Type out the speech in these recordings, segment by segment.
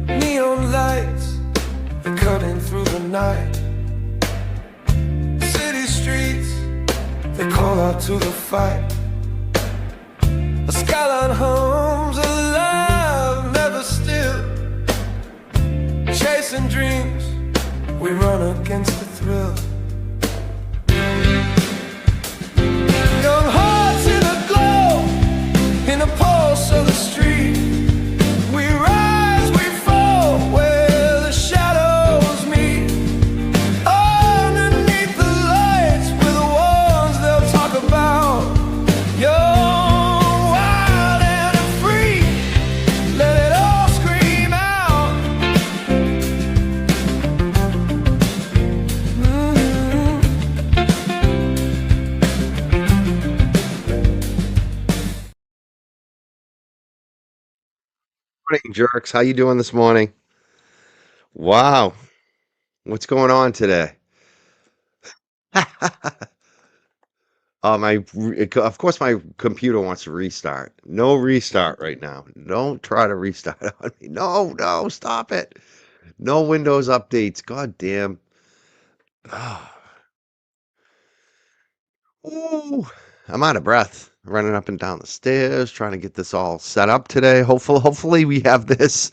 Neon lights are cutting through the night. City streets, they call out to the fight. A skyline hums alive, never still. Chasing dreams, we run against the thrill. Young hearts in a glow, in the pulse of the street. We rise, we fall, where the shadows meet. Underneath the lights, we're the ones they'll talk about. Young, wild and free, let it all scream out. Morning, jerks. How you doing this morning? Wow, what's going on today? Of course, my computer wants to restart. No restart right now. Don't try to restart on me. No, no, stop it. No Windows updates. God damn. Ah, ooh, I'm out of breath. Running up and down the stairs, trying to get this all set up today. Hopefully we have this.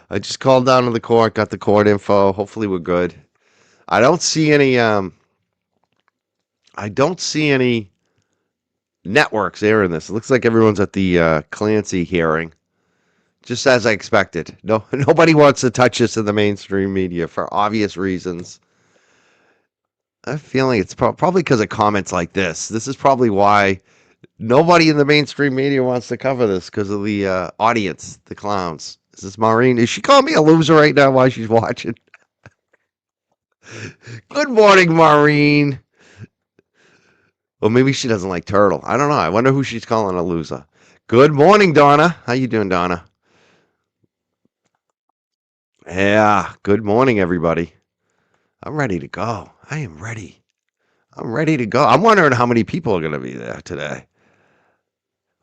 I just called down to the court, got the court info. Hopefully we're good. I don't see any I don't see any networks airing this. It looks like everyone's at the Clancy hearing, just as I expected. No, nobody wants to touch this in the mainstream media for obvious reasons. I have a feeling it's probably because of comments like this. This is probably why nobody in the mainstream media wants to cover this, because of the audience, the clowns. Is this Maureen? Is she calling me a loser right now while she's watching? Good morning, Maureen. Well, maybe she doesn't like turtle. I don't know. I wonder who she's calling a loser. Good morning, Donna. How you doing, Donna? Yeah. Good morning, everybody. I'm ready to go. I am ready. I'm ready to go. I'm wondering how many people are going to be there today.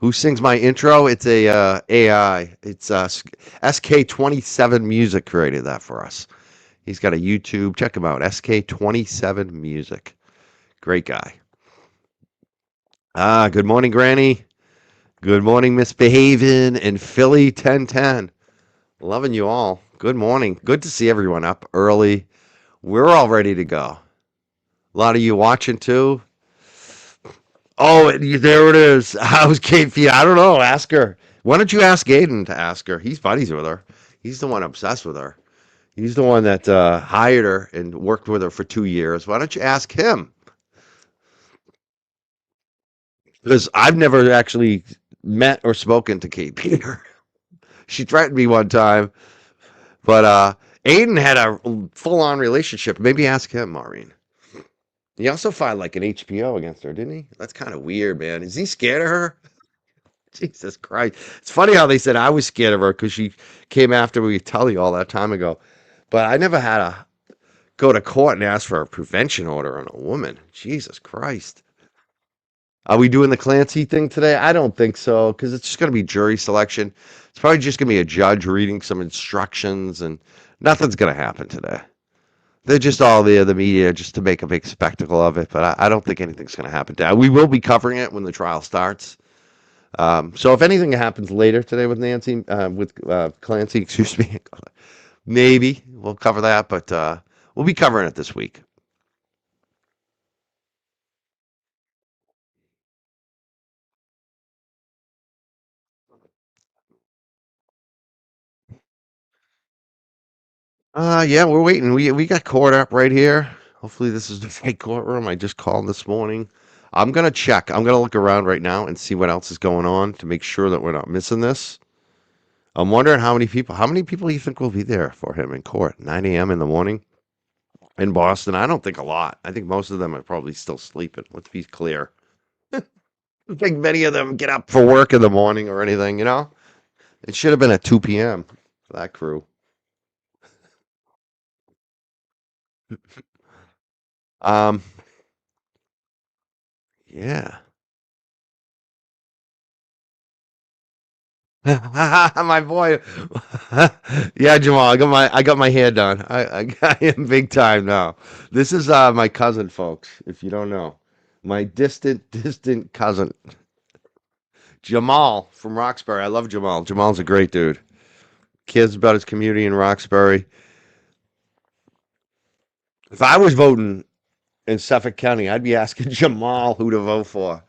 Who sings my intro? It's a AI. It's SK27 Music created that for us. He's got a YouTube. Check him out. SK27 Music. Great guy. Good morning, Granny. Good morning, Misbehaving and Philly 1010. Loving you all. Good morning. Good to see everyone up early. We're all ready to go. A lot of you watching too. Oh, there it is. How's Kate feel? I don't know. Ask her. Why don't you ask Aidan to ask her? He's buddies with her. He's the one obsessed with her. He's the one that hired her and worked with her for 2 years. Why don't you ask him? Because I've never actually met or spoken to Kate Peter. She threatened me one time, but Aidan had a full-on relationship. Maybe ask him, Maureen. He also filed like an HBO against her, didn't he? That's kind of weird, man. Is he scared of her? Jesus Christ. It's funny how they said I was scared of her because she came after me, Tully, all that time ago. But I never had to go to court and ask for a prevention order on a woman. Jesus Christ. Are we doing the Clancy thing today? I don't think so, because it's just going to be jury selection. It's probably just going to be a judge reading some instructions, and nothing's going to happen today. They're just all there, the media, just to make a big spectacle of it, but I don't think anything's going to happen today. We will be covering it when the trial starts. So if anything happens later today with Clancy, excuse me, maybe we'll cover that, but we'll be covering it this week. Yeah, we're waiting. We got court up right here. Hopefully this is the right courtroom. I just called this morning. I'm gonna check. I'm gonna look around right now and see what else is going on to make sure that we're not missing this. I'm wondering how many people. How many people do you think will be there for him in court? 9 a.m. in the morning in Boston. I don't think a lot. I think most of them are probably still sleeping. Let's be clear. I don't think many of them get up for work in the morning or anything. It should have been at 2 p.m. for that crew. Um, Yeah. My boy. Yeah, Jamal, I got my hair done. I am big time now. This is my cousin, folks, if you don't know. My distant cousin. Jamal from Roxbury. I love Jamal. Jamal's a great dude. Cares about his community in Roxbury. If I was voting in Suffolk County, I'd be asking Jamal who to vote for.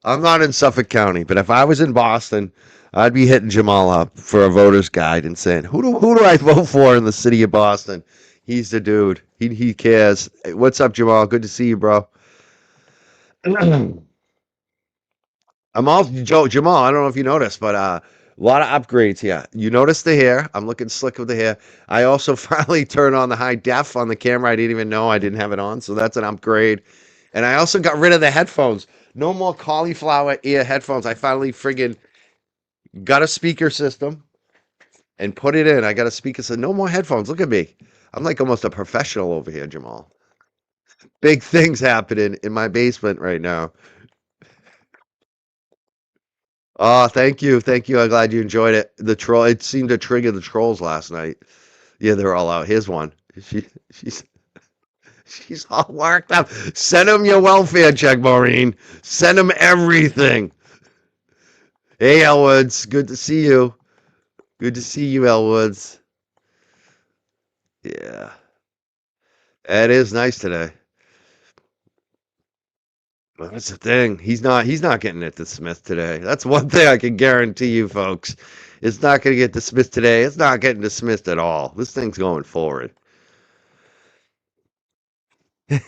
I'm not in Suffolk County, but if I was in Boston, I'd be hitting Jamal up for a voter's guide and saying, who do I vote for in the city of Boston? He's the dude. He cares. Hey, what's up, Jamal? Good to see you, bro. I'm all Jamal. I don't know if you noticed, but a lot of upgrades here. You notice the hair? I'm looking slick with the hair. I also finally turned on the high def on the camera. I didn't even know I didn't have it on, so that's an upgrade. And I also got rid of the headphones. No more cauliflower ear headphones. I finally friggin' got a speaker system and put it in. I got a speaker system. No more headphones. Look at me. I'm like almost a professional over here, Jamal. Big things happening in my basement right now. Oh, thank you. Thank you. I'm glad you enjoyed it. The troll, it seemed to trigger the trolls last night. Yeah, they're all out. Here's one. She, she's she's all worked up. Send him your welfare check, Maureen. Send him everything. Hey, Elwoods. Good to see you. Good to see you, Elwoods. Yeah, it is nice today. Well, that's the thing. He's not getting it to Smith today. That's one thing I can guarantee you, folks. It's not going to get dismissed today. It's not getting dismissed at all. This thing's going forward.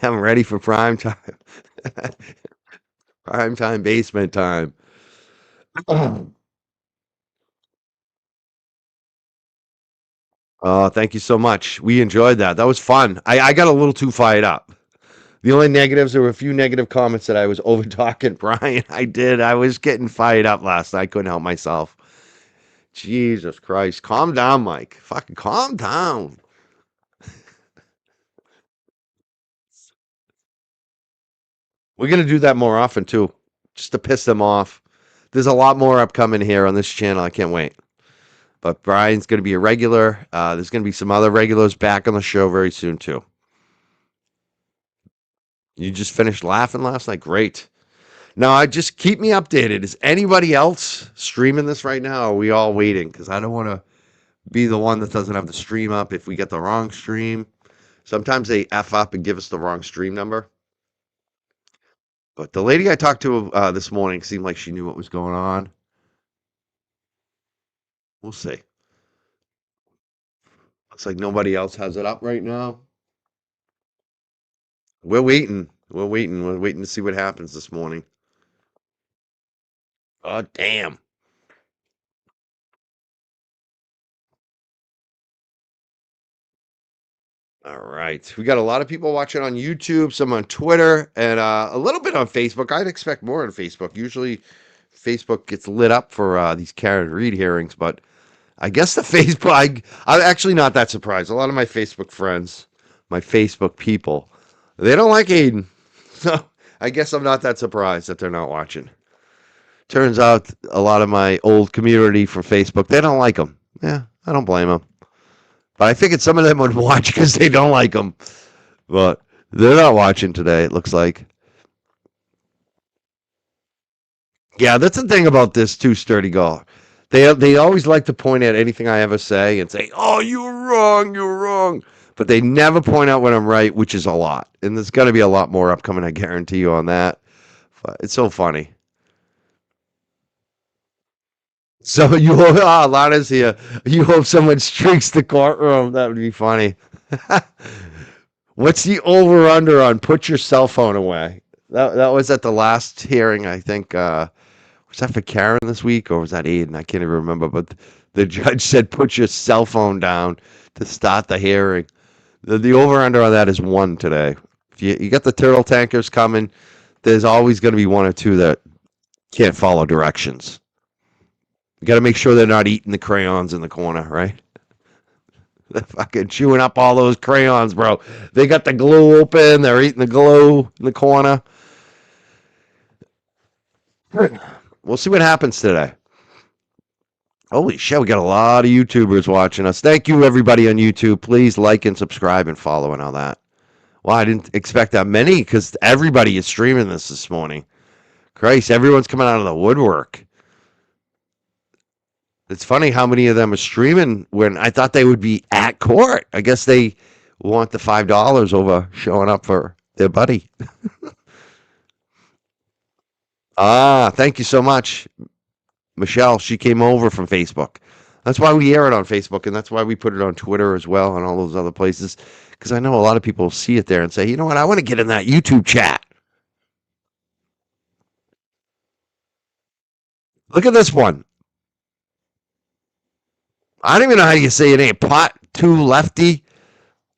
I'm ready for prime time. Prime time, basement time. Oh, thank you so much. We enjoyed that. That was fun. I got a little too fired up. The only negatives, there were a few negative comments that I was over talking Brian. I did. I was getting fired up last night. I couldn't help myself. Jesus Christ. Calm down, Mike. Fucking calm down. We're going to do that more often, too, just to piss them off. There's a lot more upcoming here on this channel. I can't wait. But Brian's going to be a regular. There's going to be some other regulars back on the show very soon, too. You just finished laughing last night? Great. Now, I just keep me updated. Is anybody else streaming this right now? Or are we all waiting? Because I don't want to be the one that doesn't have the stream up if we get the wrong stream. Sometimes they F up and give us the wrong stream number. But the lady I talked to this morning seemed like she knew what was going on. We'll see. Looks like nobody else has it up right now. We're waiting. We're waiting. We're waiting to see what happens this morning. Oh, damn. All right. We got a lot of people watching on YouTube, some on Twitter, and a little bit on Facebook. I'd expect more on Facebook. Usually, Facebook gets lit up for these Karen Reed hearings, but I guess the Facebook, I'm actually not that surprised. A lot of my Facebook friends, my Facebook people, they don't like Aidan. So I guess I'm not that surprised that they're not watching. Turns out a lot of my old community from Facebook, they don't like him. Yeah, I don't blame them. But I figured some of them would watch because they don't like him. But they're not watching today, it looks like. Yeah, that's the thing about this too, Sturdy Gall. They always like to point at anything I ever say and say, "Oh, you're wrong, you're wrong." But they never point out when I'm right, which is a lot. And there's going to be a lot more upcoming, I guarantee you on that. But it's so funny. So you hope, Lana's here. You hope someone streaks the courtroom. That would be funny. What's the over under on put your cell phone away? That was at the last hearing, I think. Was that for Karen this week or was that Aiden? I can't even remember. But the judge said put your cell phone down to start the hearing. The over under on that is 1 today. If you got the turtle tankers coming, there's always going to be 1 or 2 that can't follow directions. You got to make sure they're not eating the crayons in the corner, right? They're fucking chewing up all those crayons, bro. They got the glue open. They're eating the glue in the corner. We'll see what happens today. Holy shit, we got a lot of YouTubers watching us. Thank you, everybody on YouTube. Please like and subscribe and follow and all that. Well, I didn't expect that many because everybody is streaming this morning. Christ, everyone's coming out of the woodwork. It's funny how many of them are streaming when I thought they would be at court. I guess they want the $5 over showing up for their buddy. Ah, thank you so much, Michelle. She came over from Facebook. That's why we air it on Facebook, and that's why we put it on Twitter as well and all those other places. Because I know a lot of people see it there and say, you know what, I want to get in that YouTube chat. Look at this one. I don't even know how you say it. Ain't pot two lefty.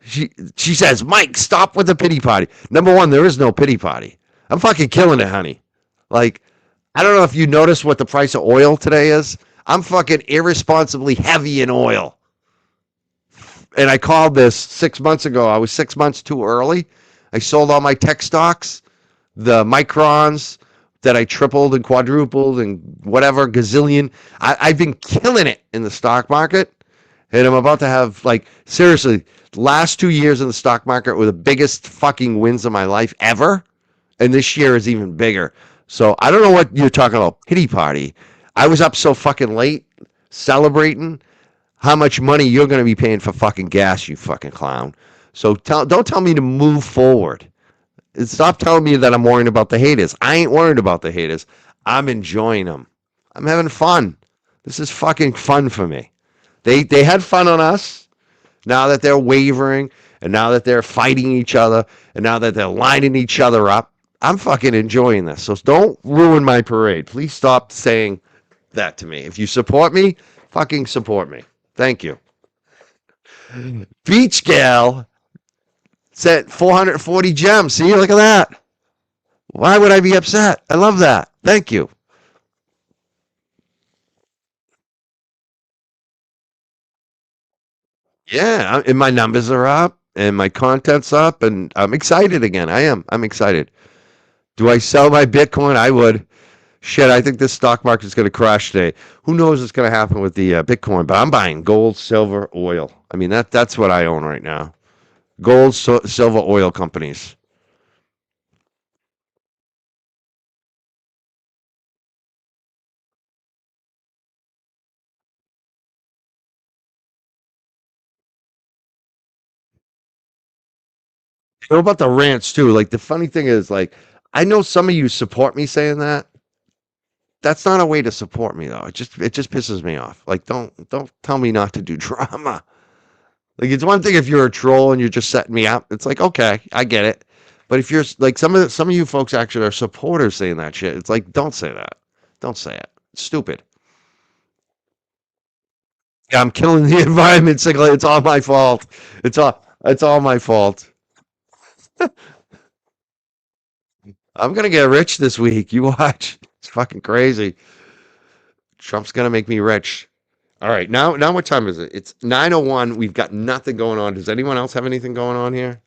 She says, Mike, stop with the pity party. Number one, there is no pity party. I'm fucking killing it, honey. Like, I don't know if you noticed what the price of oil today is. I'm fucking irresponsibly heavy in oil. And I called this 6 months ago. I was 6 months too early. I sold all my tech stocks, the microns that I tripled and quadrupled and whatever, gazillion. I've been killing it in the stock market. And I'm about to have, like, seriously, last 2 years in the stock market were the biggest fucking wins of my life ever. And this year is even bigger. So I don't know what you're talking about, pity party. I was up so fucking late celebrating how much money you're going to be paying for fucking gas, you fucking clown. So don't tell me to move forward. Stop telling me that I'm worrying about the haters. I ain't worried about the haters. I'm enjoying them. I'm having fun. This is fucking fun for me. They had fun on us. Now that they're wavering, and now that they're fighting each other, and now that they're lining each other up, I'm fucking enjoying this. So don't ruin my parade. Please stop saying that to me. If you support me, fucking support me. Thank you. Beach Gal sent 440 gems. See, look at that. Why would I be upset? I love that. Thank you. Yeah, and my numbers are up, and my content's up, and I'm excited again. I am. I'm excited. Do I sell my Bitcoin? I would. Shit, I think this stock market is going to crash today. Who knows what's going to happen with the Bitcoin? But I'm buying gold, silver, oil. I mean, that's what I own right now. Gold, silver, oil companies. You know about the rants too. Like the funny thing is, like I know some of you support me saying that. That's not a way to support me though. It just pisses me off. Like don't tell me not to do drama. Like it's one thing if you're a troll and you're just setting me up. It's like okay, I get it. But if you're like some of you folks actually are supporters saying that shit, it's like don't say that. Don't say it. It's stupid. Yeah, I'm killing the environment. It's all my fault. It's all my fault. I'm gonna get rich this week. You watch. It's fucking crazy. Trump's gonna make me rich. All right, now what time is it? It's 9:01. We've got nothing going on. Does anyone else have anything going on here?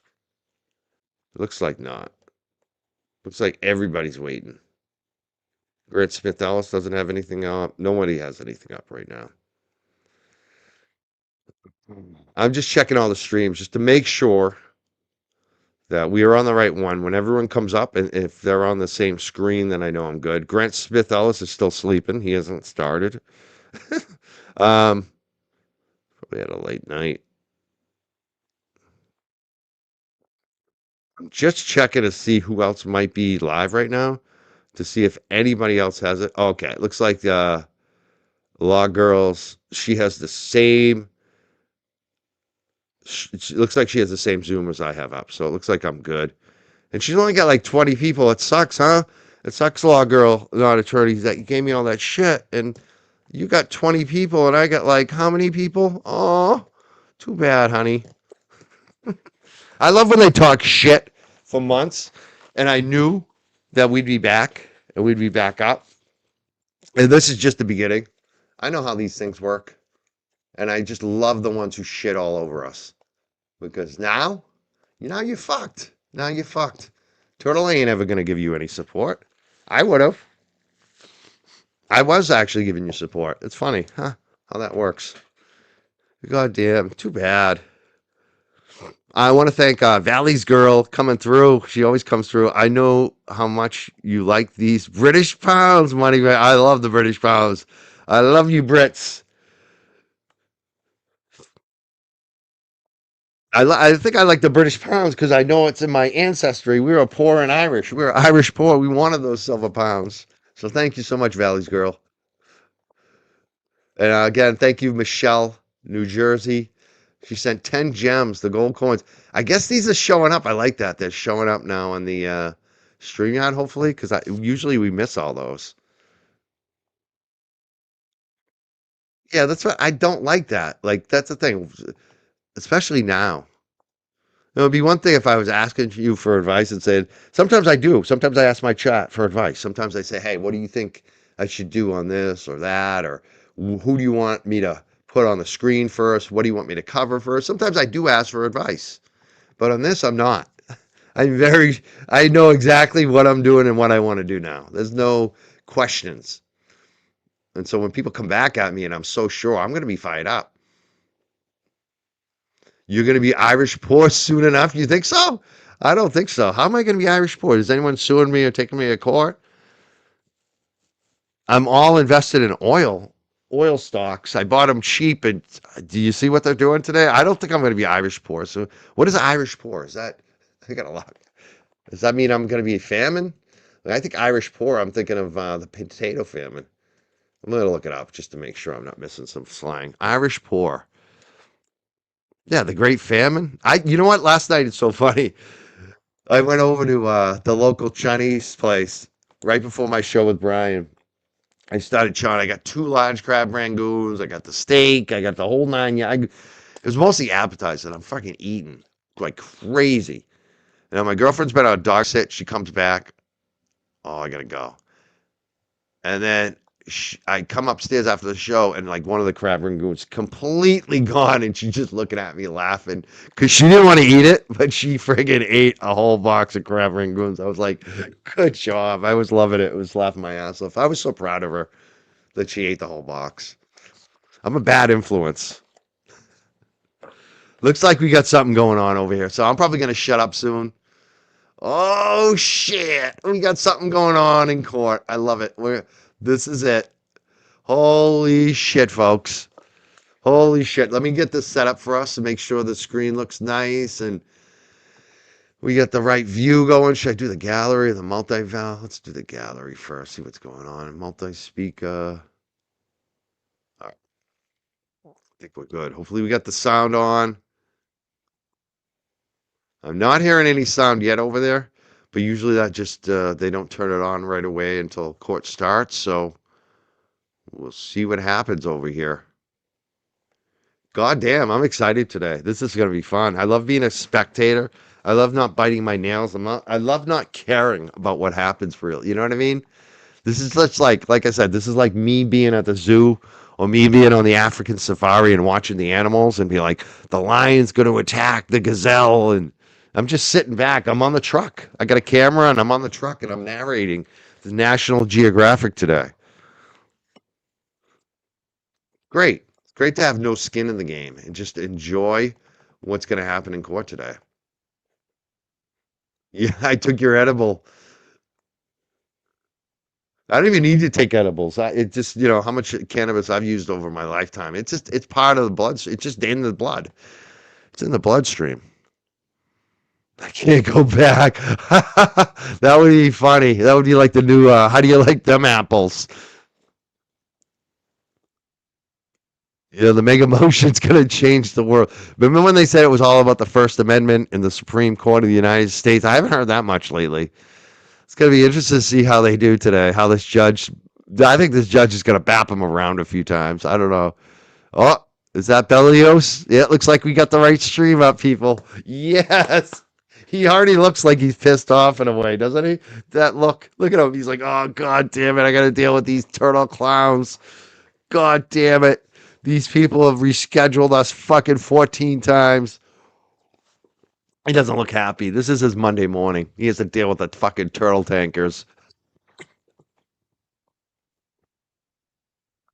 It looks like not. Looks like everybody's waiting. Grant Smith Ellis doesn't have anything up. Nobody has anything up right now. I'm just checking all the streams just to make sure that we are on the right one. When everyone comes up, and if they're on the same screen, then I know I'm good. Grant Smith Ellis is still sleeping. He hasn't started. um, Probably had a late night. I'm just checking to see who else might be live right now to see if anybody else has it. Okay, it looks like Law Girls. She has the same. She looks like she has the same Zoom as I have up, so it looks like I'm good. And she's only got like 20 people. It sucks, huh? It sucks, Law Girl, not attorney, that you gave me all that shit, and you got 20 people, and I got like how many people? Oh, too bad, honey. I love when they talk shit for months, and I knew that we'd be back and we'd be back up. And this is just the beginning. I know how these things work, and I just love the ones who shit all over us because now you're fucked. Now you're fucked. Turtle ain't ever gonna give you any support. I would have. I was actually giving you support. It's funny, huh? How that works. God damn, too bad. I want to thank Valley's girl coming through. She always comes through. I know how much you like these British pounds, money. I love the British pounds. I love you, Brits. I think I like the British pounds because I know it's in my ancestry. We were poor and Irish. We were Irish poor. We wanted those silver pounds. So thank you so much, Valley's girl. And again, thank you, Michelle, New Jersey. She sent 10 gems, the gold coins. I guess these are showing up. I like that. They're showing up now on the StreamYard, hopefully, because usually we miss all those. Yeah, that's what I don't like that. Like, that's the thing, especially now. It would be one thing if I was asking you for advice and said, sometimes I do. Sometimes I ask my chat for advice. Sometimes I say, hey, what do you think I should do on this or that? Or who do you want me to put on the screen first? What do you want me to cover first? Sometimes I do ask for advice, but on this, I'm not. I know exactly what I'm doing and what I want to do now. There's no questions. And so when people come back at me and I'm so sure, I'm going to be fired up. You're going to be Irish poor soon enough? You think so? I don't think so. How am I going to be Irish poor? Is anyone suing me or taking me to court? I'm all invested in oil stocks. I bought them cheap. And do you see what they're doing today? I don't think I'm going to be Irish poor. So, what is Irish poor? Is that, I got a lot. Does that mean I'm going to be famine? Like, I think Irish poor, I'm thinking of the potato famine. I'm going to look it up just to make sure I'm not missing some slang. Irish poor. Yeah, the Great Famine. You know what? Last night it's so funny. I went over to the local Chinese place right before my show with Brian. I started chowing. I got two large crab rangoons. I got the steak. I got the whole nine. Yeah, it was mostly appetizing. I'm fucking eating like crazy. And my girlfriend's been on a dog sit. She comes back. Oh, I gotta go. And then I come upstairs after the show, and like one of the crab rangoons completely gone, and she's just looking at me laughing because she didn't want to eat it, but she friggin' ate a whole box of crab rangoons. I was like, "Good job!" I was loving it. I was laughing my ass off. I was so proud of her that she ate the whole box. I'm a bad influence. Looks like we got something going on over here, so I'm probably gonna shut up soon. Oh shit! We got something going on in court. I love it. This is it. Holy shit, folks. Holy shit. Let me get this set up for us to make sure the screen looks nice and we get the right view going. Should I do the gallery or the multi-val? Let's do the gallery first, see what's going on. Multi-speaker. All right. I think we're good. Hopefully we got the sound on. I'm not hearing any sound yet over there, but usually that just, they don't turn it on right away until court starts. So we'll see what happens over here. God damn, I'm excited today. This is going to be fun. I love being a spectator. I love not biting my nails. I love not caring about what happens for real. You know what I mean? This is just like I said, this is like me being at the zoo or me being on the African safari and watching the animals and be like, the lion's going to attack the gazelle. And I'm just sitting back. I'm on the truck. I got a camera and I'm on the truck and I'm narrating the National Geographic today. Great. Great to have no skin in the game and just enjoy what's going to happen in court today. Yeah, I took your edible. I don't even need to take edibles. It just, how much cannabis I've used over my lifetime. It's part of the blood. It's just in the blood. It's in the bloodstream. I can't go back. That would be funny. That would be like the new, how do you like them apples? The mega motion's going to change the world. Remember when they said it was all about the First Amendment in the Supreme Court of the United States? I haven't heard that much lately. It's going to be interesting to see how they do today. How this judge, I think this judge is going to bap him around a few times. I don't know. Oh, is that Belios? Yeah, it looks like we got the right stream up, people. Yes. He already looks like he's pissed off in a way, doesn't he? That look at him. He's like, oh, God damn it. I got to deal with these turtle clowns. God damn it. These people have rescheduled us fucking 14 times. He doesn't look happy. This is his Monday morning. He has to deal with the fucking turtle tankers.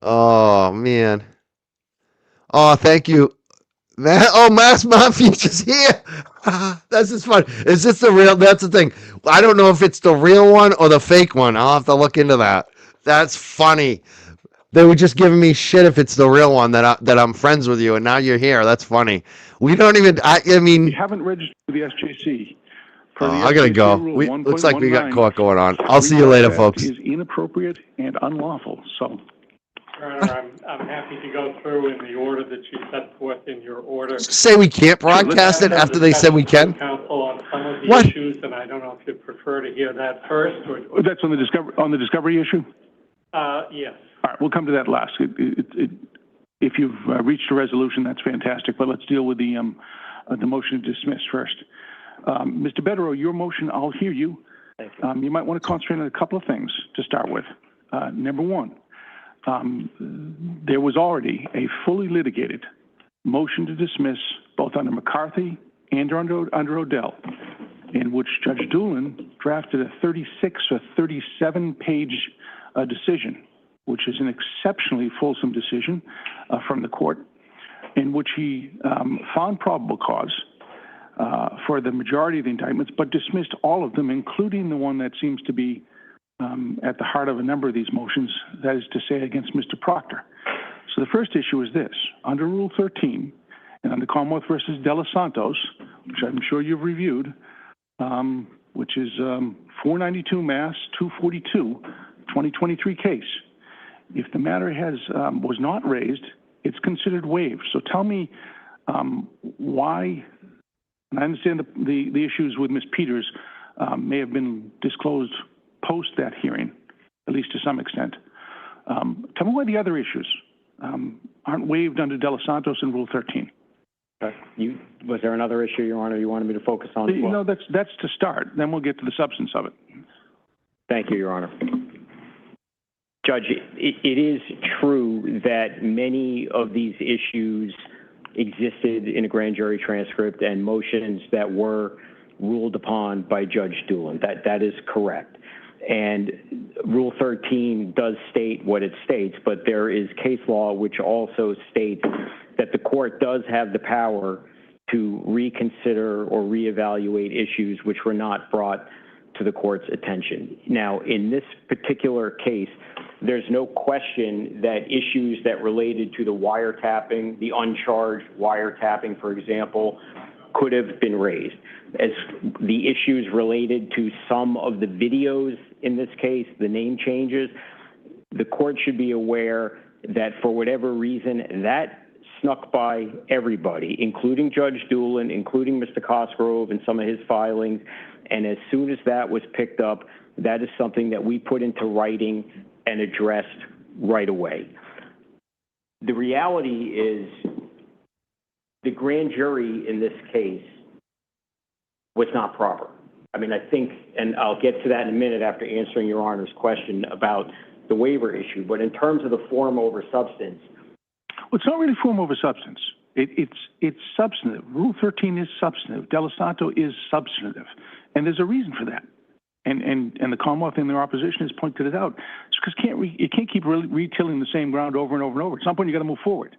Oh man. Oh, thank you. Oh, Mass Mafia is here. This is fun. Is this the real? That's the thing. I don't know if it's the real one or the fake one. I'll have to look into that. That's funny. They were just giving me shit if it's the real one that I'm friends with you, and now you're here. That's funny. We don't even. I mean, You haven't registered with the SJC. Per the I gotta SJC go. rule Looks like we got 1.19, caught going on. I'll see you later, folks. is inappropriate and unlawful. So, Your Honor, I'm happy to go through in the order that you set forth in your order. Say we can't broadcast it after they said we can. Counsel on some of the What? issues, and I don't know if you'd prefer to hear that first or, that's on the discovery issue? yes. All right, we'll come to that last. If you've reached a resolution, that's fantastic, but let's deal with the motion to dismiss first. Mr. Betterow, your motion, I'll hear you. Thank you. You might want to concentrate on a couple of things to start with. Number one, there was already a fully litigated motion to dismiss both under McCarthy and under Odell, in which Judge Doolin drafted a 36 or 37-page decision, which is an exceptionally fulsome decision from the court, in which he found probable cause for the majority of the indictments, but dismissed all of them, including the one that seems to be at the heart of a number of these motions, that is to say, against Mr. Proctor. So the first issue is this. Under Rule 13, and under Commonwealth versus De Los Santos, which I'm sure you've reviewed, which is 492 Mass 242, 2023 case, if the matter was not raised, it's considered waived. So tell me why, and I understand the issues with Ms. Peters may have been disclosed post that hearing, at least to some extent. Tell me why the other issues aren't waived under De Los Santos and Rule 13. Was there another issue, Your Honor, you wanted me to focus on? No, that's to start. Then we'll get to the substance of it. Thank you, Your Honor. Judge, it is true that many of these issues existed in a grand jury transcript and motions that were ruled upon by Judge Doolin. That is correct. And Rule 13 does state what it states, but there is case law which also states that the court does have the power to reconsider or reevaluate issues which were not brought to the court's attention. Now, in this particular case, there's no question that issues that related to the wiretapping, the uncharged wiretapping, for example, could have been raised. As the issues related to some of the videos in this case, the name changes, the court should be aware that for whatever reason, that snuck by everybody, including Judge Doolin, including Mr. Cosgrove and some of his filings. And as soon as that was picked up, that is something that we put into writing and addressed right away. The reality is the grand jury in this case was not proper. I mean, I think, and I'll get to that in a minute after answering Your Honor's question about the waiver issue, but in terms of the form over substance. Well, it's not really form over substance. It's substantive. Rule 13 is substantive. De Los Santos is substantive. And there's a reason for that. And the Commonwealth in their opposition has pointed it out. It's because you can't keep retilling the same ground over and over and over. At some point, you got to move forward.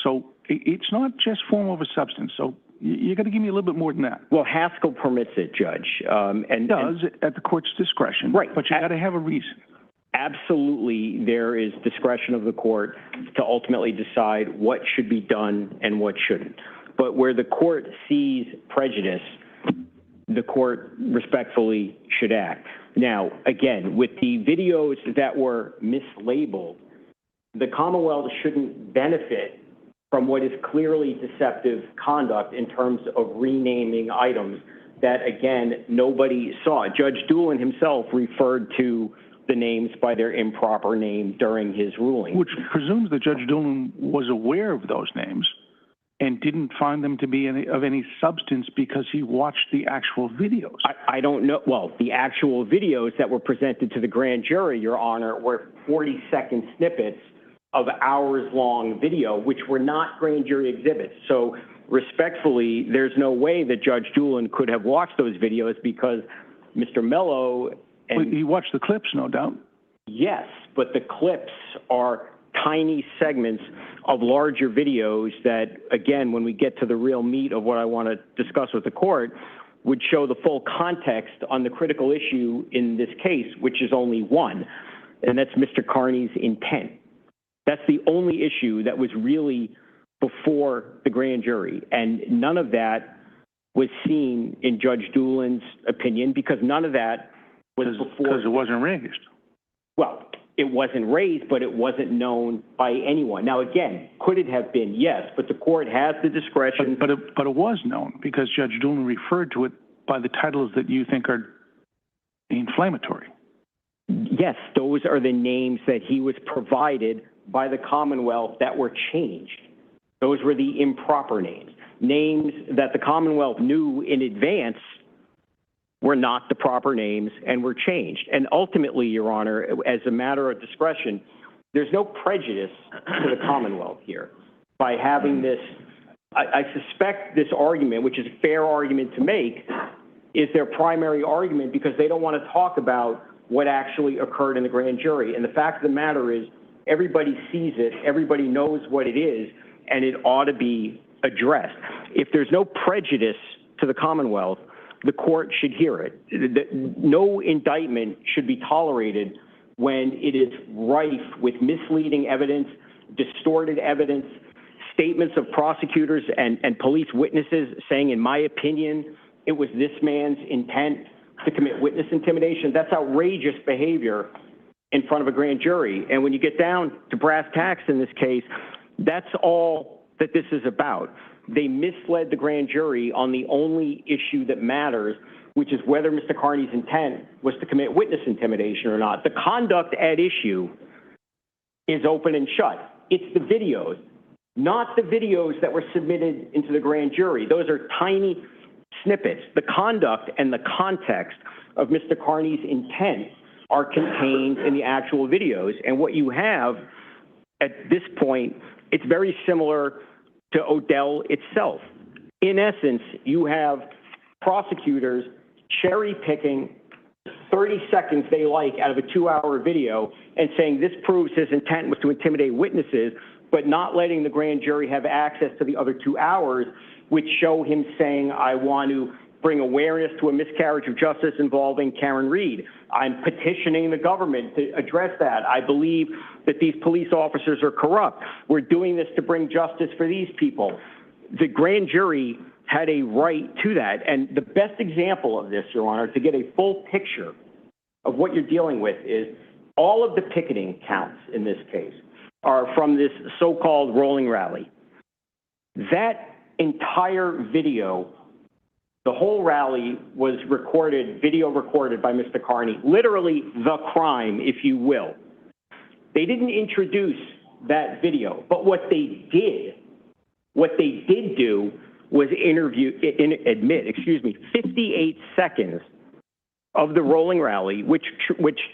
So it's not just form over substance. So you got to give me a little bit more than that. Well, Haskell permits it, Judge. It does at the court's discretion. Right. But you got to have a reason. Absolutely, there is discretion of the court to ultimately decide what should be done and what shouldn't. But where the court sees prejudice, the court respectfully should act. Now, again, with the videos that were mislabeled, the Commonwealth shouldn't benefit from what is clearly deceptive conduct in terms of renaming items that, again, nobody saw. Judge Doolin himself referred to the names by their improper name during his ruling. Which presumes that Judge Doolin was aware of those names and didn't find them to be of any substance because he watched the actual videos. I don't know. Well, the actual videos that were presented to the grand jury, Your Honor, were 40-second snippets of hours-long video, which were not grand jury exhibits. So respectfully, there's no way that Judge Doolin could have watched those videos because Mr. Mello and he watched the clips, no doubt. Yes, but the clips are tiny segments of larger videos that, again, when we get to the real meat of what I want to discuss with the court, would show the full context on the critical issue in this case, which is only one, and that's Mr. Kearney's intent. That's the only issue that was really before the grand jury, and none of that was seen in Judge Doolin's opinion because none of that was before. Because it wasn't raised. Well, it wasn't raised, but it wasn't known by anyone. Now, again, could it have been? Yes, but the court has the discretion. But it was known because Judge Doolin referred to it by the titles that you think are inflammatory. Yes, those are the names that he was provided by the Commonwealth that were changed. Those were the improper names. Names that the Commonwealth knew in advance were not the proper names and were changed. And ultimately, Your Honor, as a matter of discretion, there's no prejudice to the Commonwealth here by having this. I suspect this argument, which is a fair argument to make, is their primary argument because they don't want to talk about what actually occurred in the grand jury. And the fact of the matter is everybody sees it, everybody knows what it is, and it ought to be addressed. If there's no prejudice to the Commonwealth, the court should hear it. No indictment should be tolerated when it is rife with misleading evidence, distorted evidence, statements of prosecutors and police witnesses saying, in my opinion, it was this man's intent to commit witness intimidation. That's outrageous behavior in front of a grand jury. And when you get down to brass tacks in this case, that's all that this is about. They misled the grand jury on the only issue that matters, which is whether Mr. Kearney's intent was to commit witness intimidation or not. The conduct at issue is open and shut. It's the videos, not the videos that were submitted into the grand jury. Those are tiny snippets. The conduct and the context of Mr. Kearney's intent are contained in the actual videos. And what you have at this point, it's very similar to Odell itself. In essence, you have prosecutors cherry picking 30 seconds they like out of a 2-hour video and saying this proves his intent was to intimidate witnesses, but not letting the grand jury have access to the other 2 hours, which show him saying, I want to bring awareness to a miscarriage of justice involving Karen Reed. I'm petitioning the government to address that. I believe that these police officers are corrupt. We're doing this to bring justice for these people. The grand jury had a right to that. And the best example of this, Your Honor, to get a full picture of what you're dealing with is all of the picketing counts in this case are from this so-called rolling rally. That entire video, the whole rally was recorded, video recorded by Mr. Kearney, literally the crime, if you will. They didn't introduce that video, but what they did do was admit 58 seconds of the rolling rally, which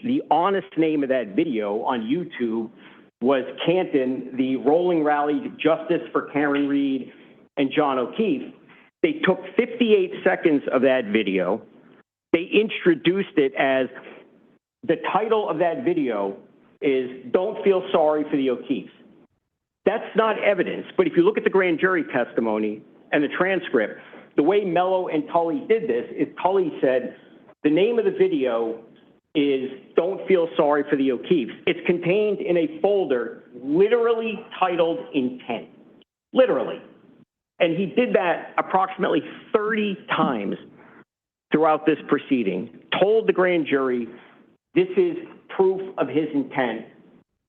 the honest name of that video on YouTube was Canton, the rolling rally Justice for Karen Reed and John O'Keefe. They took 58 seconds of that video. They introduced it as the title of that video is Don't Feel Sorry for the O'Keefes. That's not evidence, but if you look at the grand jury testimony and the transcript, the way Mello and Tully did this is Tully said, the name of the video is Don't Feel Sorry for the O'Keefes. It's contained in a folder literally titled Intent, literally. And he did that approximately 30 times throughout this proceeding, told the grand jury, this is proof of his intent.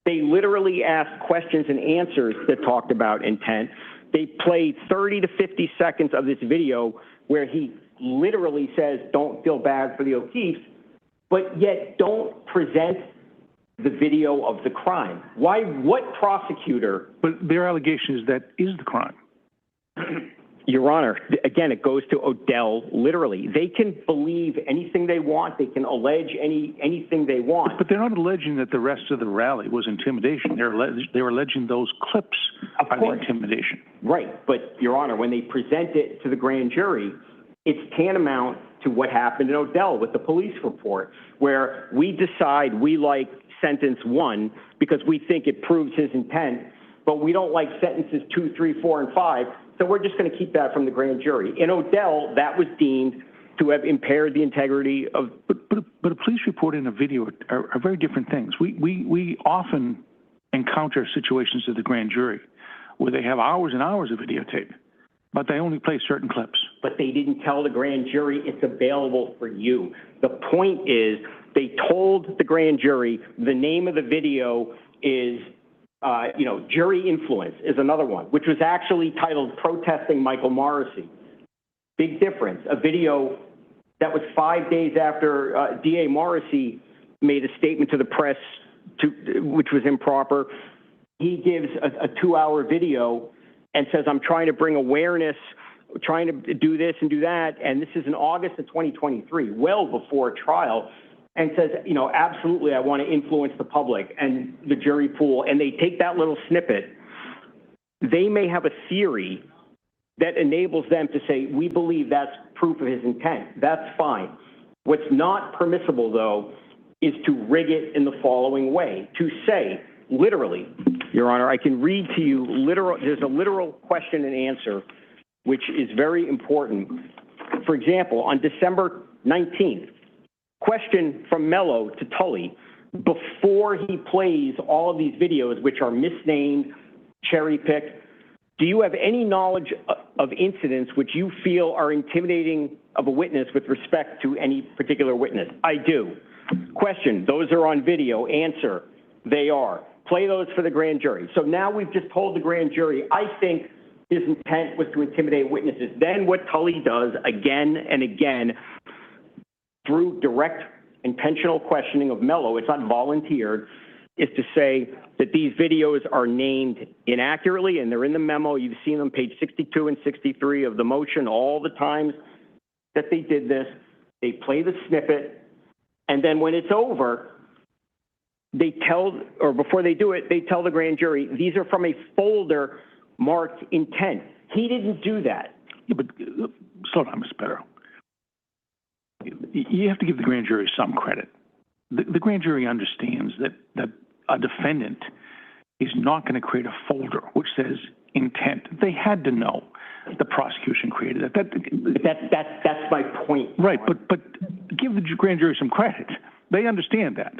They literally asked questions and answers that talked about intent. They played 30 to 50 seconds of this video where he literally says, don't feel bad for the O'Keefes, but yet don't present the video of the crime. Why, what prosecutor? But their allegation is that is the crime. Your Honor, again, it goes to Odell, literally. They can believe anything they want. They can allege anything they want. But they're not alleging that the rest of the rally was intimidation. They're alleging those clips are the intimidation. Right, but Your Honor, when they present it to the grand jury, it's tantamount to what happened in Odell with the police report, where we decide we like sentence 1 because we think it proves his intent, but we don't like sentences 2, 3, 4, and 5, so we're just going to keep that from the grand jury. In Odell, that was deemed to have impaired the integrity of... But a police report and a video are very different things. We often encounter situations at the grand jury where they have hours and hours of videotape, but they only play certain clips. But they didn't tell the grand jury it's available for you. The point is they told the grand jury the name of the video is, Jury Influence is another one, which was actually titled Protesting Michael Morrissey. Big difference. A video that was 5 days after DA Morrissey made a statement to the press, which was improper. He gives a 2-hour video and says, I'm trying to bring awareness, trying to do this and do that, and this is in August of 2023, well before trial, and says, absolutely, I want to influence the public and the jury pool, and they take that little snippet. They may have a theory that enables them to say, we believe that's proof of his intent. That's fine. What's not permissible, though, is to rig it in the following way, to say, literally, Your Honor, I can read to you there's a literal question and answer, which is very important. For example, on December 19th, question from Mello to Tully, before he plays all of these videos, which are misnamed, cherry-picked, do you have any knowledge of incidents which you feel are intimidating of a witness with respect to any particular witness? I do. Question, those are on video. Answer, they are. Play those for the grand jury. So now we've just told the grand jury, I think his intent was to intimidate witnesses. Then what Tully does again and again through direct intentional questioning of Mello, it's not volunteered, is to say that these videos are named inaccurately, and they're in the memo. You've seen them, page 62 and 63 of the motion, all the times that they did this. They play the snippet, and then when it's over, they tell, or before they do it, they tell the grand jury, these are from a folder marked intent. He didn't do that. Yeah, but slow down, Mr. Better. You have to give the grand jury some credit. The grand jury understands that a defendant is not going to create a folder which says intent. They had to know the prosecution created it. That's my point. Right, but give the grand jury some credit. They understand that.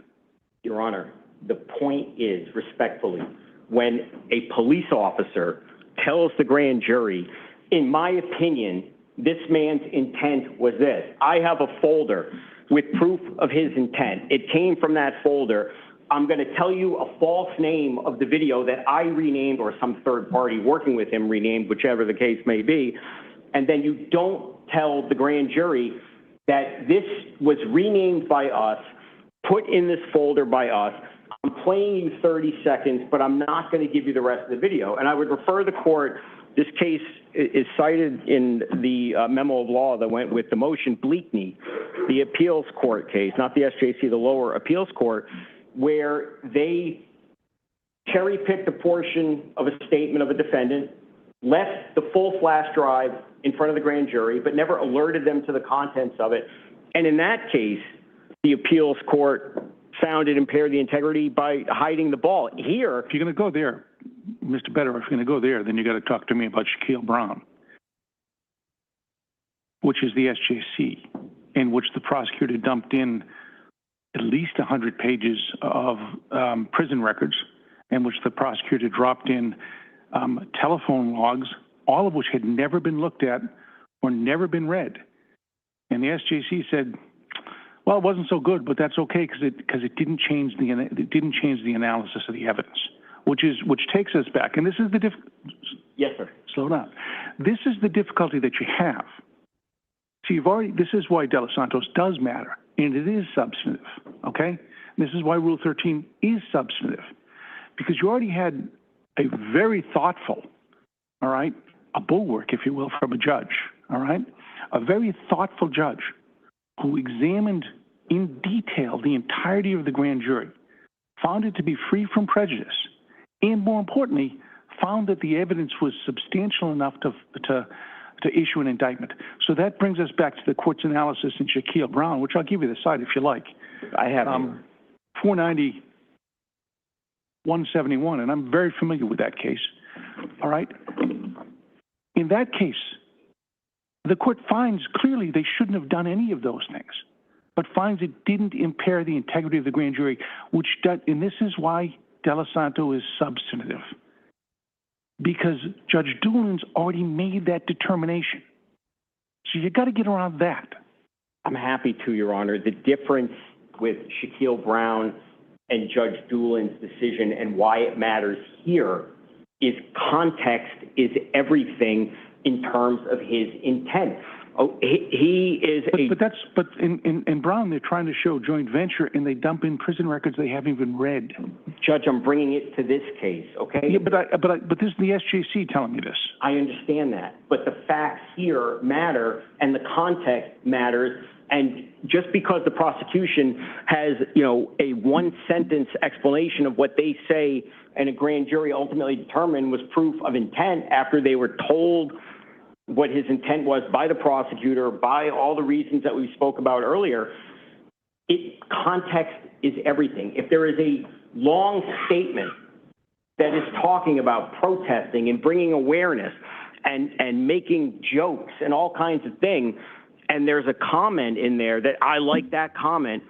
Your Honor, the point is, respectfully, when a police officer tells the grand jury, in my opinion, this man's intent was this. I have a folder with proof of his intent. It came from that folder. I'm going to tell you a false name of the video that I renamed or some third party working with him renamed, whichever the case may be. And then you don't tell the grand jury that this was renamed by us, put in this folder by us. I'm playing you 30 seconds, but I'm not going to give you the rest of the video. And I would refer the court, this case is cited in the memo of law that went with the motion, Bleakney, the appeals court case, not the SJC, the lower appeals court, where they cherry-picked a portion of a statement of a defendant, left the full flash drive in front of the grand jury, but never alerted them to the contents of it. And in that case, the appeals court found it impaired the integrity by hiding the ball. Here, if you're going to go there, Mr. Better, if you're going to go there, then you got to talk to me about Shaquille Brown, which is the SJC, in which the prosecutor dumped in at least 100 pages of prison records, in which the prosecutor dropped in telephone logs, all of which had never been looked at or never been read. And the SJC said, well, it wasn't so good, but that's okay because it didn't change the analysis of the evidence, which takes us back. And this is the yes, sir. Slow down. This is the difficulty that you have. So this is why De Los Santos does matter, and it is substantive. Okay, this is why Rule 13 is substantive, because you already had a very thoughtful, all right, a bulwark, if you will, from a judge. All right, a very thoughtful judge who examined in detail the entirety of the grand jury, found it to be free from prejudice, and more importantly, found that the evidence was substantial enough to issue an indictment. So that brings us back to the court's analysis in Shaquille Brown, which I'll give you the site if you like. I have 490 171, and I'm very familiar with that case. All right? In that case, the court finds clearly they shouldn't have done any of those things, but finds it didn't impair the integrity of the grand jury, which does, and this is why De Los Santos is substantive, because Judge Doolin's already made that determination. So you got to get around that. I'm happy to, Your Honor. The difference with Shaquille Brown and Judge Doolin's decision and why it matters here is context is everything in terms of his intent. Oh, he is but in Brown, they're trying to show joint venture, and they dump in prison records they haven't even read. Judge, I'm bringing it to this case, okay? Yeah, but this is the SJC telling me this. I understand that, but the facts here matter, and the context matters. And just because the prosecution has, a one-sentence explanation of what they say and a grand jury ultimately determined was proof of intent after they were told what his intent was by the prosecutor, by all the reasons that we spoke about earlier, context is everything. If there is a long statement that is talking about protesting and bringing awareness and making jokes and all kinds of things, and there's a comment in there that I like that comment,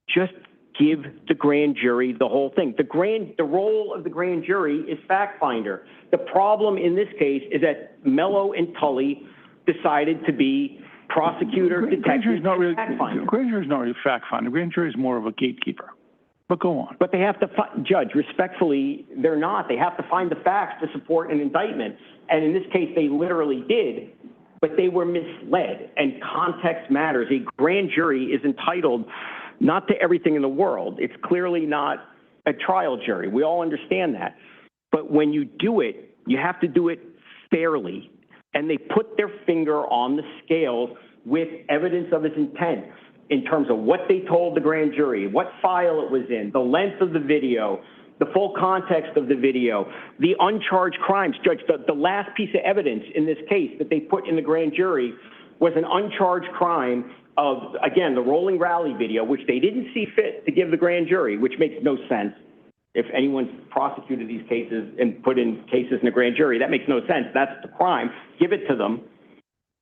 just give the grand jury the whole thing. The role of the grand jury is fact finder. The problem in this case is that Mello and Tully decided to be prosecutor, detective, grand jury's not really, fact finder. Grand jury's not really fact finder. Grand jury's more of a gatekeeper. But go on. But they have to, Judge, respectfully, they're not. They have to find the facts to support an indictment. And in this case, they literally did, but they were misled, and context matters. A grand jury is entitled not to everything in the world. It's clearly not a trial jury. We all understand that. But when you do it, you have to do it fairly. And they put their finger on the scales with evidence of his intent in terms of what they told the grand jury, what file it was in, the length of the video, the full context of the video, the uncharged crimes. Judge, the last piece of evidence in this case that they put in the grand jury was an uncharged crime of, again, the rolling rally video, which they didn't see fit to give the grand jury, which makes no sense. If anyone's prosecuted these cases and put in cases in the grand jury, that makes no sense. That's the crime. Give it to them.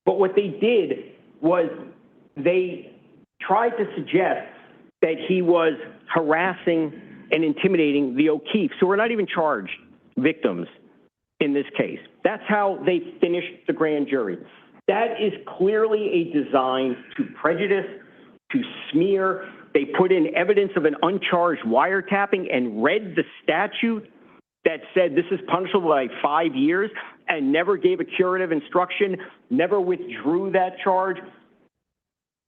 But what they did was they tried to suggest that he was harassing and intimidating the O'Keefes, who were not even charged victims in this case. That's how they finished the grand jury. That is clearly a design to prejudice, to smear. They put in evidence of an uncharged wiretapping and read the statute that said this is punishable by 5 years and never gave a curative instruction, never withdrew that charge.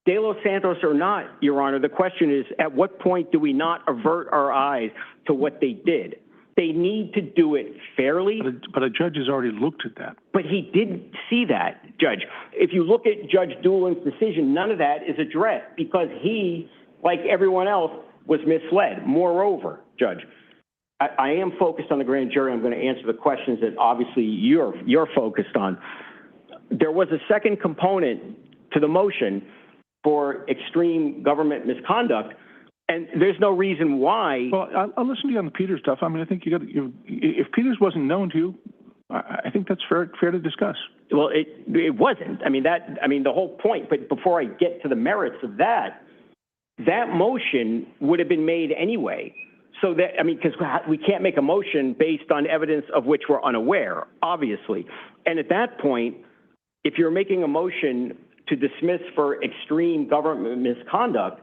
De Los Santos or not, Your Honor, the question is, at what point do we not avert our eyes to what they did? They need to do it fairly. But a judge has already looked at that. But he didn't see that, Judge. If you look at Judge Doolin's decision, none of that is addressed because he, like everyone else, was misled. Moreover, Judge, I am focused on the grand jury. I'm going to answer the questions that obviously you're focused on. There was a second component to the motion for extreme government misconduct, and there's no reason why. Well, I'll listen to you on the Peters stuff. I mean, I think if Peters wasn't known to you, I think that's fair to discuss. Well, it wasn't. I mean, the whole point. But before I get to the merits of that motion would have been made anyway. So that, I mean, because we can't make a motion based on evidence of which we're unaware, obviously. And at that point, if you're making a motion to dismiss for extreme government misconduct,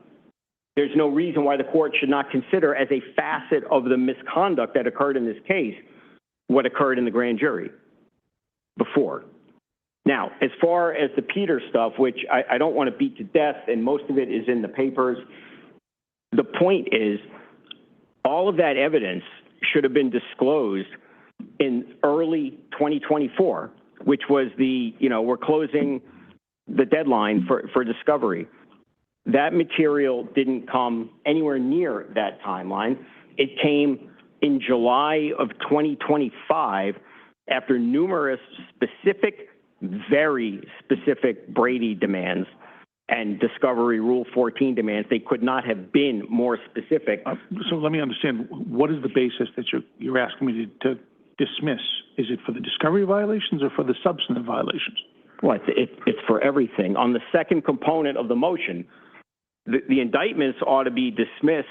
there's no reason why the court should not consider as a facet of the misconduct that occurred in this case what occurred in the grand jury before. Now, as far as the Peter stuff, which I don't want to beat to death, and most of it is in the papers, the point is all of that evidence should have been disclosed in early 2024, which was we're closing the deadline for discovery. That material didn't come anywhere near that timeline. It came in July of 2025 after numerous specific, very specific Brady demands and discovery Rule 14 demands. They could not have been more specific. So let me understand, what is the basis that you're asking me to dismiss? Is it for the discovery violations or for the substantive violations? Well, it's for everything. On the second component of the motion, the indictments ought to be dismissed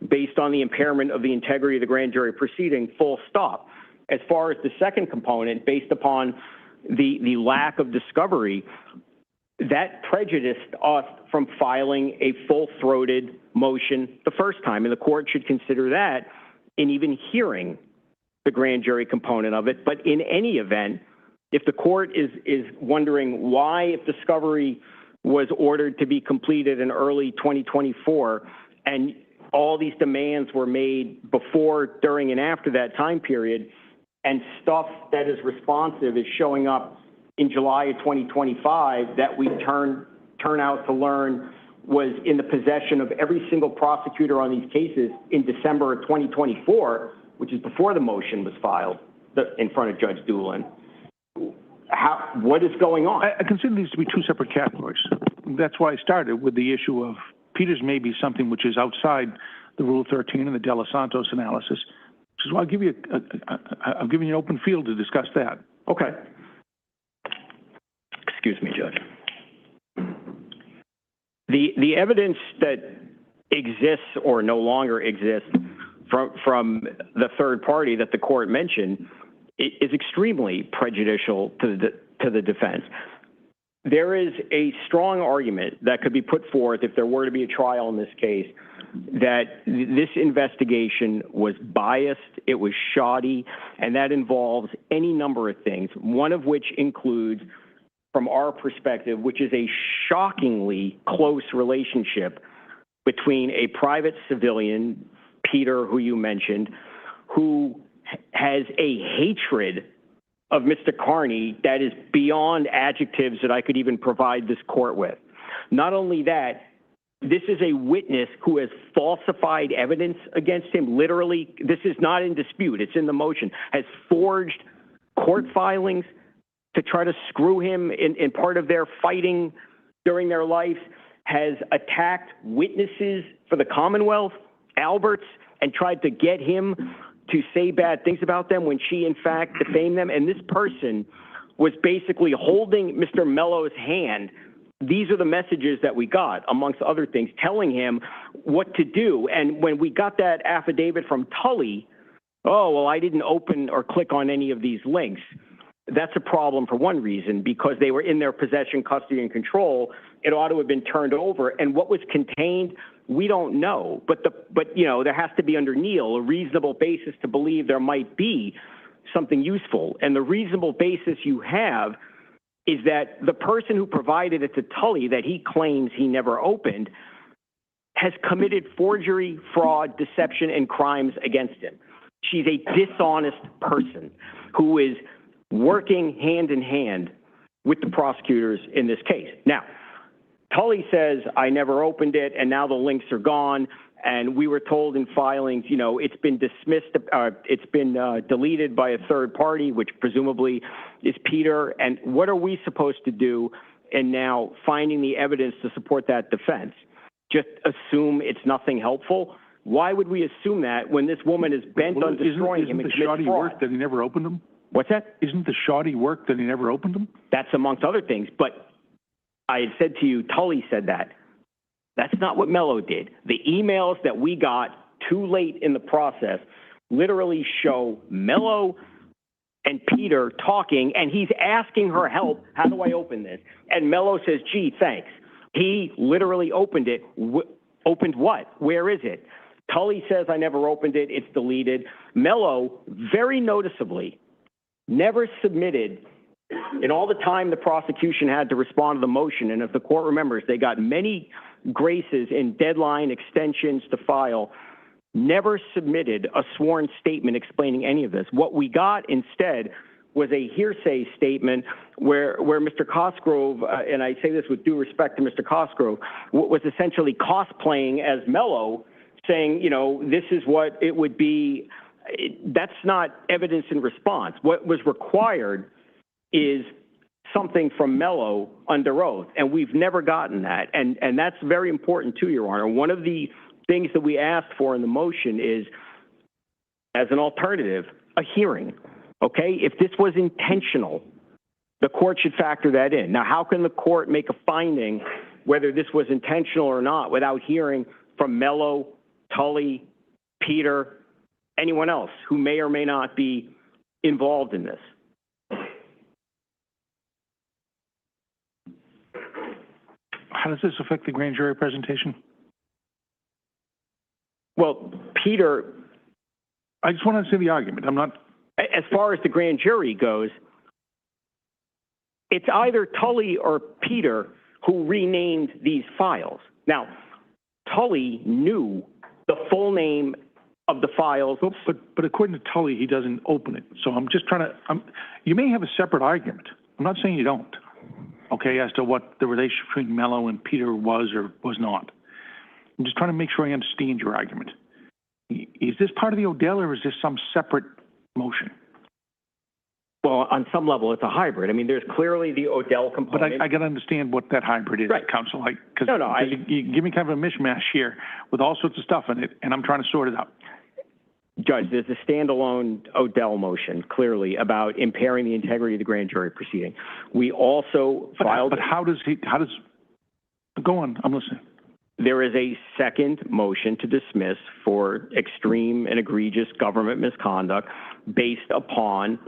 based on the impairment of the integrity of the grand jury proceeding, full stop. As far as the second component, based upon the lack of discovery, that prejudiced us from filing a full-throated motion the first time, and the court should consider that in even hearing the grand jury component of it. But in any event, if the court is wondering why, if discovery was ordered to be completed in early 2024 and all these demands were made before, during, and after that time period, and stuff that is responsive is showing up in July of 2025 that we turn out to learn was in the possession of every single prosecutor on these cases in December of 2024, which is before the motion was filed in front of Judge Doolin. What is going on? I consider these to be two separate categories. That's why I started with the issue of Peters may be something which is outside the Rule 13 and the De Los Santos analysis, which is why I'll give you I'm giving you an open field to discuss that. Okay. Excuse me, Judge. The evidence that exists or no longer exists from the third party that the court mentioned is extremely prejudicial to the defense. There is a strong argument that could be put forth if there were to be a trial in this case that this investigation was biased, it was shoddy, and that involves any number of things, one of which includes, from our perspective, which is a shockingly close relationship between a private civilian, Peter, who you mentioned, who has a hatred of Mr. Kearney that is beyond adjectives that I could even provide this court with. Not only that, this is a witness who has falsified evidence against him. Literally, this is not in dispute. It's in the motion. Has forged court filings to try to screw him in part of their fighting during their life. Has attacked witnesses for the Commonwealth, Alberts, and tried to get him to say bad things about them when she, in fact, defamed them. And this person was basically holding Mr. Mello's hand. These are the messages that we got, amongst other things, telling him what to do. And when we got that affidavit from Tully, oh, well, I didn't open or click on any of these links. That's a problem for one reason, because they were in their possession, custody, and control. It ought to have been turned over. And what was contained, we don't know. But you know, there has to be under Neal a reasonable basis to believe there might be something useful. And the reasonable basis you have is that the person who provided it to Tully that he claims he never opened has committed forgery, fraud, deception, and crimes against him. She's a dishonest person who is working hand in hand with the prosecutors in this case. Now, Tully says, I never opened it, and now the links are gone, and we were told in filings, you know, it's been dismissed, it's been deleted by a third party, which presumably is Peter, and what are we supposed to do in now finding the evidence to support that defense? Just assume it's nothing helpful? Why would we assume that when this woman is bent on destroying him and commits fraud? Isn't the shoddy work that he never opened them? What's that? Isn't the shoddy work that he never opened them? That's amongst other things. But I had said to you, Tully said that. That's not what Mello did. The emails that we got too late in the process literally show Mello and Peter talking, and he's asking her help. How do I open this? And Mello says, gee, thanks. He literally opened it. Opened what? Where is it? Tully says, I never opened it. It's deleted. Mello, very noticeably, never submitted, in all the time the prosecution had to respond to the motion, and if the court remembers, they got many graces in deadline extensions to file, never submitted a sworn statement explaining any of this. What we got instead was a hearsay statement where Mr. Cosgrove, and I say this with due respect to Mr. Cosgrove, was essentially cosplaying as Mello, saying, you know, this is what it would be. That's not evidence in response. What was required is something from Mello under oath, and we've never gotten that. And that's very important too, Your Honor. One of the things that we asked for in the motion is, as an alternative, a hearing, okay? If this was intentional, the court should factor that in. Now, how can the court make a finding whether this was intentional or not without hearing from Mello, Tully, Peter, anyone else who may or may not be involved in this? How does this affect the grand jury presentation? Well, Peter, I just want to see the argument. I'm not. as far as the grand jury goes, it's either Tully or Peter who renamed these files. Now, Tully knew the full name of the files. But according to Tully, he doesn't open it. So I'm just trying to, you may have a separate argument. I'm not saying you don't, okay, as to what the relationship between Mello and Peter was or was not. I'm just trying to make sure I understand your argument. Is this part of the Odell or is this some separate motion? Well, on some level, it's a hybrid. I mean, there's clearly the Odell component. But I got to understand what that hybrid is, Right. counsel. Because No, you give me kind of a mishmash here with all sorts of stuff in it, and I'm trying to sort it out. Judge, there's a standalone Odell motion, clearly, about impairing the integrity of the grand jury proceeding. We also filed... But how does, go on, I'm listening. There is a second motion to dismiss for extreme and egregious government misconduct based upon...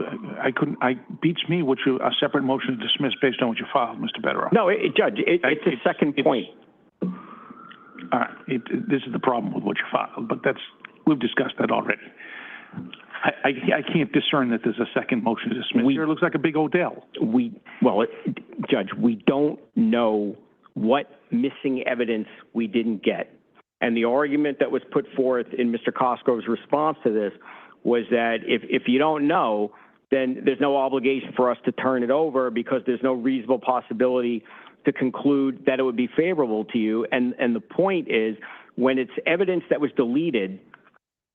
beats me a separate motion to dismiss based on what you filed, Mr. Betteroff. No, Judge, it's a second point. All right, this is the problem with what you filed, but we've discussed that already. I can't discern that there's a second motion to dismiss. Here it looks like a big Odell. Judge, we don't know what missing evidence we didn't get. And the argument that was put forth in Mr. Cosgrove's response to this was that if you don't know, then there's no obligation for us to turn it over because there's no reasonable possibility to conclude that it would be favorable to you. And the point is, when it's evidence that was deleted,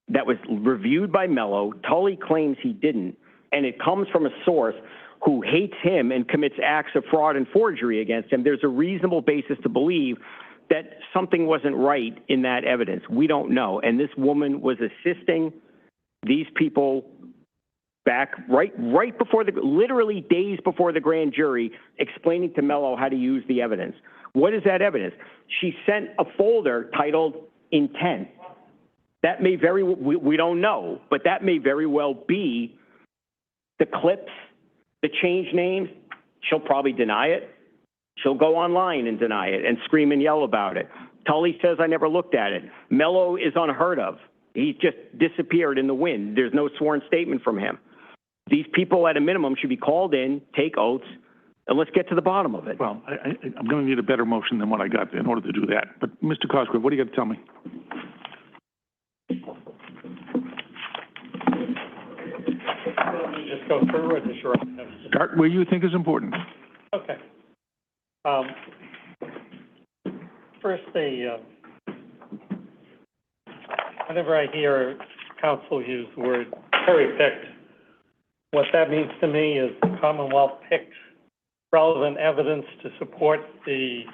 that was reviewed by Mello, Tully claims he didn't, and it comes from a source who hates him and commits acts of fraud and forgery against him, there's a reasonable basis to believe that something wasn't right in that evidence. We don't know. And this woman was assisting these people back right before literally days before the grand jury, explaining to Mello how to use the evidence. What is that evidence? She sent a folder titled Intent. That may we don't know, but that may very well be the clips, the change names. She'll probably deny it. She'll go online and deny it and scream and yell about it. Tully says, I never looked at it. Mello is unheard of. He's just disappeared in the wind. There's no sworn statement from him. These people, at a minimum, should be called in, take oaths, and let's get to the bottom of it. Well, I'm going to need a better motion than what I got in order to do that. But, Mr. Cosgrove, what do you got to tell me? Let me just go through it. Start where you think is important. Okay. First, whenever I hear counsel use the word cherry-picked, what that means to me is the Commonwealth picked relevant evidence to support the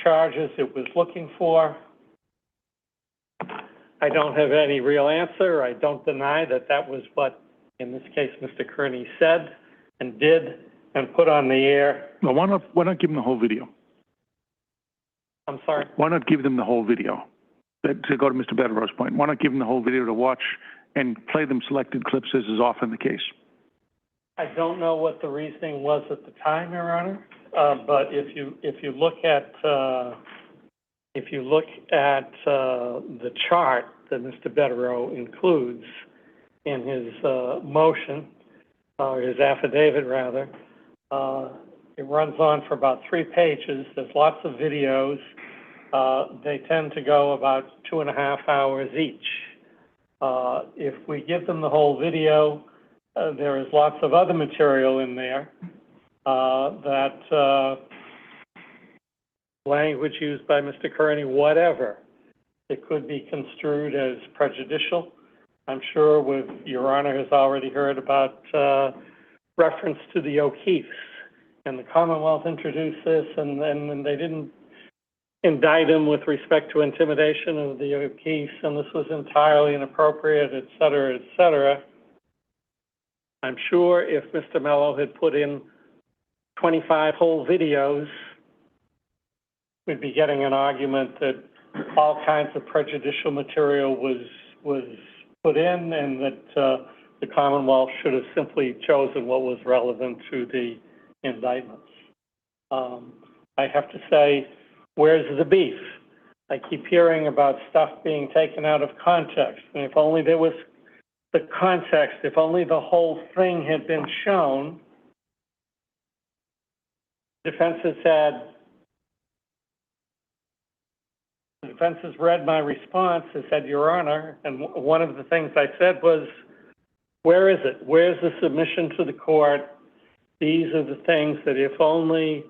charges it was looking for. I don't have any real answer. I don't deny that that was what, in this case, Mr. Kearney said and did and put on the air. Well, why not give them the whole video? I'm sorry? Why not give them the whole video? To go to Mr. Betteroff's point, why not give them the whole video to watch and play them selected clips, as is often the case? I don't know what the reasoning was at the time, Your Honor, but if you look at the chart that Mr. Betteroff includes in his motion, or his affidavit rather, it runs on for about 3 pages. There's lots of videos. They tend to go about 2.5 hours each. If we give them the whole video, there is lots of other material in there that language used by Mr. Kearney, whatever. It could be construed as prejudicial. I'm sure Your Honor has already heard about reference to the O'Keefes and the Commonwealth introduced this, and they didn't indict him with respect to intimidation of the O'Keefes, and this was entirely inappropriate, et cetera, et cetera. I'm sure if Mr. Mello had put in 25 whole videos, we'd be getting an argument that all kinds of prejudicial material was put in, and that the Commonwealth should have simply chosen what was relevant to the indictments. I have to say, where's the beef? I keep hearing about stuff being taken out of context, and if only there was the context, if only the whole thing had been shown. The defense has read my response and said, Your Honor, and one of the things I said was, where is it? Where's the submission to the court? These are the things that if only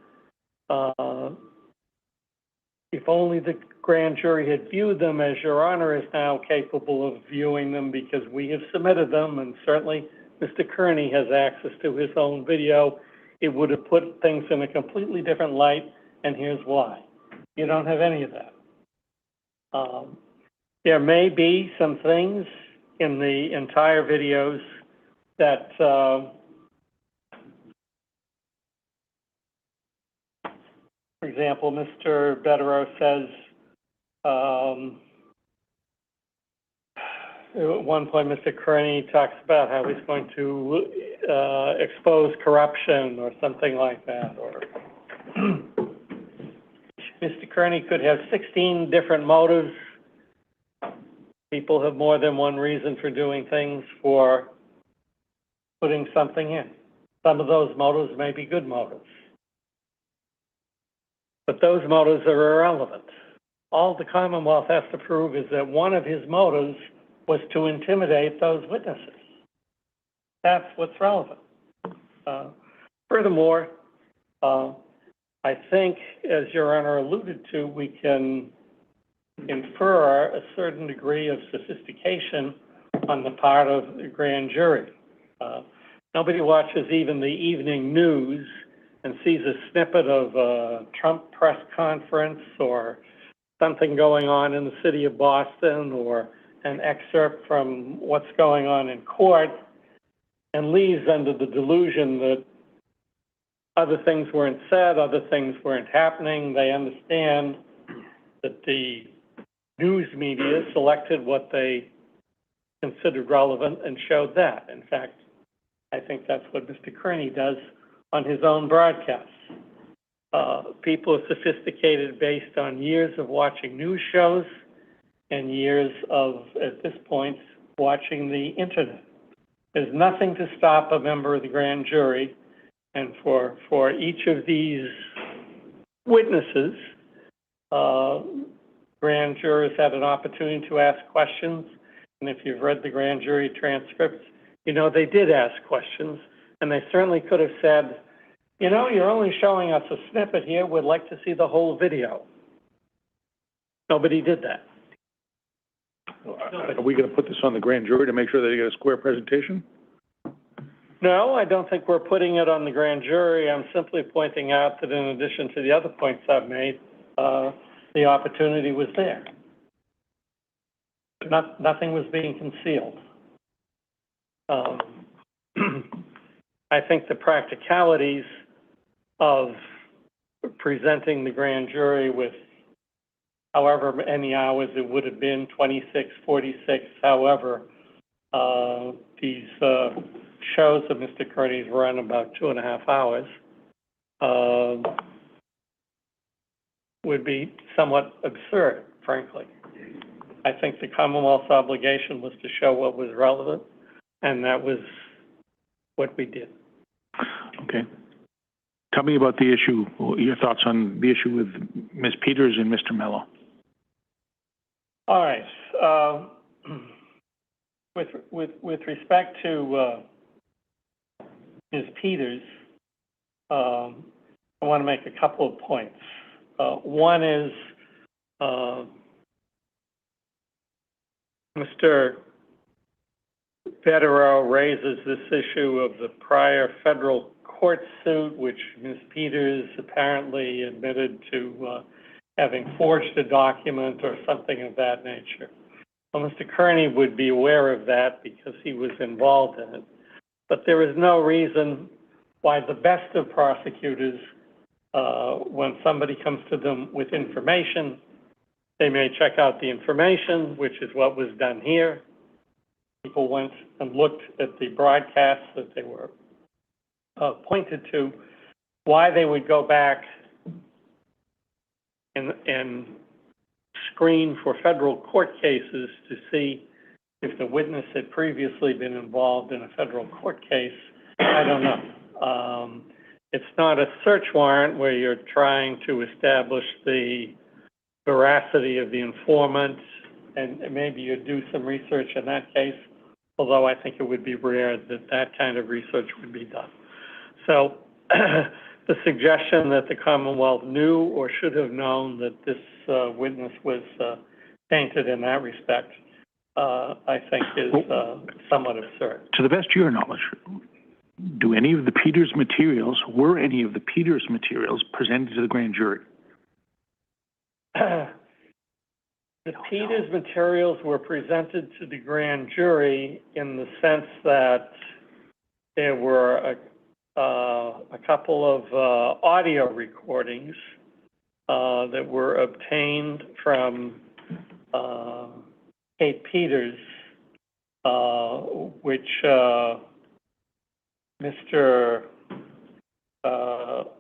the grand jury had viewed them, as Your Honor is now capable of viewing them because we have submitted them, and certainly Mr. Kearney has access to his own video, it would have put things in a completely different light, and here's why. You don't have any of that. There may be some things in the entire videos that for example, Mr. Betterow says, at one point, Mr. Kearney talks about how he's going to expose corruption or something like that. Or Mr. Kearney could have 16 different motives. People have more than one reason for doing things, for putting something in. Some of those motives may be good motives. But those motives are irrelevant. All the Commonwealth has to prove is that one of his motives was to intimidate those witnesses. That's what's relevant. Furthermore, I think, as Your Honor alluded to, we can infer a certain degree of sophistication on the part of the grand jury. Nobody watches even the evening news and sees a snippet of a Trump press conference or something going on in the city of Boston or an excerpt from what's going on in court and leaves under the delusion that other things weren't said, other things weren't happening. They understand that the news media selected what they considered relevant and showed that. In fact, I think that's what Mr. Kearney does on his own broadcasts. People are sophisticated based on years of watching news shows and years of, at this point, watching the internet. There's nothing to stop a member of the grand jury, and for each of these witnesses, grand jurors had an opportunity to ask questions, and if you've read the grand jury transcripts, you know they did ask questions, and they certainly could have said, you know, you're only showing us a snippet here, we'd like to see the whole video. Nobody did that. Are we going to put this on the grand jury to make sure they get a square presentation? No, I don't think we're putting it on the grand jury. I'm simply pointing out that in addition to the other points I've made, the opportunity was there. Nothing was being concealed. I think the practicalities of presenting the grand jury with however many hours it would have been, 26, 46, however, these shows of Mr. Kearney's run about 2.5 hours, would be somewhat absurd, frankly. I think the Commonwealth's obligation was to show what was relevant, and that was what we did. Okay. Tell me about the issue, your thoughts on the issue with Ms. Peters and Mr. Mello. All right. With respect to Ms. Peters, I want to make a couple of points. One is Mr. Betterow raises this issue of the prior federal court suit, which Ms. Peters apparently admitted to having forged a document or something of that nature. Well, Mr. Kearney would be aware of that because he was involved in it. But there is no reason why the best of prosecutors, when somebody comes to them with information, they may check out the information, which is what was done here. People went and looked at the broadcasts that they were pointed to, why they would go back and screen for federal court cases to see if the witness had previously been involved in a federal court case. I don't know. It's not a search warrant where you're trying to establish the veracity of the informant, and maybe you do some research in that case, although I think it would be rare that that kind of research would be done. So the suggestion that the Commonwealth knew or should have known that this witness was tainted in that respect, I think is somewhat absurd. To the best of your knowledge, were any of the Peters materials presented to the grand jury? The Peters materials were presented to the grand jury in the sense that there were a couple of audio recordings that were obtained from Kate Peters, which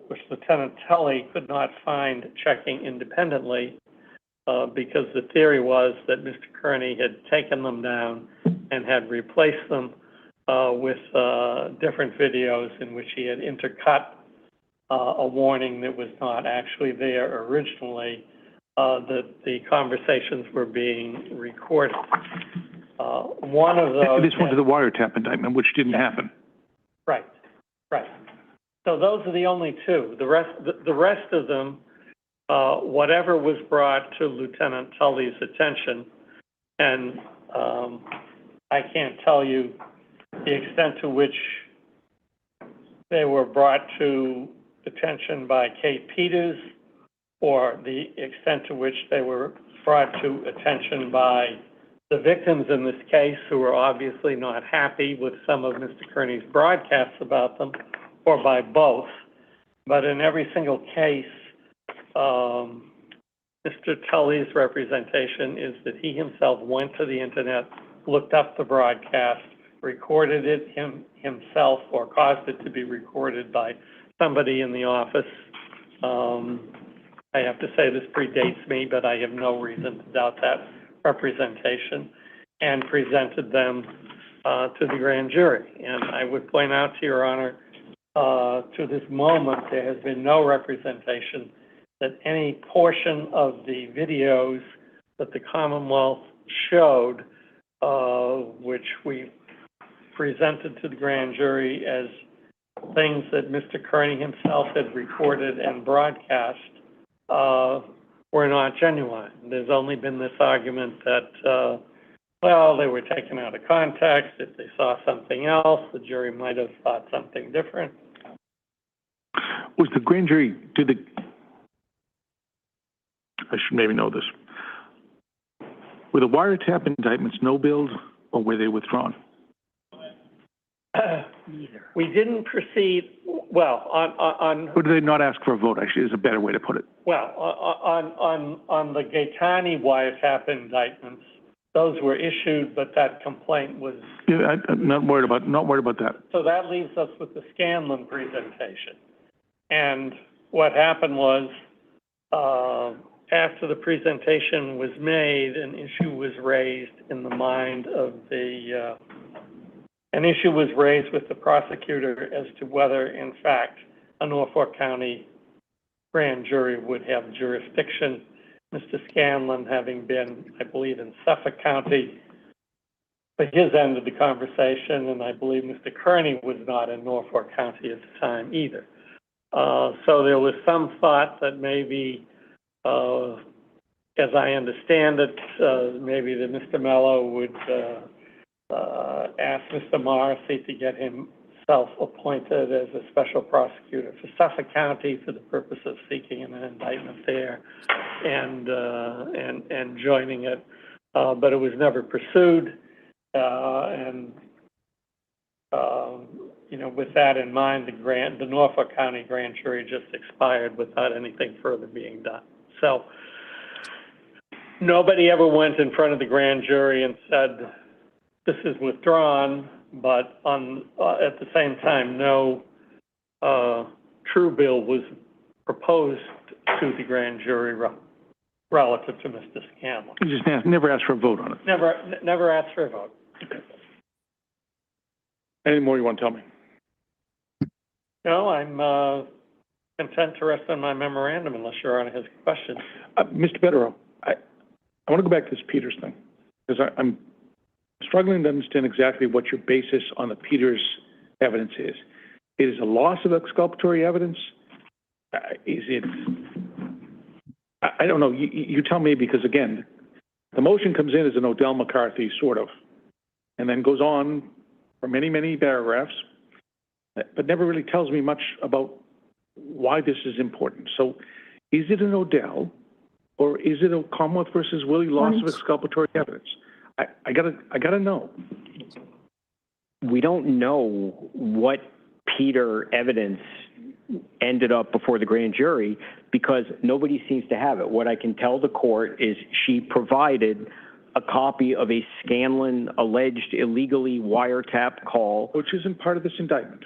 which Lieutenant Tully could not find checking independently because the theory was that Mr. Kearney had taken them down and had replaced them with different videos in which he had intercut a warning that was not actually there originally, that the conversations were being recorded. One of those... This went to the wiretap indictment, which didn't happen. Right, right. So those are the only two. The rest of them, whatever was brought to Lieutenant Tully's attention, and I can't tell you the extent to which they were brought to attention by Kate Peters or the extent to which they were brought to attention by the victims in this case, who were obviously not happy with some of Mr. Kearney's broadcasts about them, or by both. But in every single case, Mr. Tully's representation is that he himself went to the internet, looked up the broadcast, recorded it himself, or caused it to be recorded by somebody in the office. I have to say this predates me, but I have no reason to doubt that representation, and presented them to the grand jury. And I would point out to Your Honor, to this moment, there has been no representation that any portion of the videos that the Commonwealth showed, which we presented to the grand jury as things that Mr. Kearney himself had recorded and broadcast, were not genuine. There's only been this argument that, well, they were taken out of context. If they saw something else, the jury might have thought something different. Was the grand jury, I should maybe know this, were the wiretap indictments no-billed, or were they withdrawn? Neither. We didn't proceed, well, on Or did they not ask for a vote, actually, is a better way to put it? well, on the Gaetani wiretap indictments, those were issued, but that complaint was... Yeah, I'm not worried about that. So that leaves us with the Scanlon presentation. And what happened was, after the presentation was made, an issue was raised in the mind of the... an issue was raised with the prosecutor as to whether, in fact, a Norfolk County grand jury would have jurisdiction. Mr. Scanlon having been, I believe, in Suffolk County for his end of the conversation, and I believe Mr. Kearney was not in Norfolk County at the time either. So there was some thought that maybe, as I understand it, maybe that Mr. Mello would asked Mr. Morrissey to get himself appointed as a special prosecutor for Suffolk County for the purpose of seeking an indictment there and joining it, but it was never pursued. You know, with that in mind, the Norfolk County grand jury just expired without anything further being done. So nobody ever went in front of the grand jury and said, this is withdrawn, but at the same time, no true bill was proposed to the grand jury relative to Mr. Scanlon. You just never asked for a vote on it. Never asked for a vote. Okay. Any more you want to tell me? No, I'm content to rest on my memorandum unless Your Honor has questions. Mr. Betterow, I want to go back to this Peters thing, because I'm struggling to understand exactly what your basis on the Peters evidence is. It is a loss of exculpatory evidence? Is it, I don't know, you tell me, because again, the motion comes in as an Odell McCarthy sort of, and then goes on for many, many paragraphs, but never really tells me much about why this is important. So is it an Odell, or is it a Commonwealth versus Willie loss of exculpatory evidence? I gotta know. We don't know what Peter evidence ended up before the grand jury because nobody seems to have it. What I can tell the court is she provided a copy of a Scanlon alleged illegally wiretap call. Which isn't part of this indictment.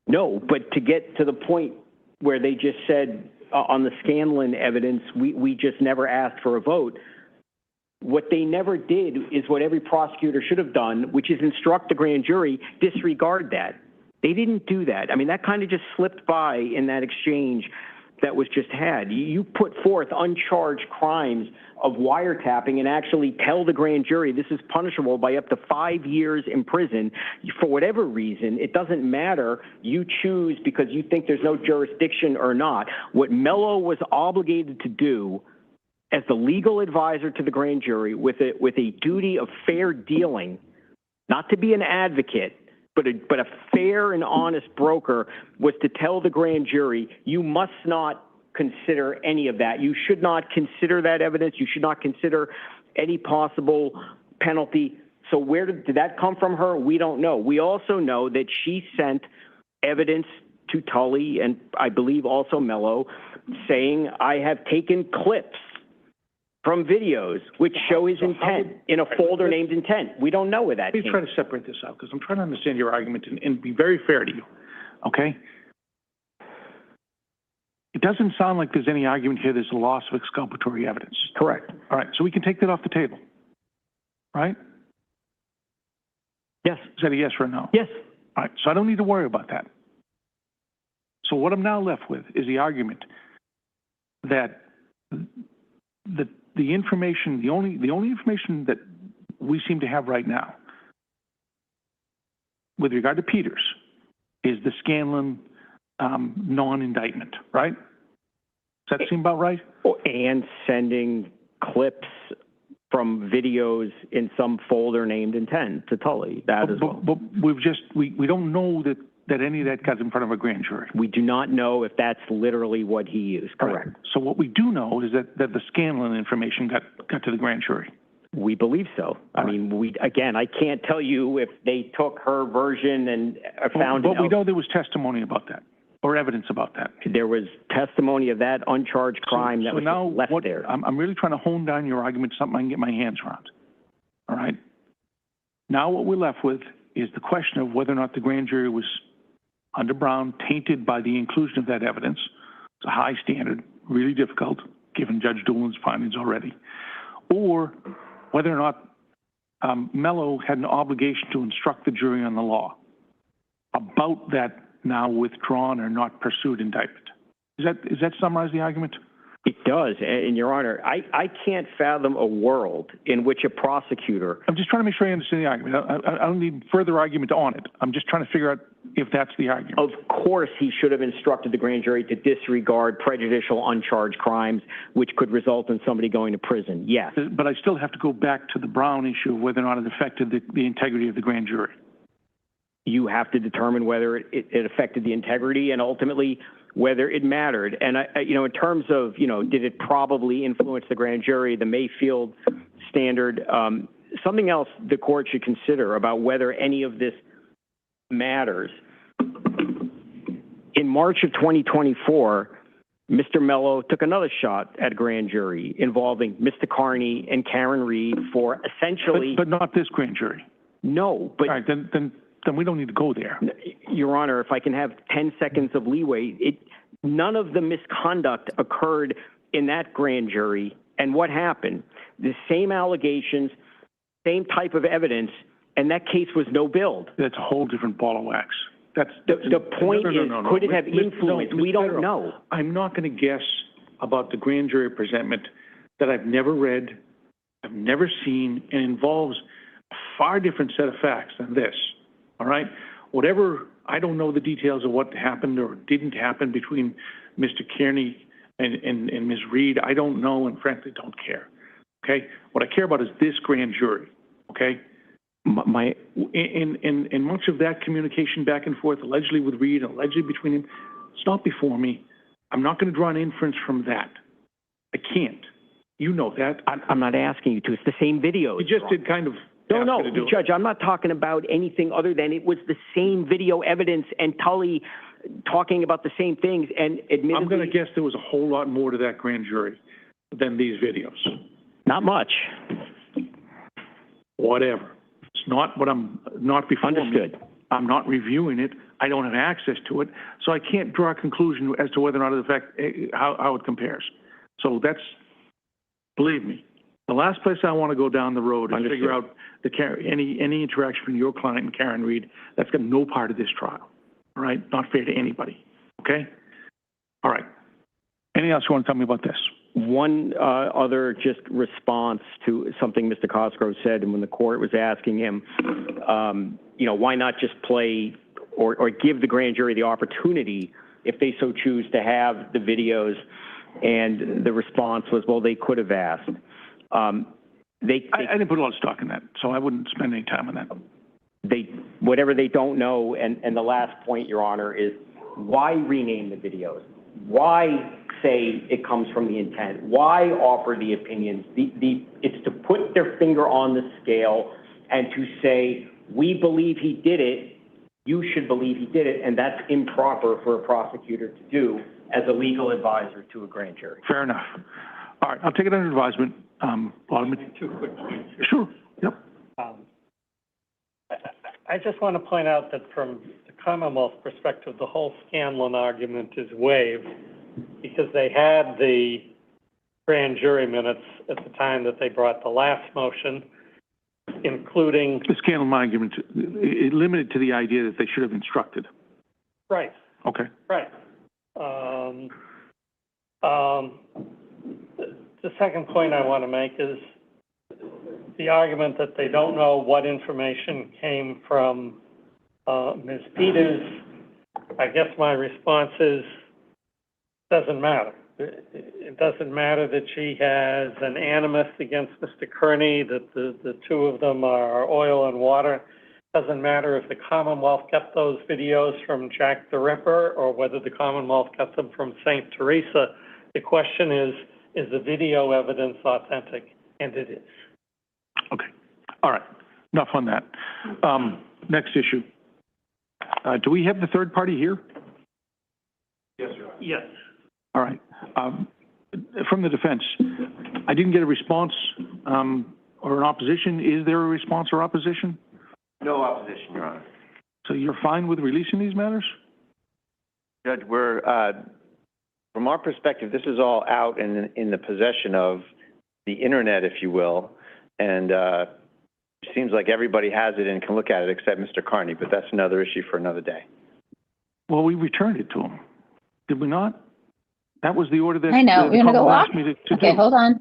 No, but to get to the point where they just said on the Scanlon evidence, we just never asked for a vote. What they never did is what every prosecutor should have done, which is instruct the grand jury, disregard that. They didn't do that. I mean, that kind of just slipped by in that exchange that was just had. You put forth uncharged crimes of wiretapping and actually tell the grand jury this is punishable by up to 5 years in prison. For whatever reason, it doesn't matter. You choose because you think there's no jurisdiction or not. What Mello was obligated to do as the legal advisor to the grand jury with a duty of fair dealing, not to be an advocate, but a fair and honest broker, was to tell the grand jury, you must not consider any of that. You should not consider that evidence. You should not consider any possible penalty. So where did that come from her? We don't know. We also know that she sent evidence to Tully and I believe also Mello saying, I have taken clips from videos which show his intent in a folder named intent. We don't know where that came. Let me try to separate this out because I'm trying to understand your argument and be very fair to you, okay? It doesn't sound like there's any argument here there's a loss of exculpatory evidence. Correct. All right, so we can take that off the table, right? Yes. Is that a yes or a no? Yes. All right, so I don't need to worry about that. So what I'm now left with is the argument that the information, the only information that we seem to have right now with regard to Peters is the Scanlon non-indictment, right? Does that seem about right? And sending clips from videos in some folder named intent to Tully, that as well. But we don't know that any of that got in front of a grand jury. We do not know if that's literally what he used, correct? Right. So what we do know is that the Scanlon information got to the grand jury. We believe so. I mean, I can't tell you if they took her version and found But we know there was testimony about that, or evidence about that. There was testimony of that uncharged crime that was now left there. I'm really trying to hone down your argument to something I can get my hands around. All right? Now what we're left with is the question of whether or not the grand jury was, under Brown, tainted by the inclusion of that evidence. It's a high standard, really difficult, given Judge Doolin's findings already. Or whether or not Mello had an obligation to instruct the jury on the law about that now withdrawn or not pursued indictment. Does that summarize the argument? It does, and Your Honor, I can't fathom a world in which a prosecutor... I'm just trying to make sure I understand the argument. I don't need further argument on it. I'm just trying to figure out if that's the argument. Of course, he should have instructed the grand jury to disregard prejudicial uncharged crimes, which could result in somebody going to prison. Yes. But I still have to go back to the Brown issue of whether or not it affected the integrity of the grand jury. You have to determine whether it affected the integrity and ultimately whether it mattered. And, in terms of, did it probably influence the grand jury, the Mayfield standard, something else the court should consider about whether any of this matters. In March of 2024, Mr. Mello took another shot at a grand jury involving Mr. Kearney and Karen Reed for essentially... But not this grand jury. No, but... All right, then we don't need to go there. Your Honor, if I can have 10 seconds of leeway, none of the misconduct occurred in that grand jury. And what happened? The same allegations, same type of evidence, and that case was no build. That's a whole different ball of wax. That's the point is, could it have Mr. influenced? We don't know. I'm not going to guess about the grand jury presentment that I've never read, I've never seen, and involves a far different set of facts than this. All right? Whatever, I don't know the details of what happened or didn't happen between Mr. Kearney and Ms. Reed. I don't know and frankly don't care. Okay? What I care about is this grand jury. Okay? And much of that communication back and forth, allegedly with Reed, allegedly between him, it's not before me. I'm not going to draw an inference from that. I can't. You know that. I'm not asking you to. It's the same video. You just did kind of. No, Judge, I'm not talking about anything other than it was the same video evidence and Tully talking about the same things and admittedly... I'm going to guess there was a whole lot more to that grand jury than these videos. Not much. Whatever. It's not what I'm not before. Understood. Me. I'm not reviewing it. I don't have access to it, so I can't draw a conclusion as to whether or not it affects how it compares. So that's, believe me, the last place I want to go down the road and figure out any interaction between your client and Karen Reed. That's got no part of this trial. All right, not fair to anybody. Okay. All right. Anything else you want to tell me about this? One other just response to something Mr. Cosgrove said, and when the court was asking him, why not just play or give the grand jury the opportunity, if they so choose, to have the videos, and the response was, well, they could have asked. I didn't put a lot of stock in that, so I wouldn't spend any time on that. Whatever they don't know, and the last point, Your Honor, is why rename the videos? Why say it comes from the intent? Why offer the opinions? It's to put their finger on the scale and to say, we believe he did it, you should believe he did it, and that's improper for a prosecutor to do as a legal advisor to a grand jury. Fair enough. All right, I'll take it under advisement. Two quick points. Sure. Yep. I just want to point out that from the Commonwealth perspective, the whole Scanlon argument is waived because they had the grand jury minutes at the time that they brought the last motion, including... The Scanlon argument is limited to the idea that they should have instructed. Right. Okay. Right. The second point I want to make is the argument that they don't know what information came from Ms. Peters. I guess my response is, doesn't matter. It doesn't matter that she has an animus against Mr. Kearney, that the two of them are oil and water. Doesn't matter if the Commonwealth kept those videos from Jack the Ripper or whether the Commonwealth kept them from St. Teresa. The question is the video evidence authentic? And it is. Okay. All right. Enough on that. Next issue. Do we have the third party here? Yes, Your Honor. Yes. All right. From the defense, I didn't get a response or an opposition. Is there a response or opposition? No opposition, Your Honor. So you're fine with releasing these matters? Judge, we're, from our perspective, this is all out in the possession of the internet, if you will, and it seems like everybody has it and can look at it except Mr. Kearney, but that's another issue for another day. Well, we returned it to him. Did we not? That was the order that I know. You're going to go off? To okay, do. Hold on.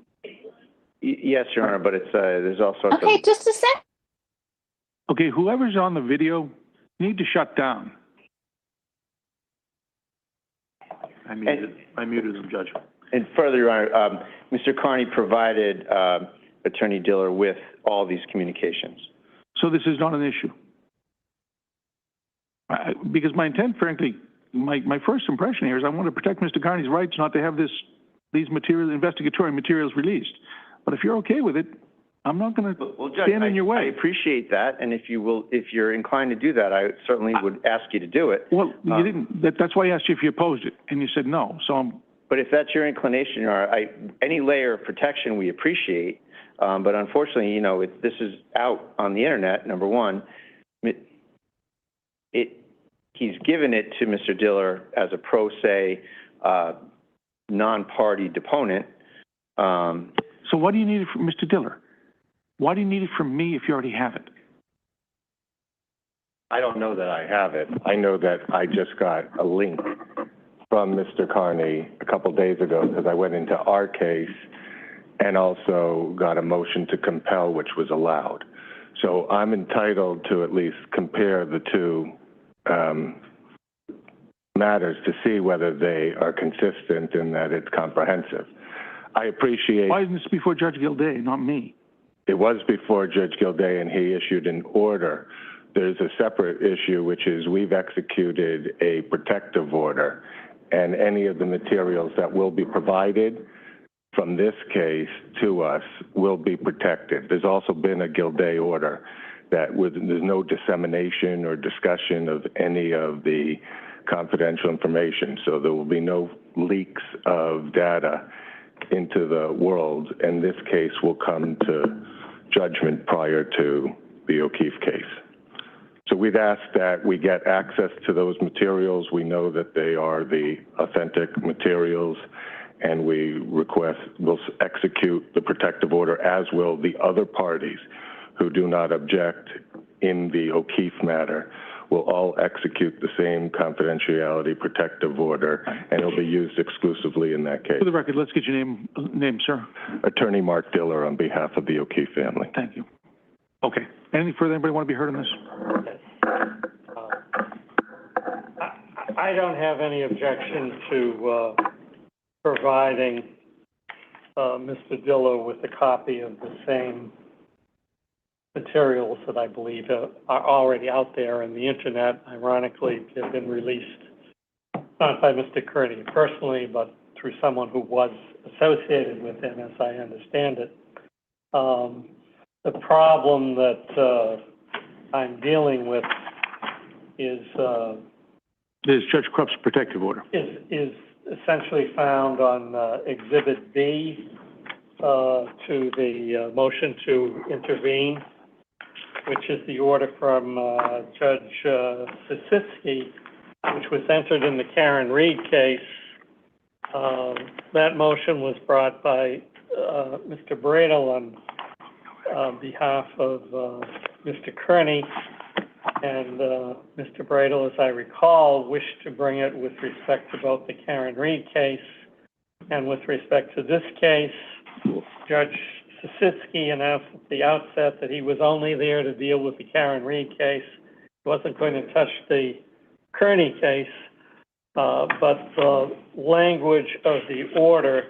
Yes, Your Honor, but it's there's all sorts of... Okay, just a sec. Okay, whoever's on the video, you need to shut down. I muted him, Judge. And further, Your Honor, Mr. Kearney provided Attorney Diller with all these communications. So this is not an issue? Because my intent, frankly, my first impression here is I want to protect Mr. Kearney's rights not to have these investigatory materials released. But if you're okay with it, I'm not going to stand in your way. I appreciate that, and if you're inclined to do that, I certainly would ask you to do it. Well, you didn't. That's why I asked you if you opposed it, and you said no. So But if that's your inclination, any layer of protection we appreciate. But unfortunately, this is out on the internet. Number one, he's given it to Mr. Diller as a pro se, non-party deponent. So why do you need it from Mr. Diller? Why do you need it from me if you already have it? I don't know that I have it. I know that I just got a link from Mr. Kearney a couple days ago because I went into our case and also got a motion to compel, which was allowed. So I'm entitled to at least compare the two matters to see whether they are consistent and that it's comprehensive. I appreciate... Why isn't this before Judge Gilday, not me? It was before Judge Gilday, and he issued an order. There's a separate issue, which is we've executed a protective order, and any of the materials that will be provided from this case to us will be protected. There's also been a Gilday order that there's no dissemination or discussion of any of the confidential information, so there will be no leaks of data into the world, and this case will come to judgment prior to the O'Keefe case. So we'd ask that we get access to those materials. We know that they are the authentic materials, and we'll execute the protective order, as will the other parties who do not object in the O'Keefe matter. Will all execute the same confidentiality protective order, and it'll be used exclusively in that case. For the record, let's get your name, sir. Attorney Mark Diller on behalf of the O'Keefe family. Thank you. Okay. Anything further? Anybody want to be heard on this? I don't have any objection to providing Mr. Diller with a copy of the same materials that I believe are already out there on the internet. Ironically, have been released not by Mr. Kearney personally, but through someone who was associated with him, as I understand it. The problem that I'm dealing with is Judge Krupp's protective order. Is essentially found on Exhibit B to the motion to intervene, which is the order from Judge Sisitsky, which was entered in the Karen Reed case. That motion was brought by Mr. Bradle on behalf of Mr. Kearney, and Mr. Bradle, as I recall, wished to bring it with respect to both the Karen Reed case and with respect to this case. Judge Sisitsky announced at the outset that he was only there to deal with the Karen Reed case. He wasn't going to touch the Kearney case, but the language of the order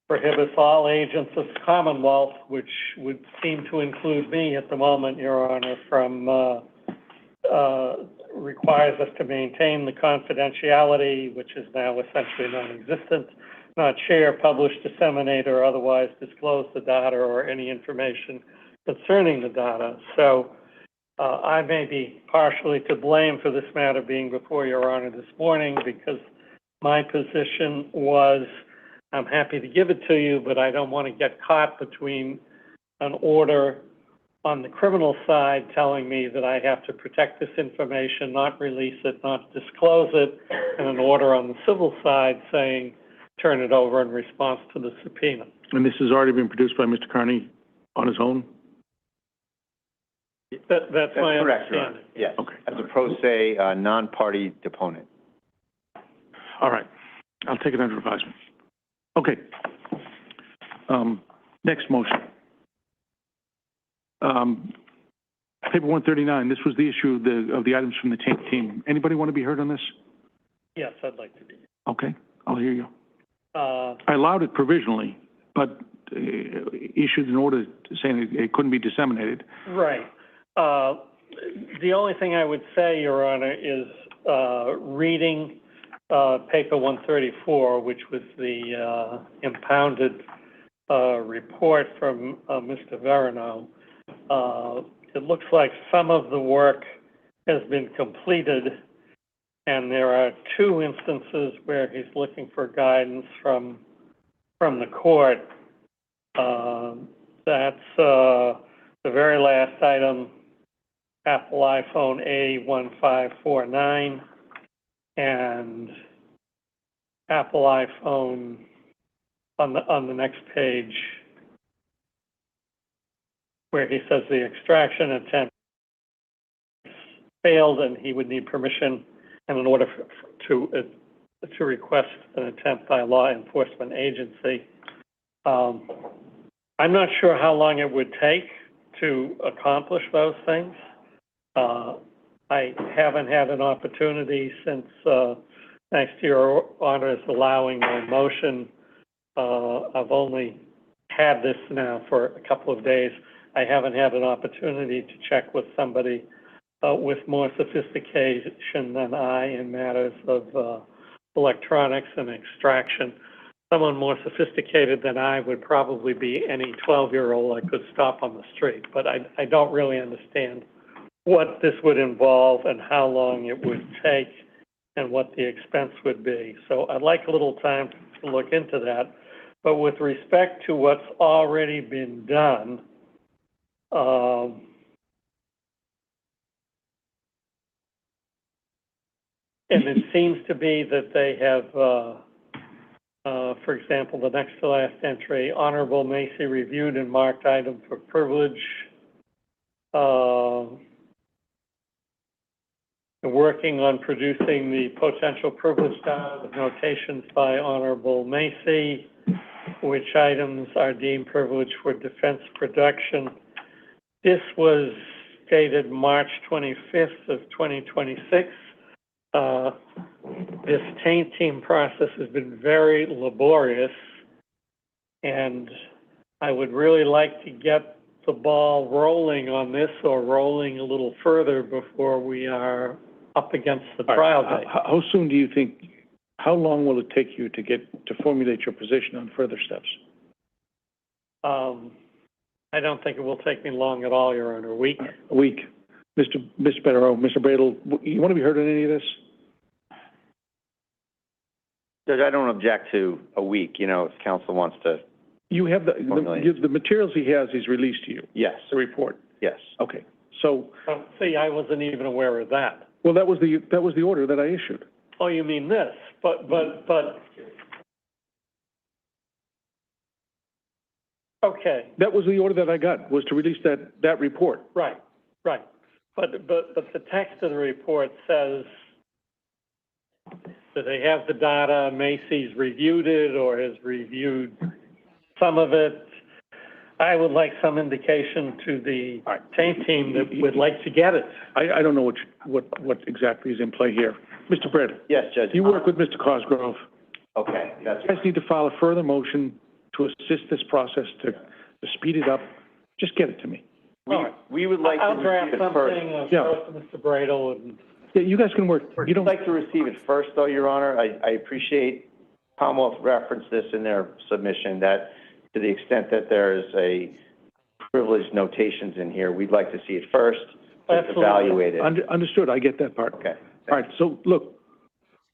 prohibits all agents of the Commonwealth, which would seem to include me at the moment, Your Honor, from requires us to maintain the confidentiality, which is now essentially non-existent, not share, publish, disseminate, or otherwise disclose the data or any information concerning the data. So I may be partially to blame for this matter being before Your Honor this morning, because my position was, I'm happy to give it to you, but I don't want to get caught between an order on the criminal side telling me that I have to protect this information, not release it, not disclose it, and an order on the civil side saying turn it over in response to the subpoena. And this has already been produced by Mr. Kearney on his own? That's my correct, Your Honor. understanding. Yes, Okay. as a pro se non-party deponent. All right. I'll take it under advisement. Okay. Next motion. Paper 139, this was the issue of the items from the team. Anybody want to be heard on this? Yes, I'd like to be. Okay, I'll hear you. Uh, I allowed it provisionally, but issued an order saying it couldn't be disseminated. Right. The only thing I would say, Your Honor, is reading paper 134, which was the impounded report from Mr. Verino. It looks like some of the work has been completed, and there are 2 instances where he's looking for guidance from the court. That's the very last item, Apple iPhone A1549, and Apple iPhone on the next page, where he says the extraction attempt failed and he would need permission and in order to request an attempt by a law enforcement agency. I'm not sure how long it would take to accomplish those things. I haven't had an opportunity since, thanks to Your Honor's allowing my motion, I've only had this now for a couple of days. I haven't had an opportunity to check with somebody with more sophistication than I in matters of electronics and extraction. Someone more sophisticated than I would probably be any 12-year-old I could stop on the street, but I don't really understand what this would involve and how long it would take and what the expense would be. So I'd like a little time to look into that. But with respect to what's already been done, and it seems to be that they have, for example, the next to last entry, Honorable Macy reviewed and marked item for privilege. Working on producing the potential privilege data with notations by Honorable Macy, which items are deemed privileged for defense production. This was dated March 25th of 2026. This taint team process has been very laborious, and I would really like to get the ball rolling on this, or rolling a little further before we are up against the trial date. How soon do you think, how long will it take you to formulate your position on further steps? I don't think it will take me long at all, Your Honor. A week? A week. Mr. Bettero, Mr. Bradel, you want to be heard on any of this? Judge, I don't object to a week, if counsel wants to. You have the materials he has, he's released to you? Yes. The report? Yes. Okay, so. See, I wasn't even aware of that. Well, that was the order that I issued. Oh, you mean this? But. Okay. That was the order that I got, was to release that report. Right. But the text of the report says that they have the data, Macy's reviewed it or has reviewed some of it. I would like some indication to the taint team that we'd like to get it. I don't know what exactly is in play here. Mr. Bradel. Yes, Judge. You work with Mr. Cosgrove. Okay, that's. You guys need to file a further motion to assist this process, to speed it up. Just get it to me. We would like I'll to draft receive it first. something Yeah. first to Mr. Bradel and. Yeah, you guys can work. You We'd don't. like to receive it first, though, Your Honor. I appreciate Commonwealth referenced this in their submission, that to the extent that there is a privileged notations in here, we'd like to see it first, Absolutely. evaluate it. Understood. I get that part. Okay. All right. So look,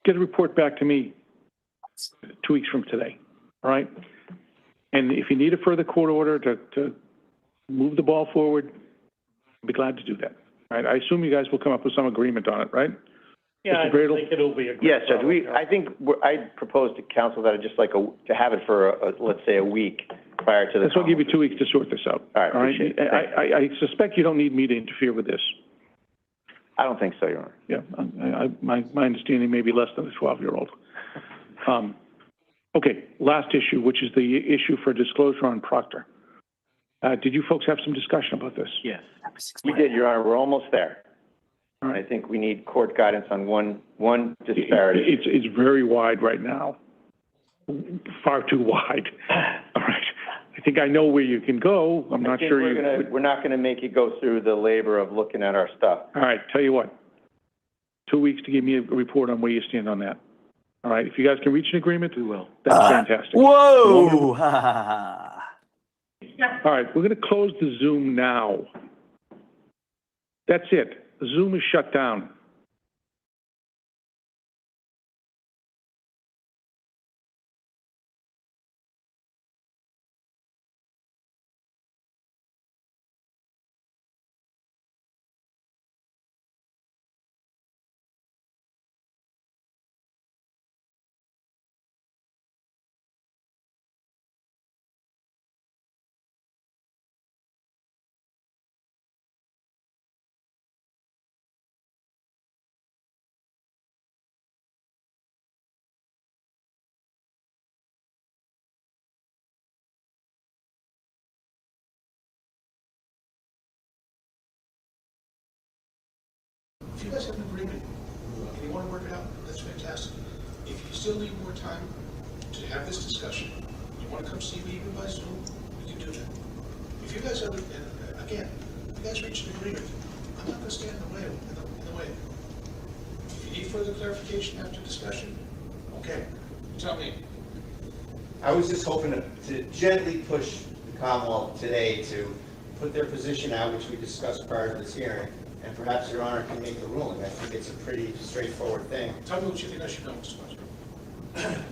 get a report back to me 2 weeks from today. All right. And if you need a further court order to move the ball forward, I'd be glad to do that. All right. I assume you guys will come up with some agreement on it, right? Yeah, Mr. I Bradel? think it'll be a good. Yes, Judge, I propose to counsel that I'd just like to have it for, let's say, a week prior to the. That's why I'll give you 2 weeks to sort this out. All right, appreciate it. I suspect you don't need me to interfere with this. I don't think so, Your Honor. Yeah, my understanding may be less than a 12-year-old. Okay, last issue, which is the issue for disclosure on Proctor. Did you folks have some discussion about this? Yes. We did, Your Honor. We're almost there. I think we need court guidance on one disparity. It's very wide right now, far too wide. All right. I think I know where you can go. I'm not sure you. We're not gonna make you go through the labor of looking at our stuff. All right, tell you what. 2 weeks to give me a report on where you stand on that. All right, if you guys can reach an agreement, we will. That's fantastic. Whoa! All right, we're gonna close the Zoom now. That's it. The Zoom is shut down. If you guys have an agreement and you want to work it out, that's fantastic. If you still need more time to have this discussion, you want to come see me even by Zoom, we can do that. If you guys have, again, if you guys reach an agreement, I'm not going to stand in the way. If you need further clarification after discussion, okay, tell me. I was just hoping to gently push the Commonwealth today to put their position out, which we discussed prior to this hearing, and perhaps Your Honor can make the ruling. I think it's a pretty straightforward thing. Tell me what you think I should know, Mr. Sponsor.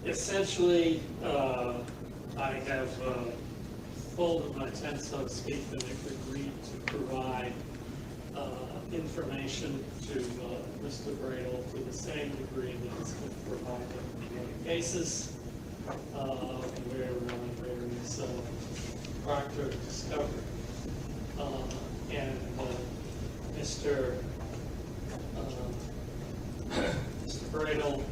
Essentially, I have folded my tent, so to speak, and I've agreed to provide information to Mr. Bradel to the same degree that has been provided in other cases where there is Proctor discovery. And Mr. Bradel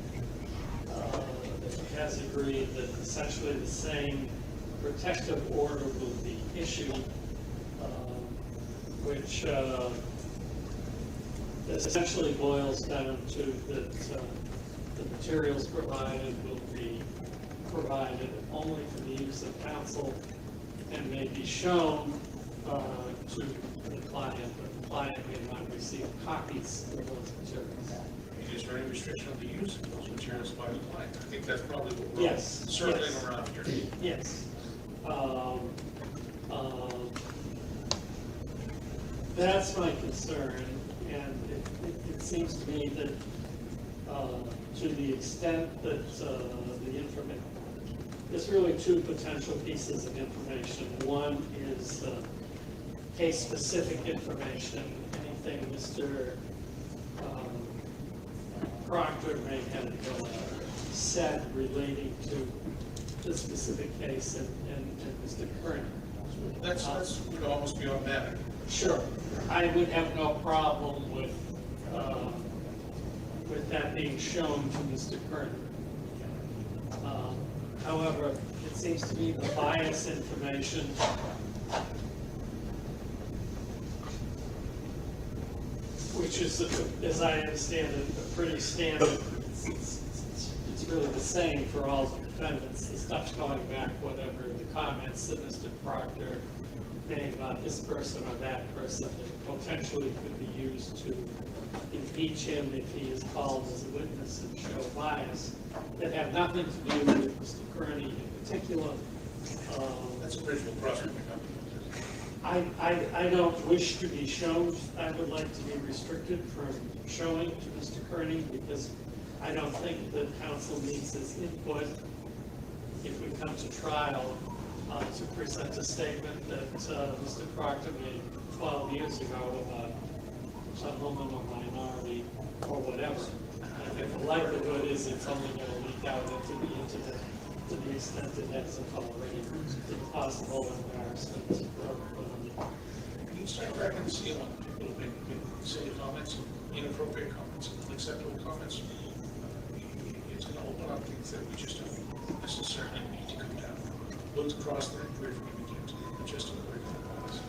has agreed that essentially the same protective order will be issued, which essentially boils down to that the materials provided will be provided only for the use of counsel and may be shown to the client, but the client may not receive copies of those materials. Is there any restriction on the use of those materials by the client? I think that's probably what we're Yes, circling yes. around here. Yes. That's my concern, and it seems to me that to the extent that the information, there's really two potential pieces of information. One is case-specific information, anything Mr. Proctor may have said relating to the specific case and Mr. Kearney. That's almost beyond that. Sure. I would have no problem with that being shown to Mr. Kearney. However, it seems to me the bias information which is, as I understand it, a pretty standard, it's really the same for all the defendants. The stuff's going back, whatever, the comments that Mr. Proctor made about this person or that person that potentially could be used to impeach him if he is called as a witness and show bias, that have nothing to do with Mr. Kearney in particular. That's a bridge we'll cross when we come. I don't wish to be shown. I would like to be restricted from showing to Mr. Kearney because I don't think that counsel needs his input if we come to trial to present a statement that Mr. Proctor made 12 years ago about some woman or minority or whatever. I think the likelihood is it's only going to leak out into the internet to the extent that that's already possible embarrassment for everybody. Can you start cracking the seal on people who make silly comments, inappropriate comments, unacceptable comments? It's going to open up things that we just don't necessarily need to come down. We'll cross that bridge when we get to the logistical regular policy.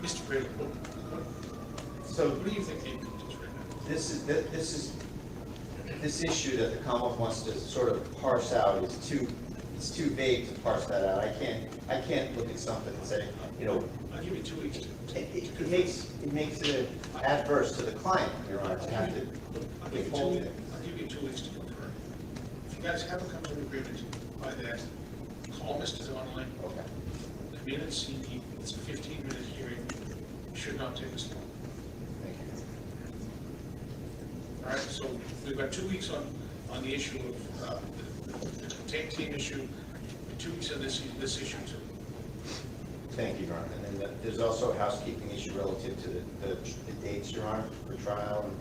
Mr. Bradley, So What do you think Aidan does right now? this issue that the Commonwealth wants to sort of parse out is it's too vague to parse that out. I can't look at something and say, you know, I'll give you 2 weeks to. it makes it adverse to the client, Your Honor, to have to I'll give you 2 weeks to confer. If you guys haven't come to an agreement by that, call Mr. Donnelly. Okay. Come in and see me. It's a 15-minute hearing. It should not take us long. Thank you. All right, so we've got 2 weeks on the issue of the tank team issue, and 2 weeks on this issue too. Thank you, Your Honor. And then there's also a housekeeping issue relative to the dates, Your Honor, for trial and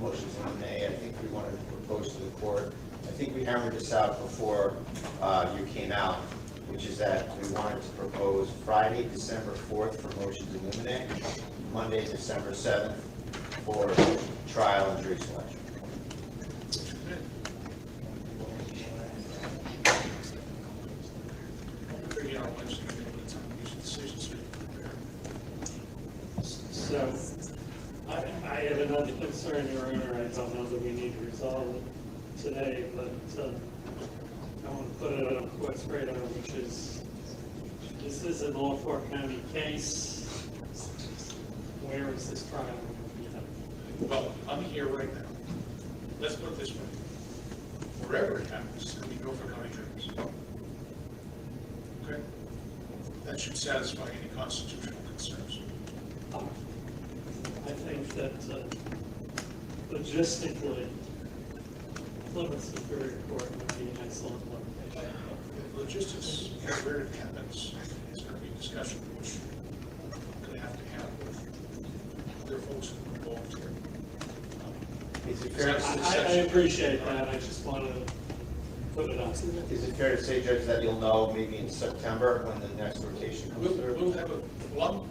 motions in May. I think we wanted to propose to the court. I think we hammered this out before you came out, which is that we wanted to propose Friday, December 4th for motions in limine, Monday, December 7th for trial and jury selection. Figure out when she's going to be able to time to use the decisions to prepare. So, I have another concern, Your Honor. I don't know that we need to resolve it today, but I want to put it on the court's radar, which is, this is a Norfolk County case. Where is this trial going to be held? Well, I'm here right now. Let's put it this way. Wherever it happens, it's going to be Norfolk County jurors. Okay? That should satisfy any constitutional concerns. I think that logistically, Plymouth Superior Court would be an excellent location. The logistics of where it happens is going to be a discussion which we're going to have with other folks who are involved here. Is it fair I appreciate that. I just want to put it on. Is it fair to say, Judge, that you'll know maybe in September when the next rotation comes through? We'll have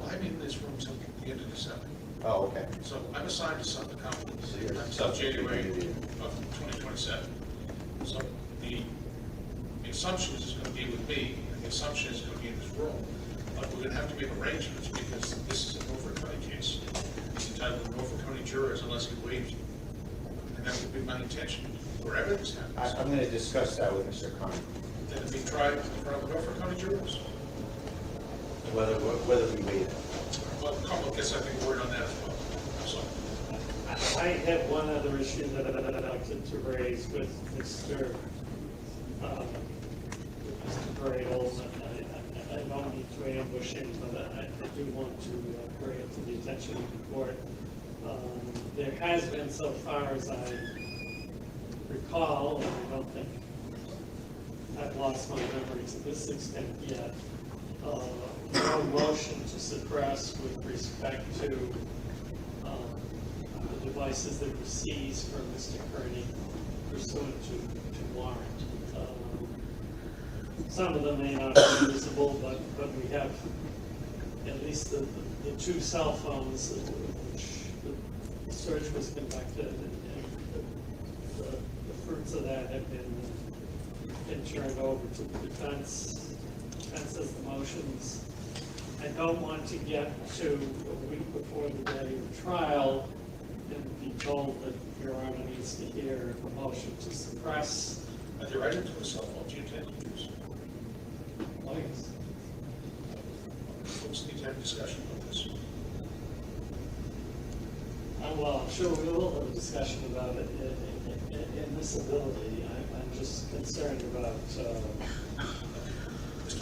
I'm in this room until the end of December. Oh, okay. So I'm assigned to Suffolk County So you're until January of 2027. So the assumption is going to be with me, and the assumption is going to be in this room. But we're going to have to make arrangements because this is a Norfolk County case. It's entitled to Norfolk County jurors unless he waives. And that would be my intention, wherever this happens. I'm going to discuss that with Mr. Kearney, That it be tried in front of the Norfolk County jurors. whether we waive it. Well, Commonwealth gets, I think, word on that as well. So, I have one other issue that I'd like to raise with Mr. Bradel. I don't need to ambush him, but I do want to bring it to the attention of the court. There has been, so far as I recall, and I don't think I've lost my memory to this extent yet, no motion to suppress with respect to the devices that were seized from Mr. Kearney pursuant to warrant. Some of them may not be visible, but we have at least the two cell phones which the search was conducted, and the fruits of that have been turned over to the defense. Defense has the motions. I don't want to get to a week before the day of trial and be told that Your Honor needs to hear a motion to suppress. are there items on the cell phone you intend to use? Please. Folks need to have a discussion about this. Well, I'm sure we will have a discussion about it in this ability. I'm just concerned about,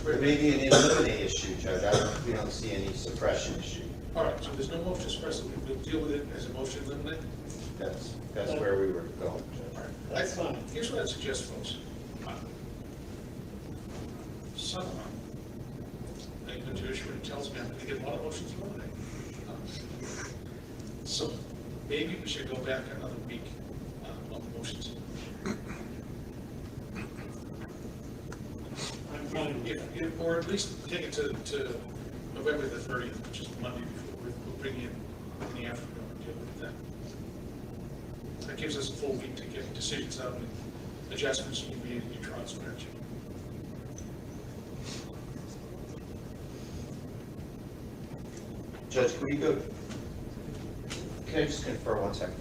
There may be an in limine issue, Judge. We don't see any suppression issue. All right, so there's no motion to suppress it. We'll deal with it as a motion to eliminate. That's where we were going, Judge. All right. That's fine. Here's what I'd suggest, folks. Somehow, the judiciary tells me I'm going to get a lot of motions to eliminate. So maybe we should go back another week on the motions. I'm fine with that. Or at least take it to November the 30th, which is the Monday before. We'll bring you in the afternoon and deal with that. That gives us a full week to get decisions out and adjustments you can be in your trial strategy. Judge, could we go, can I just confer 1 second?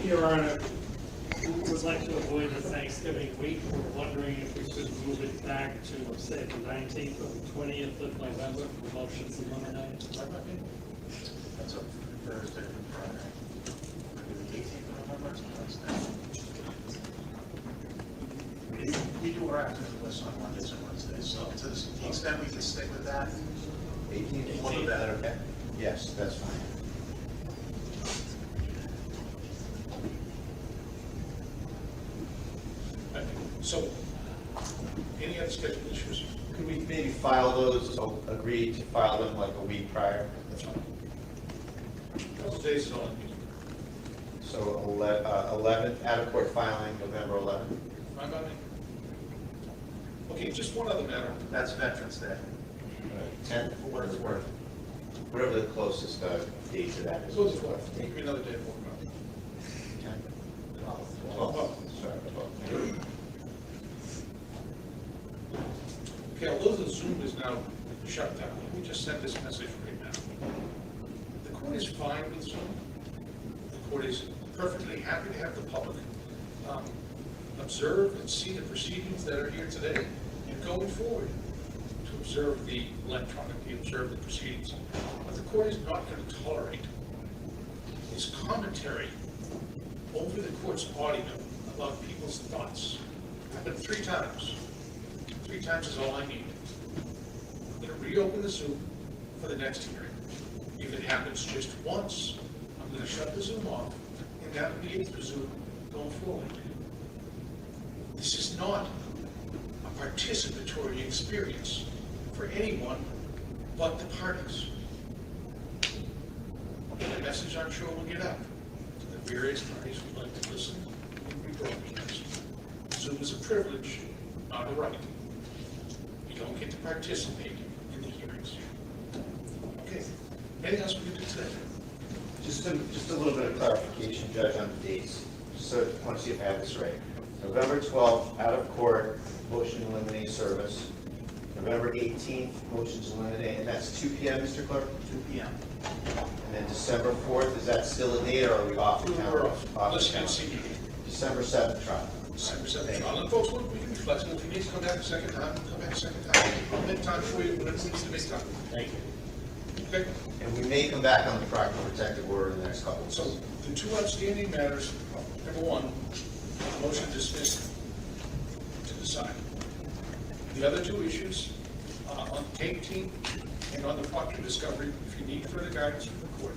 Your Honor, we would like to avoid the Thanksgiving week. We're wondering if we could move it back to, say, the 19th or the 20th of November for motions eliminated. That's a Thursday and Friday. The 18th of November, Wednesday. We do our afternoon lists on Mondays and Wednesdays, so to the extent we can stick with that. 18th? More the better. Okay. Yes, that's fine. So, any other schedule issues? Could we maybe file those, so agree to file them like a week prior? That's fine. Those days is all I need. So 11th, out-of-court filing, November 11th. Fine by me? Okay, just one other matter. That's Veterans Day. 10th, For what it's worth. whatever the closest date to that is. So it's what? Give me another day to work on. 10th. 12th. Sorry, 12th. Okay, although the Zoom is now shut down, let me just send this message right now. The court is fine with Zoom. The court is perfectly happy to have the public observe and see the proceedings that are here today and going forward to observe the electronically observe the proceedings. What the court is not going to tolerate is commentary over the court's audio about people's thoughts. Happened 3 times. 3 times is all I need. I'm going to reopen the Zoom for the next hearing. If it happens just once, I'm going to shut the Zoom off and navigate through Zoom going forward. This is not a participatory experience for anyone but the parties. The message I'm sure will get out to the various parties who'd like to listen and rebroadcast. Zoom is a privilege, not a right. You don't get to participate in the hearings. Okay, anything else we can do today? Just a little bit of clarification, Judge, on the dates. So I want to see if I have this right. November 12th, out of court, motion to eliminate service. November 18th, motions eliminated, and that's 2 p.m., Mr. Clerk? 2 p.m. And then December 4th, is that still a date, or are we off the calendar? We're off. Listen and see. December 7th, trial. December 7th. And folks, we can be flexible. If you need to come back a second time, come back a second time. I'll make time for you when it needs to make time. Thank you. Okay? And we may come back on the property protective order in the next couple of So weeks. the 2 outstanding matters, number 1, motion dismissed to decide. The other 2 issues, on the 18th and on the proctor discovery, if you need further guidance from the court,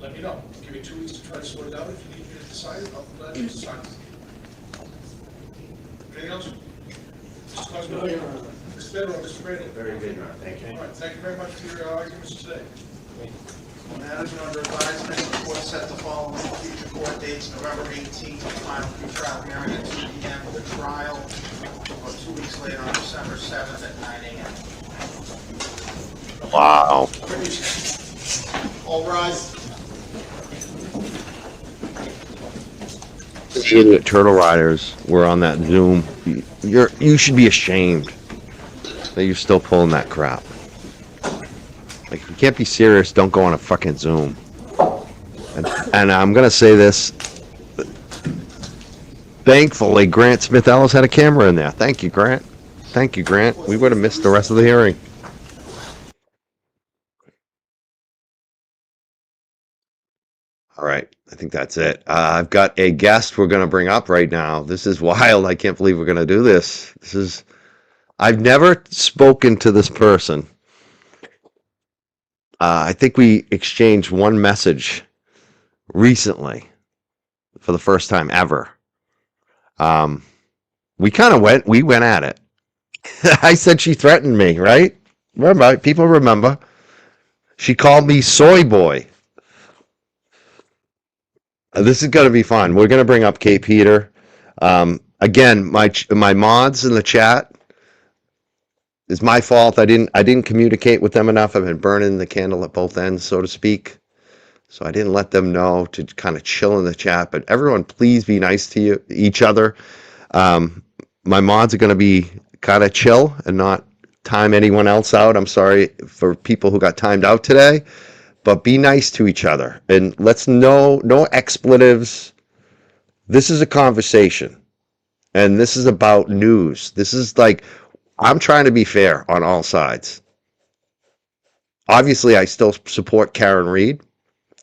let me know. Give me 2 weeks to try to sort it out. If you need me to decide it, I'll be glad to decide. Anything else? Mr. Cosmo? No, Your Honor. Mr. Federer, Mr. Bradley? Very good, Your Honor. Thank you. All right, thank you very much for your arguments today. Matters are under advisement, the court set the following future court dates: November 18th, the final pretrial hearing at 2 p.m. with a trial, or 2 weeks later on December 7th at 9 a.m. Wow. All rise. The idiot turtle riders were on that Zoom. You should be ashamed that you're still pulling that crap. Like, if you can't be serious, don't go on a fucking Zoom. And I'm gonna say this. Thankfully, Grant Smith Ellis had a camera in there. Thank you, Grant. Thank you, Grant. We would have missed the rest of the hearing. All right, I think that's it. I've got a guest we're going to bring up right now. This is wild. I can't believe we're going to do this. I've never spoken to this person. I think we exchanged one message recently for the first time ever. We went at it. I said she threatened me, right? Remember, people remember. She called me soy boy. This is going to be fun. We're going to bring up Kate Peter. Again, my mods in the chat, it's my fault. I didn't communicate with them enough. I've been burning the candle at both ends, so to speak. So I didn't let them know to kind of chill in the chat. But everyone, please be nice to each other. My mods are going to be kind of chill and not time anyone else out. I'm sorry for people who got timed out today, but be nice to each other and let's no expletives. This is a conversation, and this is about news. This is like, I'm trying to be fair on all sides. Obviously, I still support Karen Reed.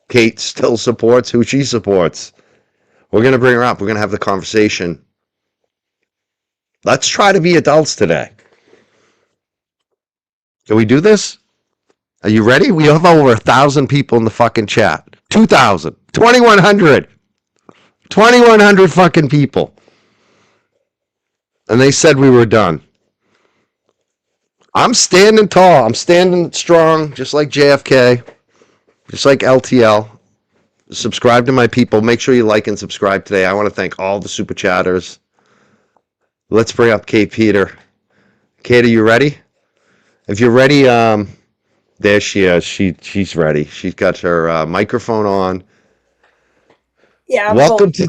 Kate still supports who she supports. We're going to bring her up. We're going to have the conversation. Let's try to be adults today. Can we do this? Are you ready? We have over 1,000 people in the fucking chat. 2,000. 2,100. 2,100 fucking people. And they said we were done. I'm standing tall. I'm standing strong, just like JFK, just like LTL. Subscribe to my people. Make sure you like and subscribe today. I want to thank all the super chatters. Let's bring up Kate Peter. Kate, are you ready? If you're ready, there she is. She's ready. She's got her microphone on. Yeah, Welcome to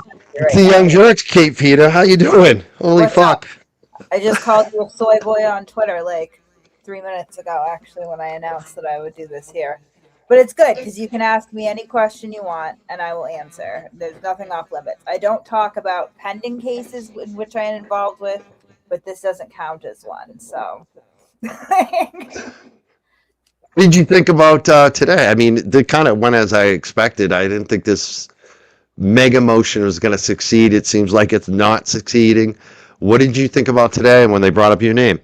Young Jerks, Kate Peter. How you doing? Holy What's fuck. up? I just called you a soy boy on Twitter like 3 minutes ago, actually, when I announced that I would do this here. But it's good because you can ask me any question you want and I will answer. There's nothing off limits. I don't talk about pending cases in which I am involved with, but this doesn't count as one. So. What did you think about today? I mean, it kind of went as I expected. I didn't think this mega motion was going to succeed. It seems like it's not succeeding. What did you think about today when they brought up your name?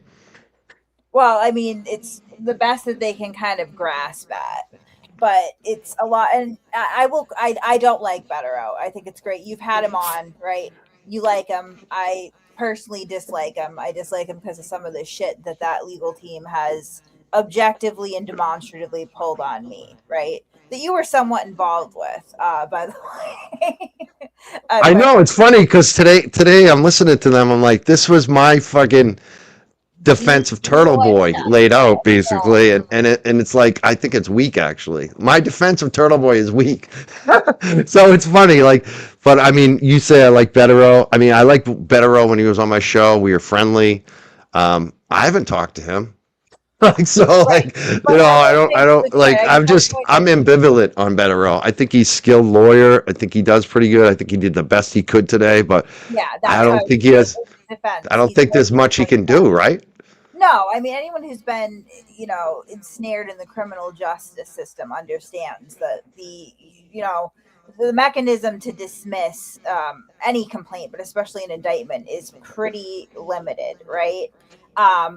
Well, I mean, it's the best that they can kind of grasp at, but it's a lot. And I don't like Bettero. I think it's great. You've had him on, right? You like him. I personally dislike him. I dislike him because of some of the shit that legal team has objectively and demonstratively pulled on me, right? That you were somewhat involved with, by the way. I know, it's funny because today I'm listening to them. I'm like, this was my fucking defense of Turtle Boy laid out, basically, and it's like, I think it's weak, actually. My defense of Turtle Boy is weak. So it's funny, like, but I mean, you say I like Bettero. I mean, I liked Bettero when he was on my show. We were friendly. I haven't talked to him. Like, so, like, you know, I don't like, I'm ambivalent on Bettero. I think he's a skilled lawyer. I think he does pretty good. I think he did the best he could today, but yeah, I don't think he has, I don't think there's much he can do, right? No, I mean, anyone who's been, ensnared in the criminal justice system understands that the mechanism to dismiss any complaint, but especially an indictment, is pretty limited, right?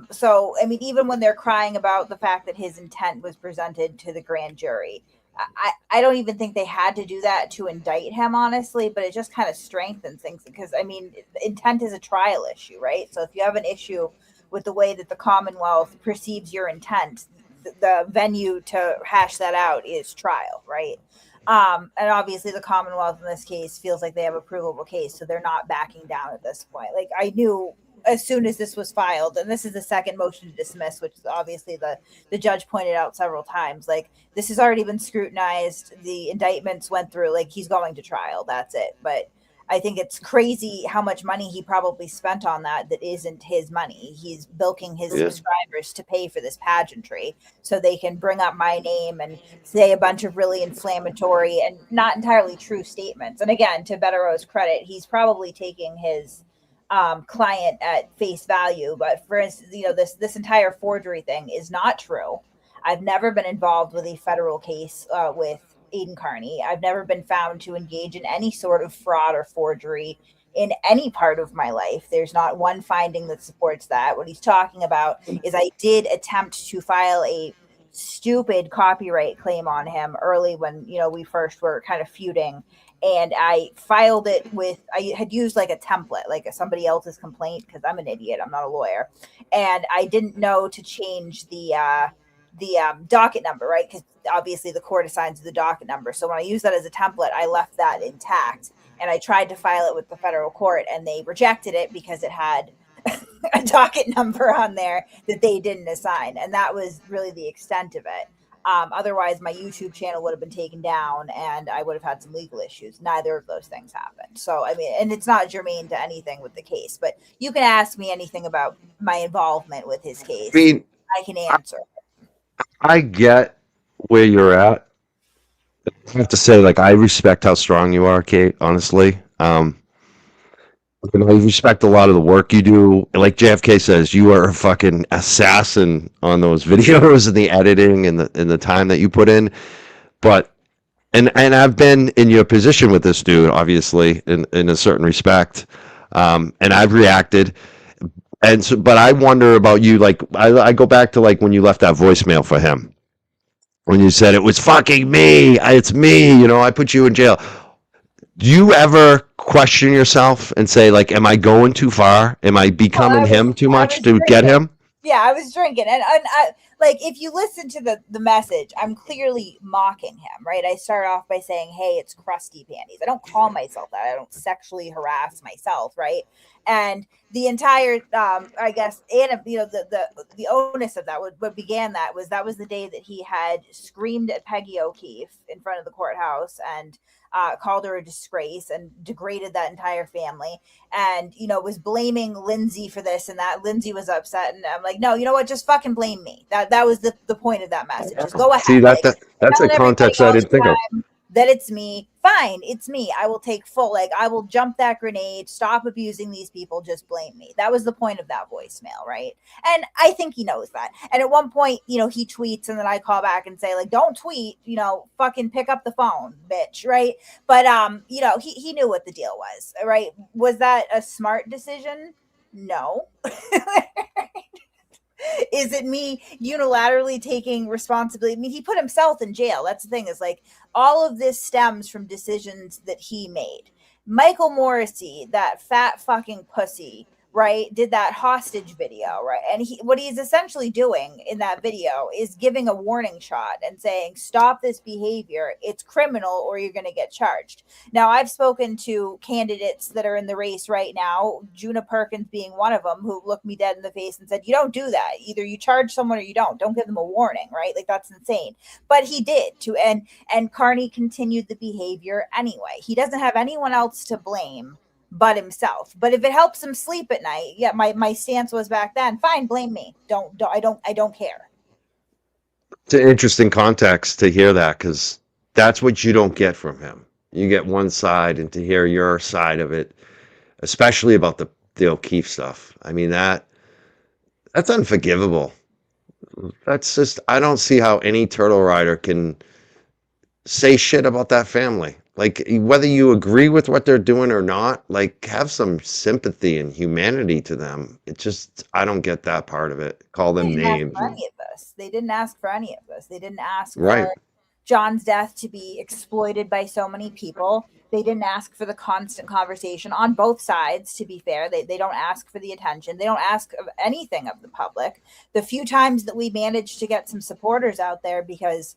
So, I mean, even when they're crying about the fact that his intent was presented to the grand jury, I don't even think they had to do that to indict him, honestly, but it just kind of strengthens things because, I mean, intent is a trial issue, right? So if you have an issue with the way that the Commonwealth perceives your intent, the venue to hash that out is trial, right? And obviously the Commonwealth in this case feels like they have a provable case, so they're not backing down at this point. Like, I knew as soon as this was filed, and this is the second motion to dismiss, which obviously the judge pointed out several times, like, this has already been scrutinized, the indictments went through, like, he's going to trial, that's it. But I think it's crazy how much money he probably spent on that isn't his money. He's bilking his subscribers to pay for this pageantry so they can bring up my name and say a bunch of really inflammatory and not entirely true statements. And again, to Bettero's credit, he's probably taking his client at face value. But for instance, this entire forgery thing is not true. I've never been involved with a federal case with Aidan Kearney. I've never been found to engage in any sort of fraud or forgery in any part of my life. There's not one finding that supports that. What he's talking about is I did attempt to file a stupid copyright claim on him early when, we first were kind of feuding. And I filed it I had used like a template, like somebody else's complaint, because I'm an idiot. I'm not a lawyer. And I didn't know to change the docket number, right? Because obviously the court assigns the docket number. So when I used that as a template, I left that intact. And I tried to file it with the federal court, and they rejected it because it had a docket number on there that they didn't assign. And that was really the extent of it. Otherwise, my YouTube channel would have been taken down and I would have had some legal issues. Neither of those things happened. So, I mean, and it's not germane to anything with the case, but you can ask me anything about my involvement with his case. I mean, I can answer. I get where you're at. I have to say, like, I respect how strong you are, Kate, honestly. And I respect a lot of the work you do. Like JFK says, you are a fucking assassin on those videos and the editing and the time that you put in. But and I've been in your position with this dude, obviously, in a certain respect. And I've reacted. And so, but I wonder about you. Like, I go back to like when you left that voicemail for him, when you said it was fucking me, it's me. I put you in jail. Do you ever question yourself and say, like, am I going too far? Am I becoming him too much to get him? Yeah, I was drinking. And I, like, if you listen to the message, I'm clearly mocking him, right? I start off by saying, hey, it's crusty panties. I don't call myself that. I don't sexually harass myself, right? And the entire, I guess, and the onus of that, what began that was the day that he had screamed at Peggy O'Keefe in front of the courthouse and called her a disgrace and degraded that entire family, and was blaming Lindsay for this and that. Lindsay was upset, and I'm like, no, you know what? Just fucking blame me. That was the point of that message. Just go ahead. See, that's a context I didn't think of. That it's me. Fine, it's me. I will take full, I will jump that grenade, stop abusing these people, just blame me. That was the point of that voicemail, right? And I think he knows that. And at one point, he tweets, and then I call back and say, like, don't tweet, fucking pick up the phone, bitch, right? But he knew what the deal was, right? Was that a smart decision? No. Is it me unilaterally taking responsibility? I mean, he put himself in jail. That's the thing, is like, all of this stems from decisions that he made. Michael Morrissey, that fat fucking pussy, right, did that hostage video, right? And what he's essentially doing in that video is giving a warning shot and saying, stop this behavior. It's criminal, or you're going to get charged. Now, I've spoken to candidates that are in the race right now, Juna Perkins being one of them, who looked me dead in the face and said, you don't do that. Either you charge someone or you don't. Don't give them a warning, right? Like, that's insane. But he did too. And Kearney continued the behavior anyway. He doesn't have anyone else to blame but himself. But if it helps him sleep at night, yeah, my stance was back then, fine, blame me. I don't care. It's an interesting context to hear that, because that's what you don't get from him. You get one side, and to hear your side of it, especially about the O'Keefe stuff. I mean, that's unforgivable. That's just, I don't see how any turtle rider can say shit about that family. Like, whether you agree with what they're doing or not, like, have some sympathy and humanity to them. It just, I don't get that part of it. Call them names. They didn't ask for any of this. They didn't ask Right. for John's death to be exploited by so many people. They didn't ask for the constant conversation on both sides, to be fair. They don't ask for the attention. They don't ask of anything of the public. The few times that we managed to get some supporters out there, because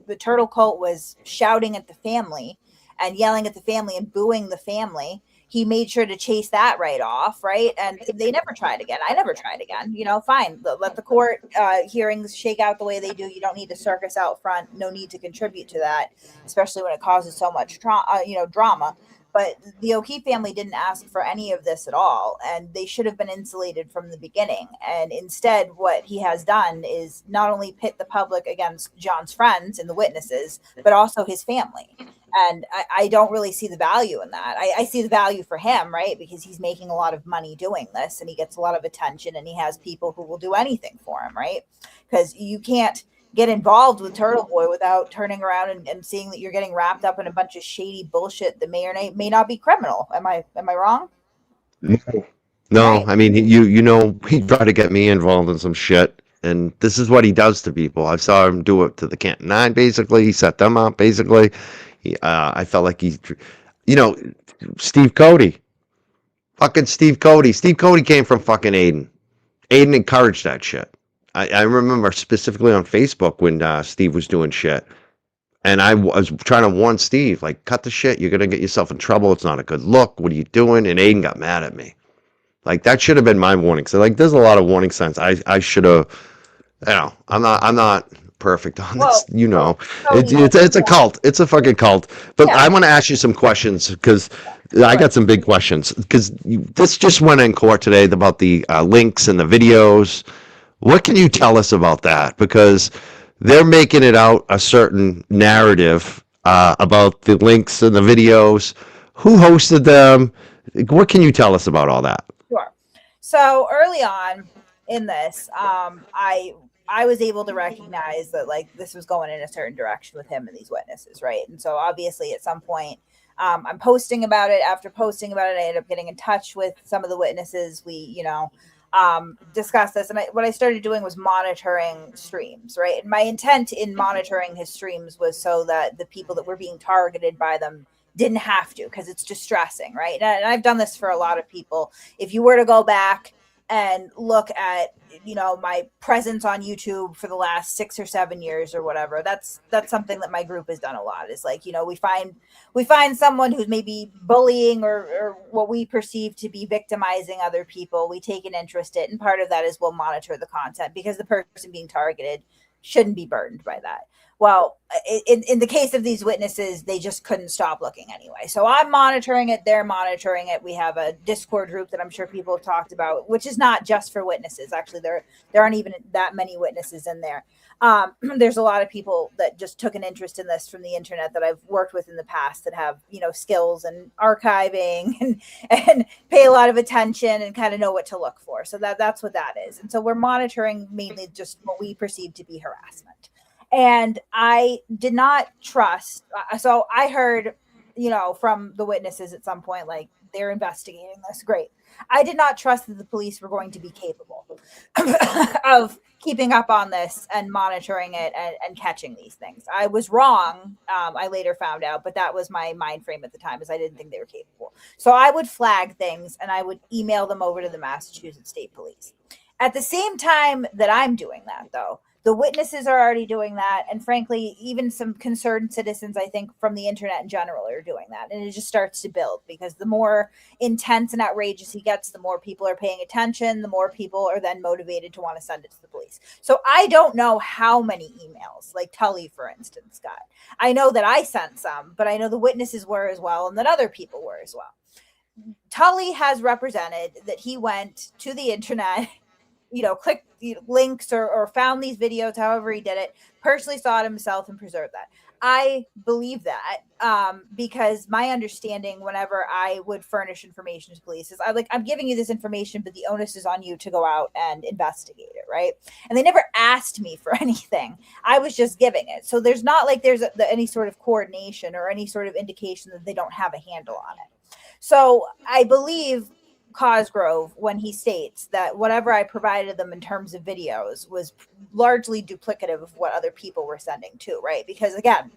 the turtle cult was shouting at the family and yelling at the family and booing the family, he made sure to chase that right off, right? And they never tried again. I never tried again. Fine. Let the court hearings shake out the way they do. You don't need to circus out front. No need to contribute to that, especially when it causes so much drama. But the O'Keefe family didn't ask for any of this at all, and they should have been insulated from the beginning. And instead, what he has done is not only pit the public against John's friends and the witnesses, but also his family. And I don't really see the value in that. I see the value for him, right? Because he's making a lot of money doing this, and he gets a lot of attention, and he has people who will do anything for him, right? Because you can't get involved with Turtle Boy without turning around and seeing that you're getting wrapped up in a bunch of shady bullshit that may or may not be criminal. Am I wrong? No, right. I mean, he tried to get me involved in some shit And this is what he does to people. I saw him do it to the Canton Nine, basically. He set them up, basically. I felt like Steve Cody. Fucking Steve Cody. Steve Cody came from fucking Aidan. Aidan encouraged that shit. I remember specifically on Facebook when Steve was doing shit. And I was trying to warn Steve, like, cut the shit. You're going to get yourself in trouble. It's not a good look. What are you doing? And Aidan got mad at me. Like, that should have been my warning. So, like, there's a lot of warning signs. I should have, I'm not perfect on this. It's a cult. It's a fucking cult. But I want to ask you some questions because I got some big questions. Because this just went in court today about the links and the videos. What can you tell us about that? Because they're making it out a certain narrative about the links and the videos. Who hosted them? What can you tell us about all that? Sure. So early on in this, I was able to recognize that like this was going in a certain direction with him and these witnesses, right? And so obviously at some point, I'm posting about it. After posting about it, I ended up getting in touch with some of the witnesses. We, discussed this, and what I started doing was monitoring streams, right? And my intent in monitoring his streams was so that the people that were being targeted by them didn't have to, because it's distressing, right? And I've done this for a lot of people. If you were to go back and look at my presence on YouTube for the last 6 or 7 years or whatever, that's something that my group has done a lot. Is like, we find someone who's maybe bullying or what we perceive to be victimizing other people. We take an interest in, and part of that is we'll monitor the content because the person being targeted shouldn't be burdened by that. Well, in the case of these witnesses, they just couldn't stop looking anyway. So I'm monitoring it. They're monitoring it. We have a Discord group that I'm sure people have talked about, which is not just for witnesses. Actually, there aren't even that many witnesses in there. There's a lot of people that just took an interest in this from the internet that I've worked with in the past that have, skills and archiving and pay a lot of attention and kind of know what to look for. So that's what that is. And so we're monitoring mainly just what we perceive to be harassment. And I did not trust. So I heard, from the witnesses at some point, like, they're investigating this. Great. I did not trust that the police were going to be capable of keeping up on this and monitoring it and catching these things. I was wrong. I later found out, but that was my mind frame at the time, is I didn't think they were capable. So I would flag things and I would email them over to the Massachusetts State Police. At the same time that I'm doing that, though, the witnesses are already doing that. And frankly, even some concerned citizens, I think, from the internet in general are doing that. And it just starts to build, because the more intense and outrageous he gets, the more people are paying attention, the more people are then motivated to want to send it to the police. So I don't know how many emails, like Tully, for instance, got. I know that I sent some, but I know the witnesses were as well, and that other people were as well. Tully has represented that he went to the internet, clicked links or found these videos, however he did it, personally saw it himself and preserved that. I believe that because my understanding, whenever I would furnish information to police, is I'm giving you this information, but the onus is on you to go out and investigate it, right? And they never asked me for anything. I was just giving it. So there's not like there's any sort of coordination or any sort of indication that they don't have a handle on it. So I believe Cosgrove when he states that whatever I provided them in terms of videos was largely duplicative of what other people were sending too, right? Because again,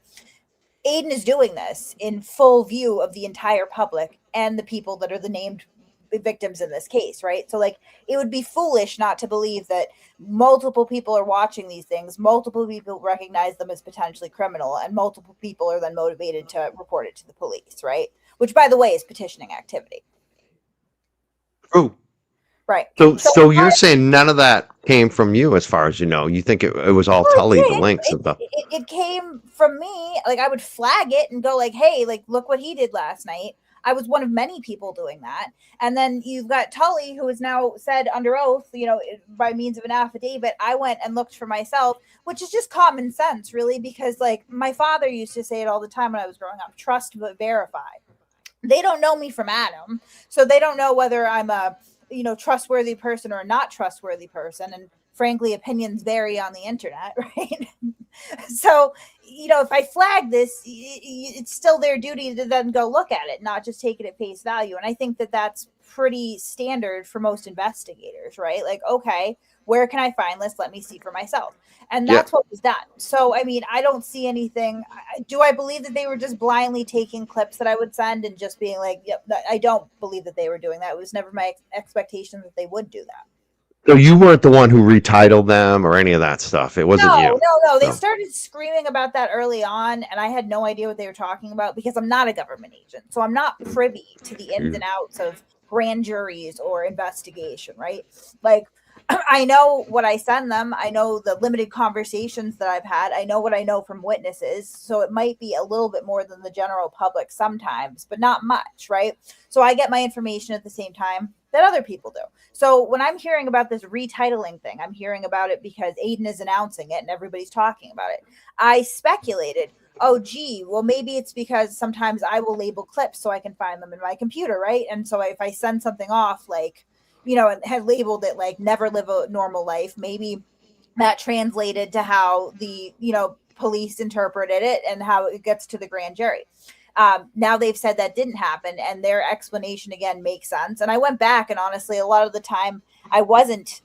Aidan is doing this in full view of the entire public and the people that are the named victims in this case, right? So like, it would be foolish not to believe that multiple people are watching these things, multiple people recognize them as potentially criminal, and multiple people are then motivated to report it to the police, right? Which, by the way, is petitioning activity. True. Right. So you're saying none of that came from you, as far as you know. You think it was all Tully, the links and stuff. It came from me. Like, I would flag it and go like, hey, like, look what he did last night. I was one of many people doing that. And then you've got Tully, who is now said under oath, by means of an affidavit, I went and looked for myself, which is just common sense, really, because like my father used to say it all the time when I was growing up: trust but verify. They don't know me from Adam, so they don't know whether I'm a trustworthy person or a not trustworthy person. And frankly, opinions vary on the internet, right? So, if I flag this, it's still their duty to then go look at it, not just take it at face value. And I think that that's pretty standard for most investigators, right? Like, okay, Where can I find this? Let me see for myself. And Yeah. that's what was done. So, I mean, I don't see anything. Do I believe that they were just blindly taking clips that I would send and just being like, yep, I don't believe that they were doing that. It was never my expectation that they would do that. So you weren't the one who retitled them or any of that stuff. It wasn't you. No. They No. started screaming about that early on, and I had no idea what they were talking about because I'm not a government agent. So I'm not privy to the ins and outs of grand juries or investigation, right? Like, I know what I send them. I know the limited conversations that I've had. I know what I know from witnesses. So it might be a little bit more than the general public sometimes, but not much, right? So I get my information at the same time that other people do. So when I'm hearing about this retitling thing, I'm hearing about it because Aidan is announcing it and everybody's talking about it. I speculated, oh, gee, well, maybe it's because sometimes I will label clips so I can find them in my computer, right? And so if I send something off, like, and had labeled it like never live a normal life, maybe that translated to how the, police interpreted it and how it gets to the grand jury. Now they've said that didn't happen, and their explanation again makes sense. And I went back, and honestly, a lot of the time I wasn't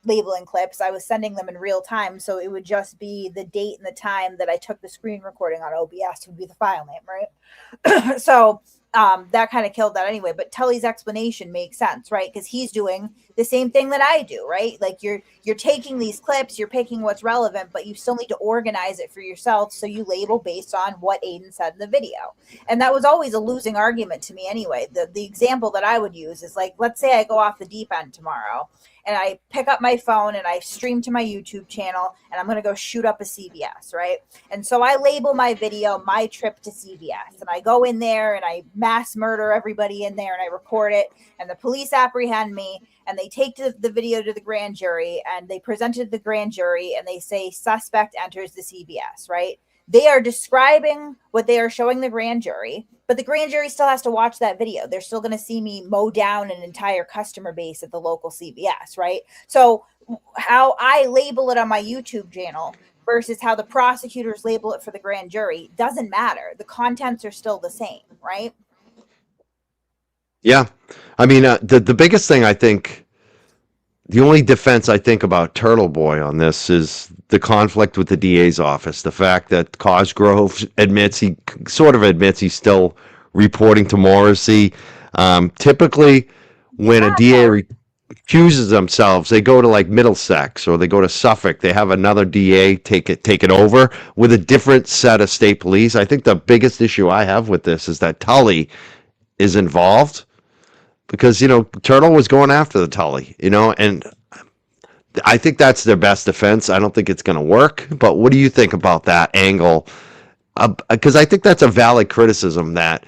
labeling clips; I was sending them in real time, so it would just be the date and the time that I took the screen recording on OBS would be the file name, right? So that kind of killed that anyway. But Tully's explanation makes sense, right? Because he's doing the same thing that I do, right? Like you're taking these clips, you're picking what's relevant, but you still need to organize it for yourself. So you label based on what Aidan said in the video. And that was always a losing argument to me anyway. The example that I would use is like, let's say I go off the deep end tomorrow and I pick up my phone and I stream to my YouTube channel and I'm going to go shoot up a CVS, right? And so I label my video, my trip to CVS, and I go in there and I mass murder everybody in there and I record it, and the police apprehend me and they take the video to the grand jury and they present it to the grand jury and they say suspect enters the CVS, right? They are describing what they are showing the grand jury, but the grand jury still has to watch that video. They're still going to see me mow down an entire customer base at the local CVS, right? So how I label it on my YouTube channel versus how the prosecutors label it for the grand jury doesn't matter. The contents are still the same, right? Yeah. I mean, the biggest thing I think, the only defense I think about Turtle Boy on this is the conflict with the DA's office. The fact that Cosgrove sort of admits he's still reporting to Morrissey. Typically, when a DA accuses themselves, they go to like Middlesex or they go to Suffolk. They have another DA take it over with a different set of state police. I think the biggest issue I have with this is that Tully is involved because Turtle was going after the Tully, and I think that's their best defense. I don't think it's going to work. But what do you think about that angle? Because I think that's a valid criticism that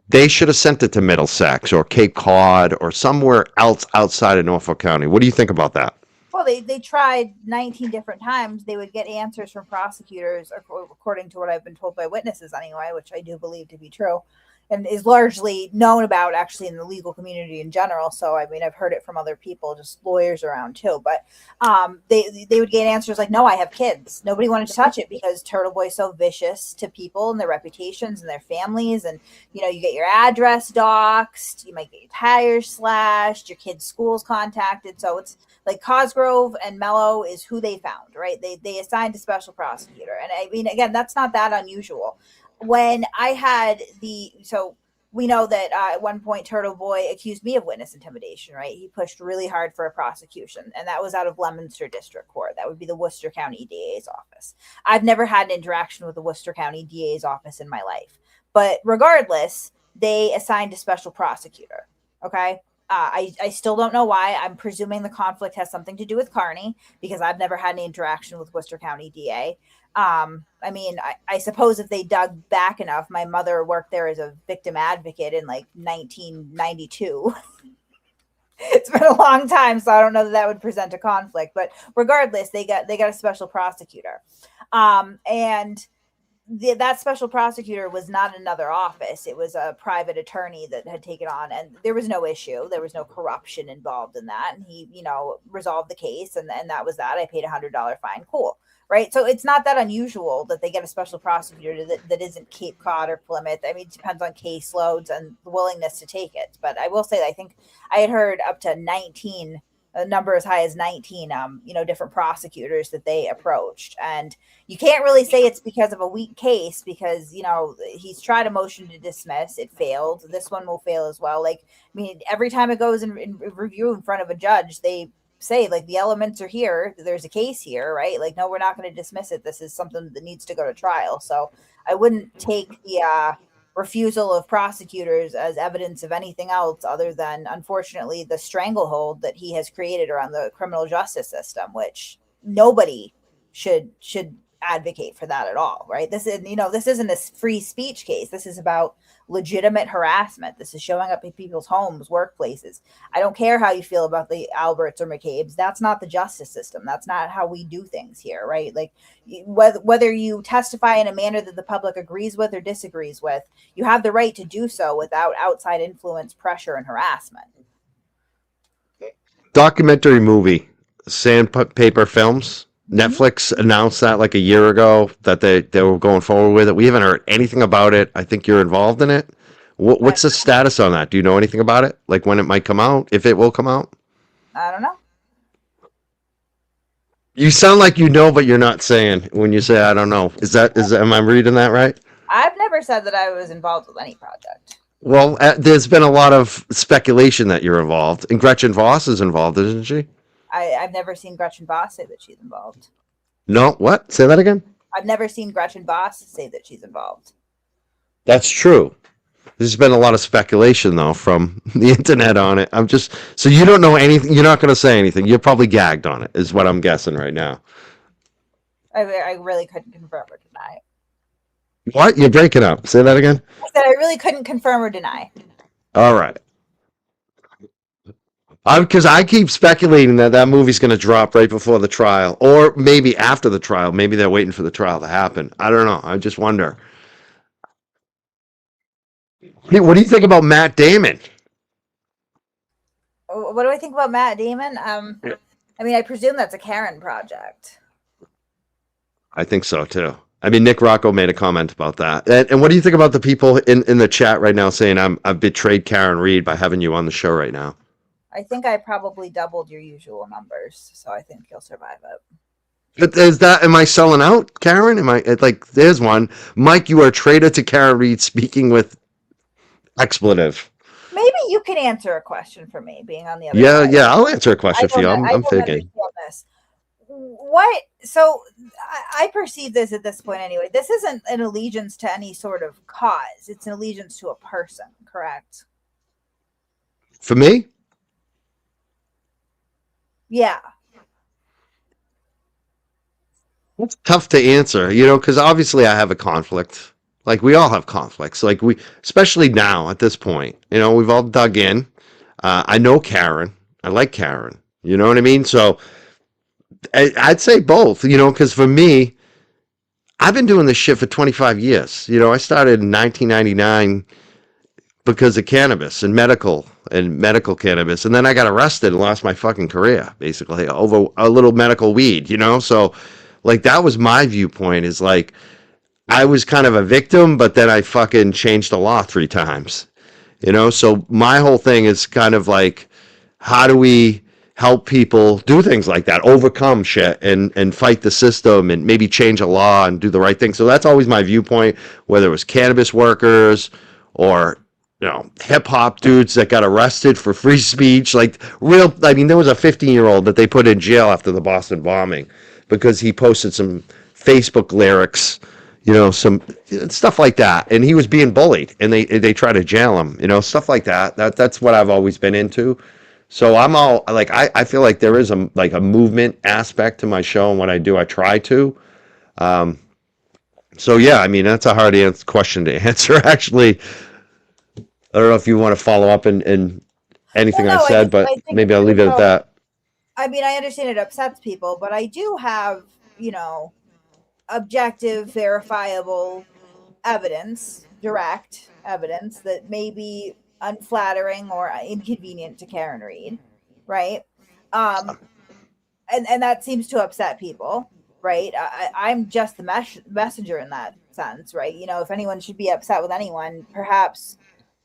they should have sent it to Middlesex or Cape Cod or somewhere else outside of Norfolk County. What do you think about that? Well, they tried 19 different times. They would get answers from prosecutors, according to what I've been told by witnesses anyway, which I do believe to be true, and is largely known about actually in the legal community in general. So, I mean, I've heard it from other people, just lawyers around too. But they would get answers like, no, I have kids. Nobody wanted to touch it because Turtle Boy is so vicious to people and their reputations and their families. And, you get your address doxxed, you might get your tires slashed, your kids' schools contacted. So it's like Cosgrove and Mello is who they found, right? They assigned a special prosecutor. And I mean, again, that's not that unusual. When I had so we know that at one point Turtle Boy accused me of witness intimidation, right? He pushed really hard for a prosecution, and that was out of Leominster District Court. That would be the Worcester County DA's office. I've never had an interaction with the Worcester County DA's office in my life. But regardless, they assigned a special prosecutor, okay? I still don't know why. I'm presuming the conflict has something to do with Kearney because I've never had any interaction with Worcester County DA. I mean, I suppose if they dug back enough, my mother worked there as a victim advocate in like 1992. It's been a long time, so I don't know that would present a conflict. But regardless, they got a special prosecutor, and that special prosecutor was not another office. It was a private attorney that had taken on, and there was no issue. There was no corruption involved in that. And he, resolved the case, and that was that. I paid $100 fine. Cool. Right. So it's not that unusual that they get a special prosecutor that isn't Cape Cod or Plymouth. I mean, it depends on caseloads and the willingness to take it. But I will say, I think I had heard up to 19 a number as high as 19, different prosecutors that they approached. And you can't really say it's because of a weak case because, he's tried a motion to dismiss. It failed. This one will fail as well. Like, I mean, every time it goes in review in front of a judge, they say, like, the elements are here. There's a case here, right? Like, no, we're not going to dismiss it. This is something that needs to go to trial. So I wouldn't take the refusal of prosecutors as evidence of anything else other than, unfortunately, the stranglehold that he has created around the criminal justice system, which nobody should advocate for that at all, right? This isn't a free speech case. This is about legitimate harassment. This is showing up in people's homes, workplaces. I don't care how you feel about the Alberts or McCabe's. That's not the justice system. That's not how we do things here, right? Like, whether you testify in a manner that the public agrees with or disagrees with, you have the right to do so without outside influence, pressure, and harassment. Documentary movie, Sandpaper Films. Netflix announced that like a year ago that they were going forward with it. We haven't heard anything about it. I think you're involved in it. What's the status on that? Do you know anything about it? Like when it might come out, if it will come out? I don't know. You sound like you know, but you're not saying when you say I don't know. Am I reading that right? I've never said that I was involved with any project. Well, there's been a lot of speculation that you're involved, and Gretchen Voss is involved, isn't she? I've never seen Gretchen Voss say that she's involved. No, what? Say that again? I've never seen Gretchen Voss say that she's involved. That's true. There's been a lot of speculation, though, from the internet on it. So you don't know anything. You're not going to say anything. You're probably gagged on it, is what I'm guessing right now. I really couldn't confirm or deny. What? You're breaking up. Say that again? I said I really couldn't confirm or deny. All right. Because I keep speculating that movie's going to drop right before the trial, or maybe after the trial. Maybe they're waiting for the trial to happen. I don't know. I just wonder. Hey, what do you think about Matt Damon? What do I think about Matt Damon? I mean, I presume that's a Karen project. I think so, too. I mean, Nick Rocco made a comment about that. And what do you think about the people in the chat right now saying I've betrayed Karen Reed by having you on the show right now? I think I probably doubled your usual numbers, so I think you'll survive it. But am I selling out, Karen? There's one. Mike, you are a traitor to Karen Reed speaking with expletive. Maybe you can answer a question for me, being on the other side. Yeah, I'll answer a question for you. I'm thinking. So I perceive this at this point anyway. This isn't an allegiance to any sort of cause. It's an allegiance to a person, correct? For me? Yeah. It's tough to answer, because obviously I have a conflict. Like we all have conflicts. Like especially now at this point, we've all dug in. I know Karen. I like Karen. You know what I mean? So I'd say both, because for me, I've been doing this shit for 25 years. I started in 1999 because of cannabis and medical cannabis. And then I got arrested and lost my fucking career, basically, over a little medical weed, So, like, that was my viewpoint, is like, I was kind of a victim, but then I fucking changed the law 3 times, So my whole thing is kind of like, how do we help people do things like that, overcome shit and fight the system and maybe change a law and do the right thing? So that's always my viewpoint, whether it was cannabis workers or hip hop dudes that got arrested for free speech. There was a 15-year-old that they put in jail after the Boston bombing because he posted some Facebook lyrics, some stuff like that. And he was being bullied and they tried to jail him, stuff like that. That's what I've always been into. So I'm all like, I feel like there is a movement aspect to my show and what I do. I try to. So yeah, I mean, that's a hard question to answer, actually. I don't know if you want to follow up in anything I said, but maybe I'll leave it at that. I mean, I understand it upsets people, but I do have, objective, verifiable evidence, direct evidence that may be unflattering or inconvenient to Karen Reed, right? And that seems to upset people, right? I'm just the messenger in that sense, right? If anyone should be upset with anyone, perhaps.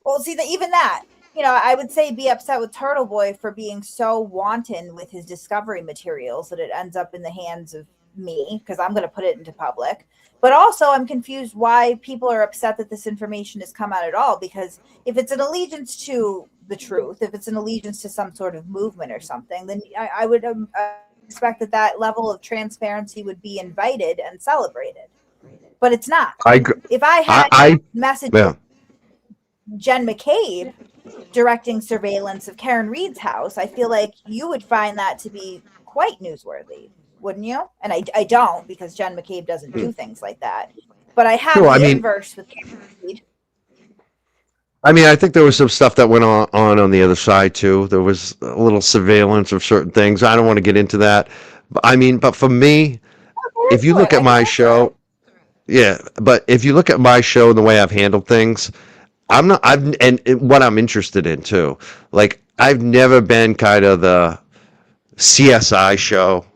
Well, see, even that, I would say be upset with Turtle Boy for being so wanton with his discovery materials that it ends up in the hands of me because I'm going to put it into public. But also, I'm confused why people are upset that this information has come out at all. Because if it's an allegiance to the truth, if it's an allegiance to some sort of movement or something, then I would expect that level of transparency would be invited and celebrated. But it's not. I If I had I messaged yeah. Jen McCabe directing surveillance of Karen Reed's house, I feel like you would find that to be quite newsworthy, wouldn't you? And I don't, because Jen McCabe doesn't do things like that. But I have Sure, the inverse with Karen Reed. I mean, I think there was some stuff that went on the other side too. There was a little surveillance of certain things. I don't want to get into that. But, I mean, but for me, if you look at my show, yeah, but if you look at my show and the way I've handled things, what I'm interested in too. Like, I've never been kind of the CSI show.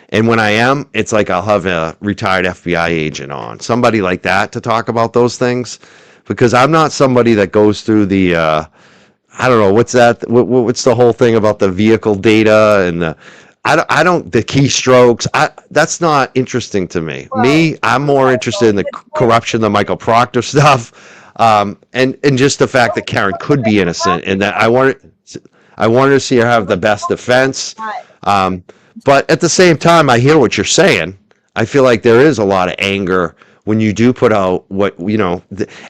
And when I am, it's like I'll have a retired FBI agent on, somebody like that to talk about those things, because I'm not somebody that goes through the I don't know what's that. What's the whole thing about the vehicle data and I don't the keystrokes. That's not interesting to me. I'm more interested in the corruption, the Michael Proctor stuff, and just the fact that Karen could be innocent, and that I wanted to see her have the best defense. But at the same time, I hear what you're saying. I feel like there is a lot of anger when you do put out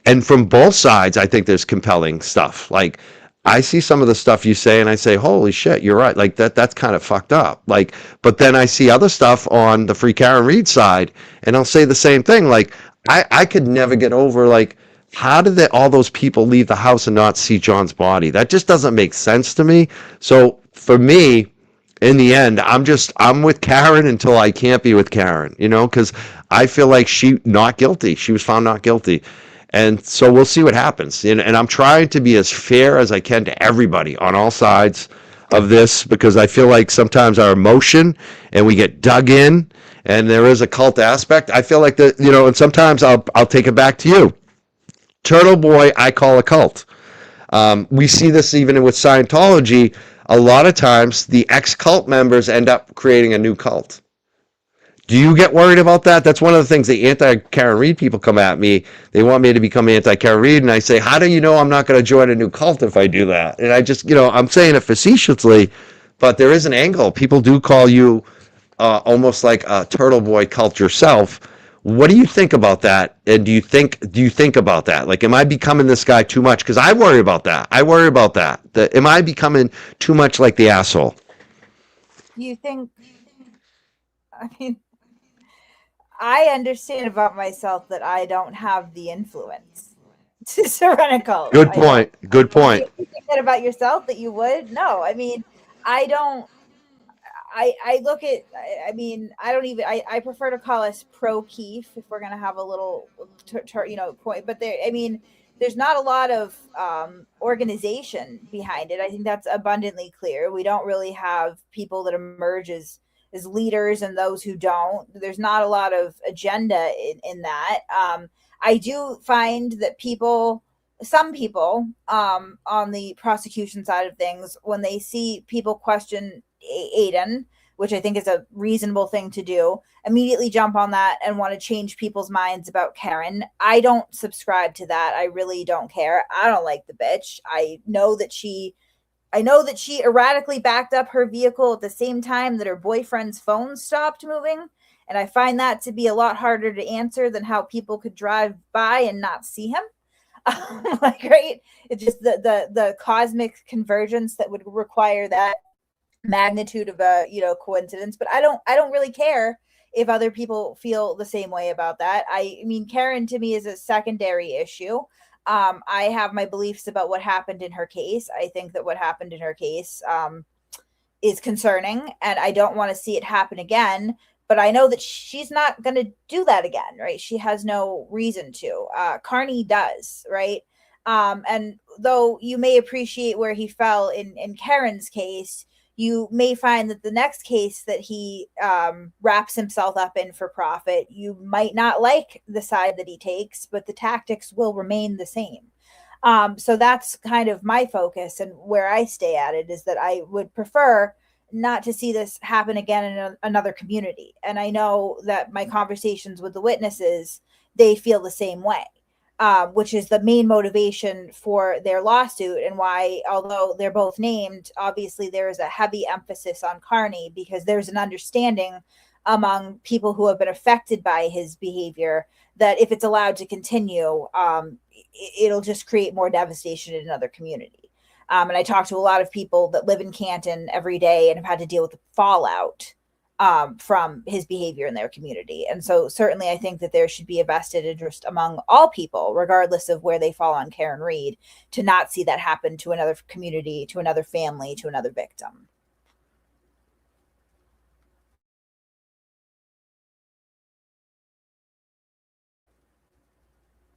and from both sides, I think there's compelling stuff. Like, I see some of the stuff you say and I say, holy shit, you're right. Like that's kind of fucked up. Like, but then I see other stuff on the Free Karen Reed side and I'll say the same thing. Like, I could never get over, like, how did all those people leave the house and not see John's body? That just doesn't make sense to me. So for me, in the end, I'm with Karen until I can't be with Karen, because I feel like she not guilty. She was found not guilty. And so we'll see what happens. And I'm trying to be as fair as I can to everybody on all sides of this, because I feel like sometimes our emotion and we get dug in and there is a cult aspect. I feel like that, and sometimes I'll take it back to you. Turtle Boy, I call a cult. We see this even with Scientology. A lot of times the ex-cult members end up creating a new cult. Do you get worried about that? That's one of the things the anti-Karen Reed people come at me. They want me to become anti-Karen Reed, and I say, how do you know I'm not going to join a new cult if I do that? And I just, I'm saying it facetiously, but there is an angle. People do call you almost like a Turtle Boy cult yourself. What do you think about that? And do you think about that? Like, am I becoming this guy too much? Because I worry about that. Am I becoming too much like the asshole? You think, I mean, I understand about myself that I don't have the influence to run a cult. Good point. Good point. You think that about yourself, that you would? No, I mean, I don't. I look at, I mean, I don't even, I prefer to call us pro Keef if we're going to have a little, point. But there, I mean, there's not a lot of organization behind it. I think that's abundantly clear. We don't really have people that emerge as leaders and those who don't. There's not a lot of agenda in that. I do find that some people on the prosecution side of things, when they see people question Aidan, which I think is a reasonable thing to do, immediately jump on that and want to change people's minds about Karen. I don't subscribe to that. I really don't care. I don't like the bitch. I know that she erratically backed up her vehicle at the same time that her boyfriend's phone stopped moving. And I find that to be a lot harder to answer than how people could drive by and not see him. Right? It's just the cosmic convergence that would require that magnitude of a coincidence. But I don't really care if other people feel the same way about that. I mean, Karen to me is a secondary issue. I have my beliefs about what happened in her case. I think that what happened in her case is concerning, and I don't want to see it happen again. But I know that she's not going to do that again, right? She has no reason to. Kearney does, right? And though you may appreciate where he fell in Karen's case, you may find that the next case that he wraps himself up in for profit, you might not like the side that he takes, but the tactics will remain the same. So that's kind of my focus, and where I stay at it is that I would prefer not to see this happen again in another community. And I know that my conversations with the witnesses, they feel the same way, which is the main motivation for their lawsuit, and why, although they're both named, obviously there is a heavy emphasis on Kearney, because there's an understanding among people who have been affected by his behavior that if it's allowed to continue, it'll just create more devastation in another community. And I talk to a lot of people that live in Canton every day and have had to deal with the fallout from his behavior in their community. And so certainly I think that there should be a vested interest among all people, regardless of where they fall on Karen Read, to not see that happen to another community, to another family, to another victim.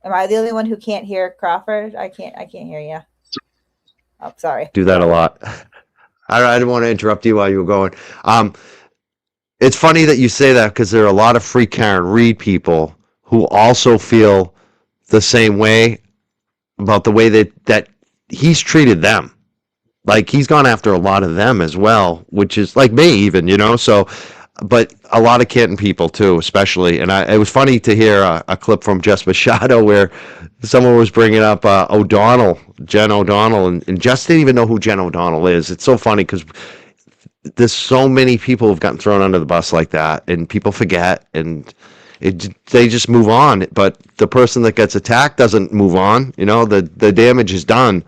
Am I the only one who can't hear Crawford? I can't hear you. Oh, sorry. Do that a lot. I didn't want to interrupt you while you were going. It's funny that you say that, because there are a lot of Free Karen Read people who also feel the same way about the way that he's treated them. Like, he's gone after a lot of them as well, which is like me even, you know? So, but a lot of Canton people too, especially. And it was funny to hear a clip from Jess Machado where someone was bringing up Jen O'Donnell, and Jess didn't even know who Jen O'Donnell is. It's so funny because there's so many people who've gotten thrown under the bus like that, and people forget, and they just move on. But the person that gets attacked doesn't move on. You know, the damage is done.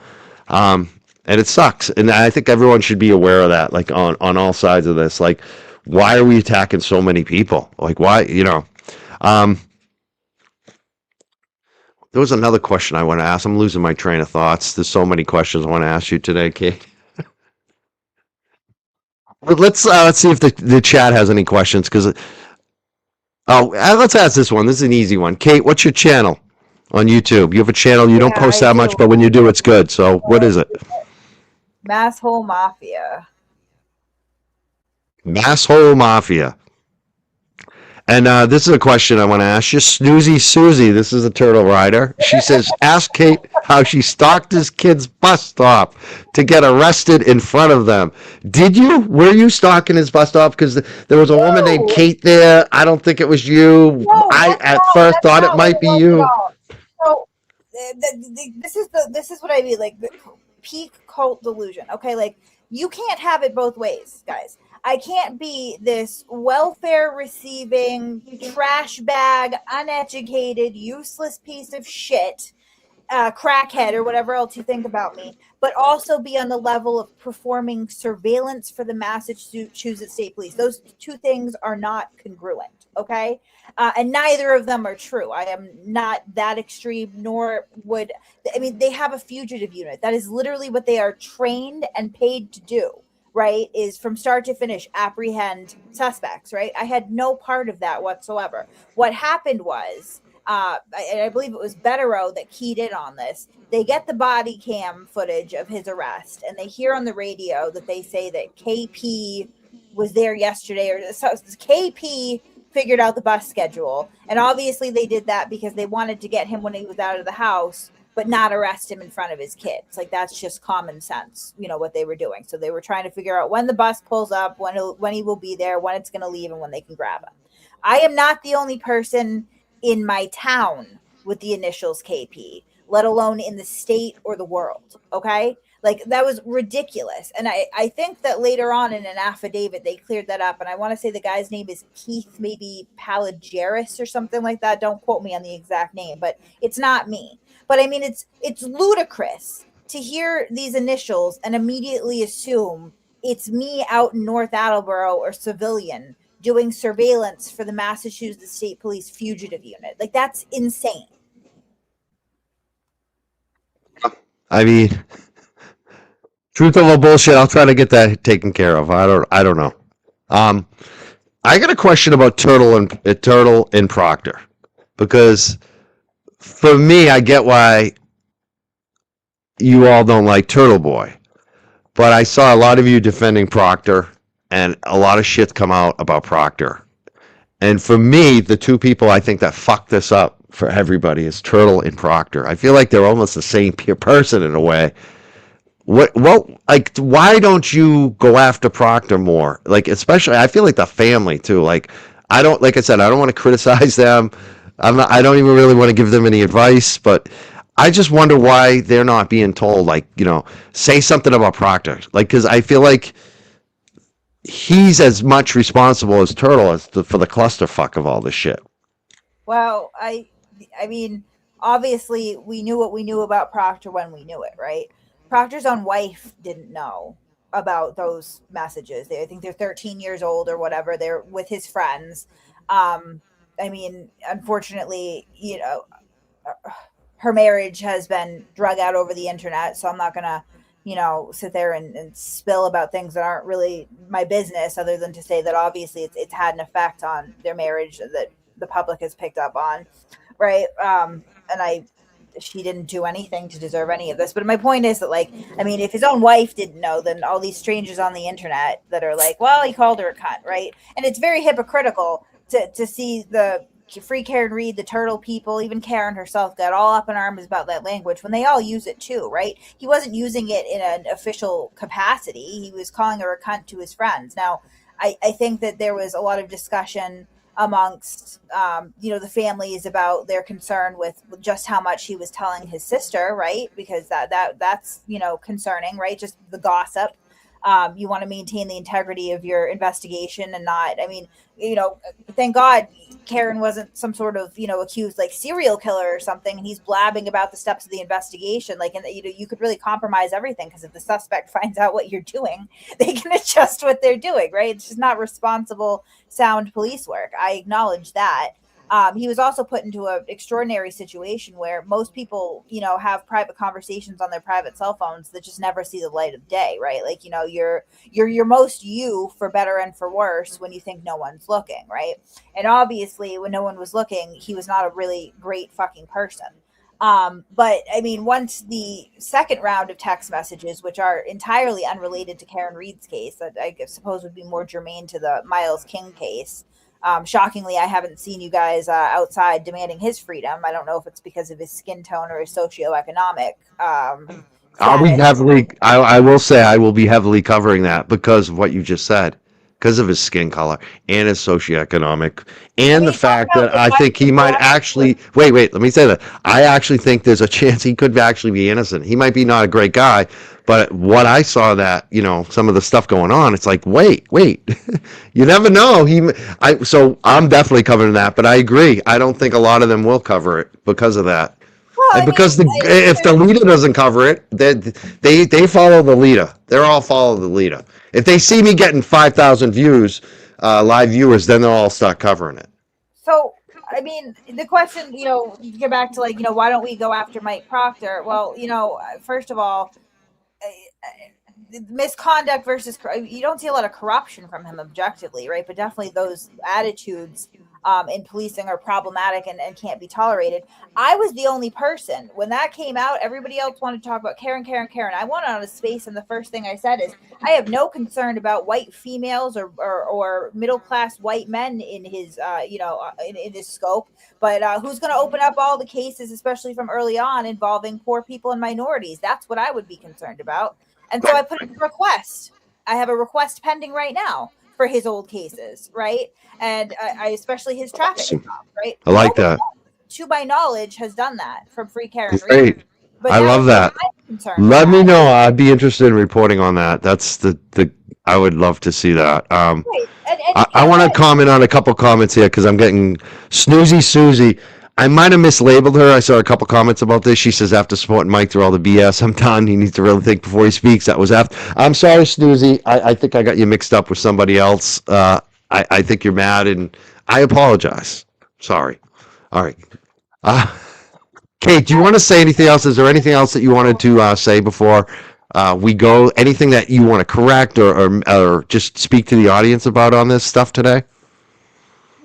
And it sucks. And I think everyone should be aware of that, like on all sides of this. Like, why are we attacking so many people? Like, why, you know? There was another question I want to ask. I'm losing my train of thoughts. There's so many questions I want to ask you today, Kate. But let's see if the chat has any questions. Let's ask this one. This is an easy one. Kate, what's your channel on YouTube? You have a channel. You don't post that much, but when you do, it's good. So what is it? Masshole Mafia. Masshole Mafia. And this is a question I want to ask you. Snoozy Susie, this is a Turtle Rider. She says, ask Kate how she stalked his kid's bus stop to get arrested in front of them. Were you stalking his bus stop? Because there was a woman named Kate there. I don't think it was you. No, I at first thought it might be you. So this is what I mean, like the peak cult delusion. Okay, like you can't have it both ways, guys. I can't be this welfare receiving, trash bag, uneducated, useless piece of shit, crackhead, or whatever else you think about me, but also be on the level of performing surveillance for the Massachusetts State Police. Those two things are not congruent, okay? And neither of them are true. I am not that extreme, nor they have a fugitive unit. That is literally what they are trained and paid to do. Right, is from start to finish apprehend suspects, right? I had no part of that whatsoever. What happened was, I believe it was Betterow that keyed in on this. They get the body cam footage of his arrest, and they hear on the radio that they say that KP was there yesterday, or KP figured out the bus schedule. And obviously they did that because they wanted to get him when he was out of the house, but not arrest him in front of his kids. Like, that's just common sense, you know, what they were doing. So they were trying to figure out when the bus pulls up, when he will be there, when it's going to leave, and when they can grab him. I am not the only person in my town with the initials KP, let alone in the state or the world, okay? Like, that was ridiculous. And I think that later on in an affidavit, they cleared that up. And I want to say the guy's name is Keith, maybe Palageris or something like that. Don't quote me on the exact name, but it's not me. But I mean, it's ludicrous to hear these initials and immediately assume it's me out in North Attleboro or civilian doing surveillance for the Massachusetts State Police fugitive unit. Like, that's insane. I mean, truth of a bullshit. I'll try to get that taken care of. I don't know. I got a question about Turtle and Proctor, because for me, I get why you all don't like Turtle Boy, but I saw a lot of you defending Proctor, and a lot of shit come out about Proctor. And for me, the two people I think that fucked this up for everybody is Turtle and Proctor. I feel like they're almost the same person in a way. Like, why don't you go after Proctor more? Like, especially, I feel like the family too. Like, like I said, I don't want to criticize them. I don't even really want to give them any advice, but I just wonder why they're not being told, like, say something about Proctor. Like, because I feel like he's as much responsible as Turtle for the clusterfuck of all this shit. Well, I mean, obviously we knew what we knew about Proctor when we knew it, right? Proctor's own wife didn't know about those messages. I think they're 13 years old or whatever. They're with his friends. I mean, unfortunately, her marriage has been drug out over the internet, so I'm not gonna, sit there and spill about things that aren't really my business, other than to say that obviously it's had an effect on their marriage that the public has picked up on, right? And she didn't do anything to deserve any of this. But my point is that, like, I mean, if his own wife didn't know, then all these strangers on the internet that are like, well, he called her a cunt, right? And it's very hypocritical to see the Free Karen Reed, the Turtle people, even Karen herself got all up in arms about that language when they all use it too, right? He wasn't using it in an official capacity. He was calling her a cunt to his friends. Now, I think that there was a lot of discussion amongst the families about their concern with just how much he was telling his sister, right? Because that's concerning, right? Just the gossip. You want to maintain the integrity of your investigation and not, I mean, thank God Karen wasn't some sort of, accused like serial killer or something. And he's blabbing about the steps of the investigation. Like, and you could really compromise everything, because if the suspect finds out what you're doing, they can adjust what they're doing, right? It's just not responsible, sound police work. I acknowledge that. He was also put into an extraordinary situation where most people, have private conversations on their private cell phones that just never see the light of day, right? Like, you're your most you, for better and for worse, when you think no one's looking, right? And obviously, when no one was looking, he was not a really great fucking person. But I mean, once the second round of text messages, which are entirely unrelated to Karen Reed's case, that I suppose would be more germane to the Miles King case. Shockingly, I haven't seen you guys outside demanding his freedom. I don't know if it's because of his skin tone or his socioeconomic I'll be status. heavily. I will say I will be heavily covering that because of what you just said, because of his skin color and his socioeconomic, and the fact that I think he might actually. Wait. Let me say that I actually think there's a chance he could actually be innocent. He might be not a great guy, but what I saw that some of the stuff going on, it's like wait, you never know. So I'm definitely covering that, but I agree. I don't think a lot of them will cover it because of that. Well, And because if the leader doesn't cover it, they follow the leader. They're all follow the leader. If they see me getting 5,000 views, live viewers, then they'll all start covering it. So, I mean, the question, get back to, like, why don't we go after Mike Proctor? Well, first of all, misconduct versus, you don't see a lot of corruption from him objectively, right? But definitely those attitudes in policing are problematic and can't be tolerated. I was the only person when that came out. Everybody else wanted to talk about Karen. I went on a space, and the first thing I said is, I have no concern about white females or middle class white men in his in his scope, but who's going to open up all the cases, especially from early on, involving poor people and minorities? That's what I would be concerned about. And so I put in a request. I have a request pending right now for his old cases, right? And I especially his traffic stop, right? I like that. To my knowledge, has done that from Free Karen Reed. Great. But I love that. Let me know. I'd be interested in reporting on that. That's the I would love to see that. Right. I want to comment on a couple comments here because I'm getting Snoozy Susie. I might have mislabeled her. I saw a couple comments about this. She says, after supporting Mike through all the BS, I'm done. He needs to really think before he speaks. That was after. I'm sorry, Snoozy. I think I got you mixed up with somebody else. I think you're mad, and I apologize. Sorry. All right. Kate, do you want to say anything else? Is there anything else that you wanted to say before we go? Anything that you want to correct or just speak to the audience about on this stuff today?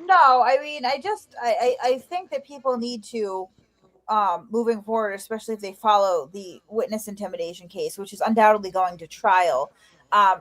No, I mean, I think that people need to, moving forward, especially if they follow the witness intimidation case, which is undoubtedly going to trial,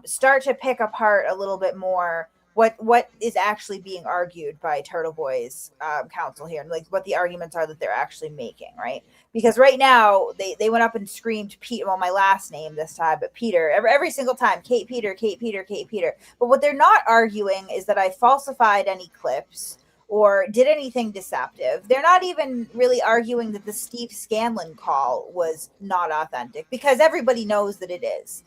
start to pick apart a little bit more what is actually being argued by Turtle Boy's counsel here, and like what the arguments are that they're actually making, right? Because right now they went up and screamed Pete, well, my last name this time, but Peter, every single time, Kate Peter, Kate Peter, Kate Peter. But what they're not arguing is that I falsified any clips or did anything deceptive. They're not even really arguing that the Steve Scanlon call was not authentic, because everybody knows that it is.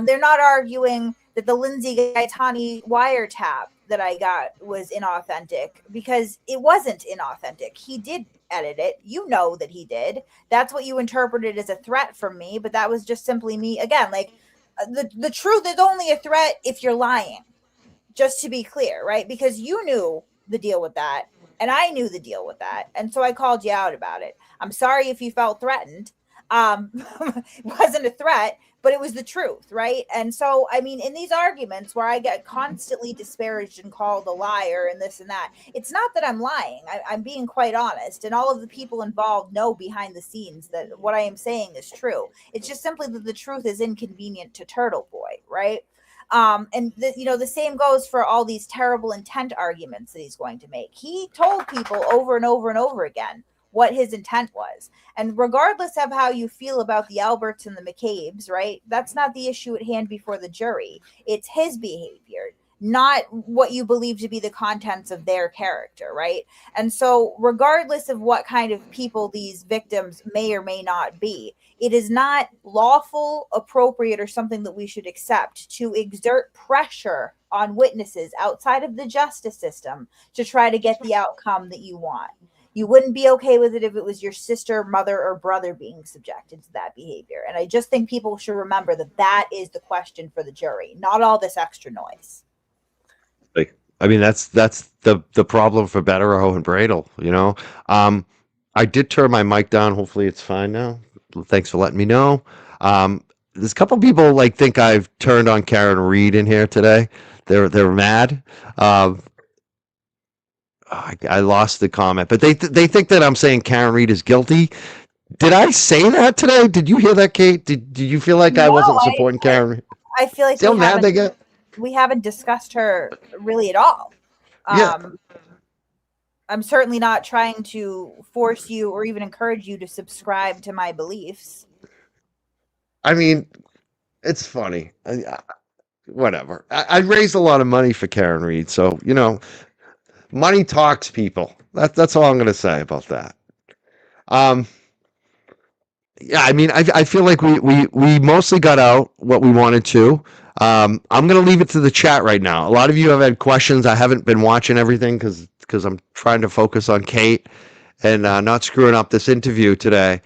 They're not arguing that the Lindsay Gaetani wiretap that I got was inauthentic, because it wasn't inauthentic. He did edit it. You know that he did. That's what you interpreted as a threat from me, but that was just simply me. Again, like the truth is only a threat if you're lying. Just to be clear, right? Because you knew the deal with that, and I knew the deal with that, and so I called you out about it. I'm sorry if you felt threatened. It wasn't a threat, but it was the truth, right? And so, I mean, in these arguments where I get constantly disparaged and called a liar and this and that, it's not that I'm lying. I'm being quite honest, and all of the people involved know behind the scenes that what I am saying is true. It's just simply that the truth is inconvenient to Turtle Boy, right? And the same goes for all these terrible intent arguments that he's going to make. He told people over and over and over again what his intent was. And regardless of how you feel about the Alberts and the McCabe's, right? That's not the issue at hand before the jury. It's his behavior, not what you believe to be the contents of their character, right? And so regardless of what kind of people these victims may or may not be, it is not lawful, appropriate, or something that we should accept to exert pressure on witnesses outside of the justice system to try to get the outcome that you want. You wouldn't be okay with it if it was your sister, mother, or brother being subjected to that behavior. And I just think people should remember that that is the question for the jury, not all this extra noise. I mean, that's the problem for Betterow and Bradel, you know. I did turn my mic down. Hopefully it's fine now. Thanks for letting me know. There's a couple people like think I've turned on Karen Reed in here today. They're mad. I lost the comment, but they think that I'm saying Karen Reed is guilty. Did I say that today? Did you hear that, Kate? Did you feel like I wasn't supporting Karen Reed? I feel like See how mad they get? We haven't discussed her really at all. Yeah. I'm certainly not trying to force you or even encourage you to subscribe to my beliefs. I mean, it's funny. Whatever. I raised a lot of money for Karen Reed, so you know, money talks, people. That's all I'm going to say about that. Yeah, I mean, I feel like we mostly got out what we wanted to. I'm going to leave it to the chat right now. A lot of you have had questions. I haven't been watching everything because I'm trying to focus on Kate and not screwing up this interview today.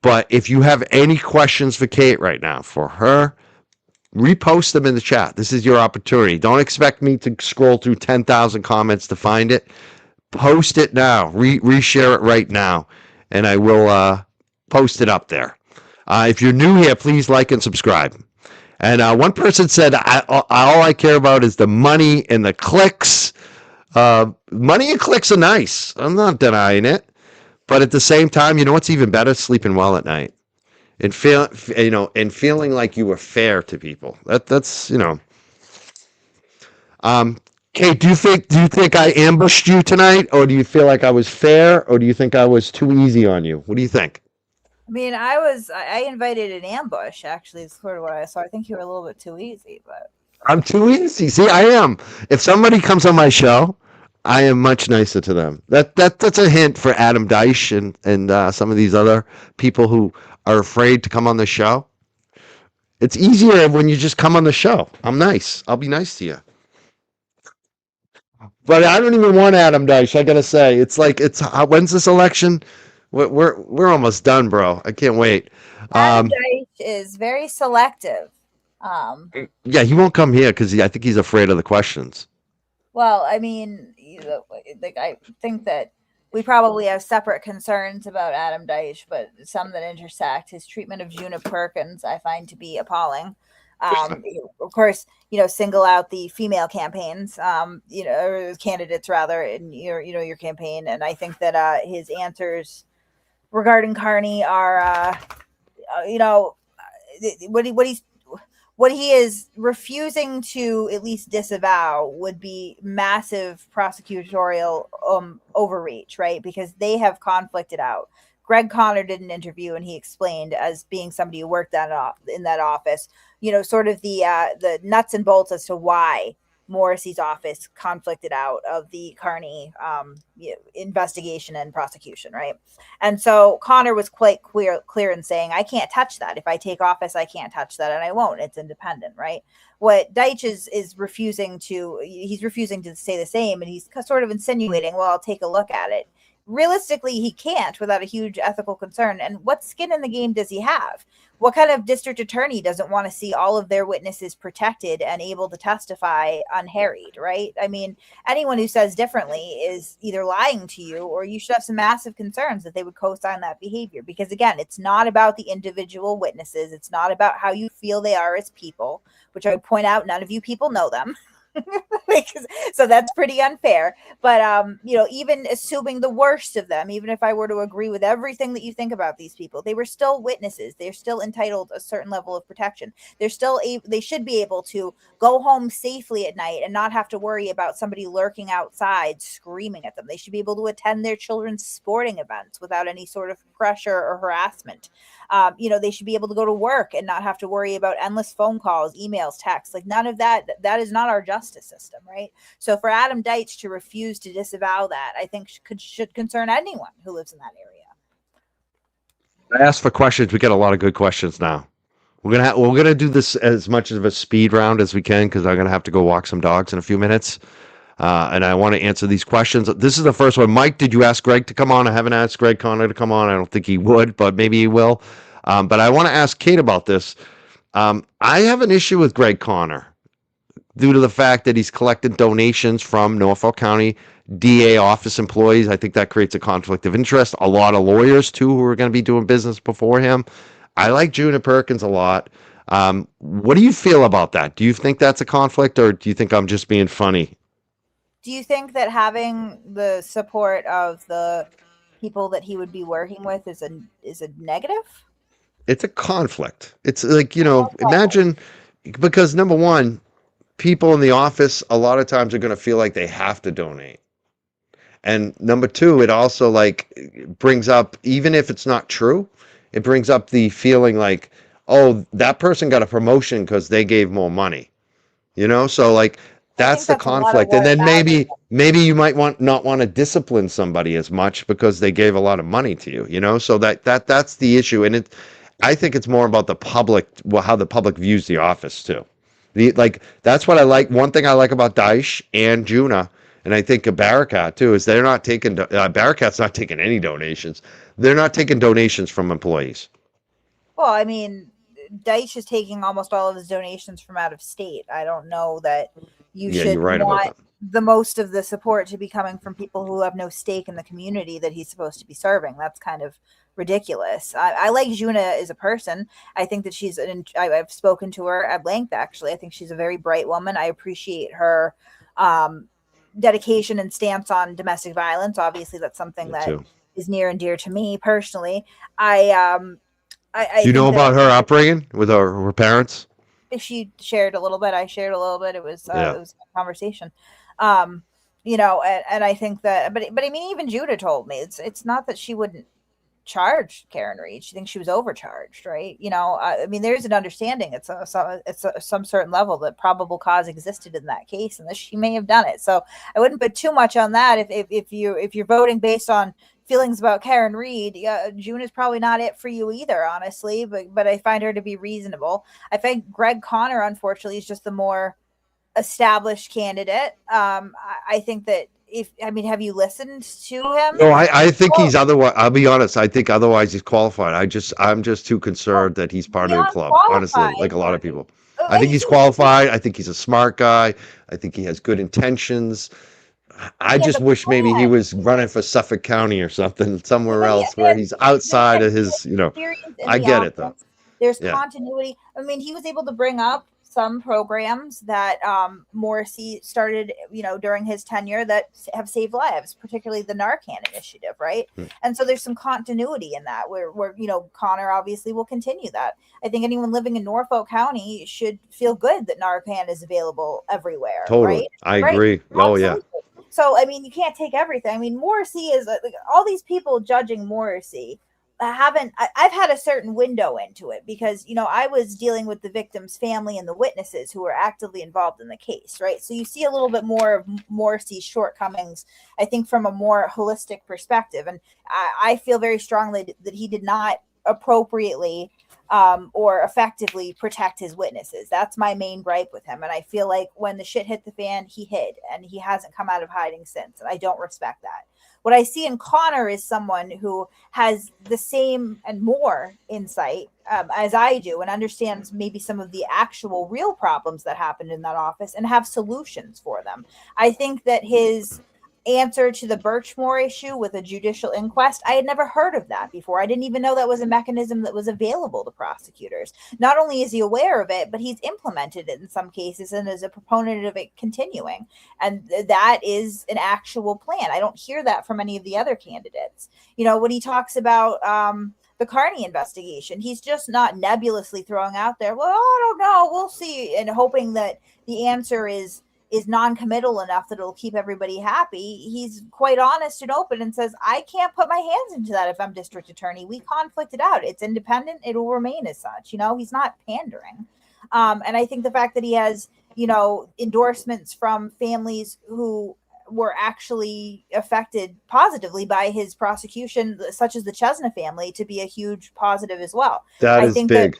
But if you have any questions for Kate right now, for her, repost them in the chat. This is your opportunity. Don't expect me to scroll through 10,000 comments to find it. Post it now. Reshare it right now, and I will post it up there. If you're new here, please like and subscribe. And one person said, all I care about is the money and the clicks. Money and clicks are nice. I'm not denying it. But at the same time, you know what's even better? Sleeping well at night. And feeling like you were fair to people. That's Kate, do you think I ambushed you tonight, or do you feel like I was fair, or do you think I was too easy on you? What do you think? I mean, I invited an ambush, actually, is sort of what I saw. I think you were a little bit too easy, but I'm too easy. See, I am. If somebody comes on my show, I am much nicer to them. That's a hint for Adam Deich and some of these other people who are afraid to come on the show. It's easier when you just come on the show. I'm nice. I'll be nice to you. But I don't even want Adam Deich. I gotta say, it's when's this election? We're almost done, bro. I can't wait. Adam Deich is very selective. Yeah, he won't come here because I think he's afraid of the questions. Well, I mean, I think that we probably have separate concerns about Adam Deich, but some that intersect. His treatment of Juna Perkins, I find to be appalling. Of course, single out the female campaigns, or candidates rather, in your campaign, and I think that his answers regarding Kearney are, what what he is refusing to at least disavow would be massive prosecutorial overreach, right? Because they have conflicted out. Greg Conner did an interview and he explained, as being somebody who worked in that office, sort of the nuts and bolts as to why Morrissey's office conflicted out of the Kearney investigation and prosecution, right? And so Connor was quite clear in saying, I can't touch that. If I take office, I can't touch that, and I won't. It's independent, right? What Deitch is refusing to, he's refusing to say the same, and he's sort of insinuating, well, I'll take a look at it. Realistically, he can't without a huge ethical concern. And what skin in the game does he have? What kind of district attorney doesn't want to see all of their witnesses protected and able to testify unharried, right? I mean, anyone who says differently is either lying to you, or you should have some massive concerns that they would co-sign that behavior. Because again, it's not about the individual witnesses. It's not about how you feel they are as people, which I would point out, none of you people know them. So that's pretty unfair. But even assuming the worst of them, even if I were to agree with everything that you think about these people, they were still witnesses. They're still entitled a certain level of protection. They should be able to go home safely at night and not have to worry about somebody lurking outside screaming at them. They should be able to attend their children's sporting events without any sort of pressure or harassment. They should be able to go to work and not have to worry about endless phone calls, emails, texts. Like, none of that is not our justice system, right? So for Adam Deitch to refuse to disavow that, I think should concern anyone who lives in that area. I asked for questions. We get a lot of good questions now. We're gonna do this as much of a speed round as we can, because I'm gonna have to go walk some dogs in a few minutes, and I want to answer these questions. This is the first one. Mike, did you ask Greg to come on? I haven't asked Greg Conner to come on. I don't think he would, but maybe he will. But I want to ask Kate about this. I have an issue with Greg Conner due to the fact that he's collecting donations from Norfolk County DA office employees. I think that creates a conflict of interest. A lot of lawyers, too, who are going to be doing business before him. I like Juna Perkins a lot. What do you feel about that? Do you think that's a conflict, or do you think I'm just being funny? Do you think that having the support of the people that he would be working with is a negative? It's a conflict. It's like, imagine, because number one, people in the office a lot of times are going to feel like they have to donate. And number two, it also brings up, even if it's not true, it brings up the feeling like, oh, that person got a promotion because they gave more money. So that's the conflict. And then maybe you might not want to discipline somebody as much because they gave a lot of money to you, so that's the issue. And I think it's more about the public, how the public views the office too. That's what I like. One thing I like about Deitch and Juna, and I think Barakat too, is they're not taking, Barakat's not taking any donations. They're not taking donations from employees. Well, I mean, Deitch is taking almost all of his donations from out of state. I don't know that you should you're right want about that. the most of the support to be coming from people who have no stake in the community that he's supposed to be serving. That's kind of ridiculous. I like Juna as a person. I think that I've spoken to her at length, actually. I think she's a very bright woman. I appreciate her dedication and stance on domestic violence. Obviously, that's something that is near and dear to me personally. Do you know about her upbringing with her parents? She shared a little bit. I shared a little bit. It was a conversation. And I think that, but I mean, even Judah told me it's not that she wouldn't charge Karen Reed. She thinks she was overcharged, right? I mean, there's an understanding. It's some certain level that probable cause existed in that case, and that she may have done it. So I wouldn't put too much on that. If you're voting based on feelings about Karen Reed, June is probably not it for you either, honestly. But I find her to be reasonable. I think Greg Conner, unfortunately, is just the more established candidate. I think that have you listened to him? No, I think he's otherwise. I'll be honest. I think otherwise he's qualified. I'm just too concerned that he's part of the club. Honestly, like a lot of people. I think he's qualified. I think he's a smart guy. I think he has good intentions. I just wish maybe he was running for Suffolk County or something, somewhere else where he's outside of his, I get it though. There's continuity. I mean, he was able to bring up some programs that Morrissey started, during his tenure that have saved lives, particularly the Narcan initiative, right? And so there's some continuity in that where Connor obviously will continue that. I think anyone living in Norfolk County should feel good that Narcan is available everywhere, Totally. right? I Right. agree. Oh, yeah. Absolutely. So, I mean, you can't take everything. I mean, Morrissey is like all these people judging Morrissey. I've had a certain window into it because, I was dealing with the victim's family and the witnesses who were actively involved in the case, right? So you see a little bit more of Morrissey's shortcomings, I think, from a more holistic perspective. And I feel very strongly that he did not appropriately or effectively protect his witnesses. That's my main gripe with him. And I feel like when the shit hit the fan, he hid and he hasn't come out of hiding since. And I don't respect that. What I see in Connor is someone who has the same and more insight as I do and understands maybe some of the actual real problems that happened in that office and have solutions for them. I think that his answer to the Birchmore issue with a judicial inquest, I had never heard of that before. I didn't even know that was a mechanism that was available to prosecutors. Not only is he aware of it, but he's implemented it in some cases and is a proponent of it continuing. And that is an actual plan. I don't hear that from any of the other candidates. When he talks about the Kearney investigation, he's just not nebulously throwing out there, well, I don't know, we'll see, and hoping that the answer is non-committal enough that it'll keep everybody happy. He's quite honest and open and says, I can't put my hands into that if I'm district attorney. We conflicted out. It's independent. It will remain as such. He's not pandering. And I think the fact that he has, endorsements from families who were actually affected positively by his prosecution, such as the Chesna family, to be a huge positive as well. That I is think big.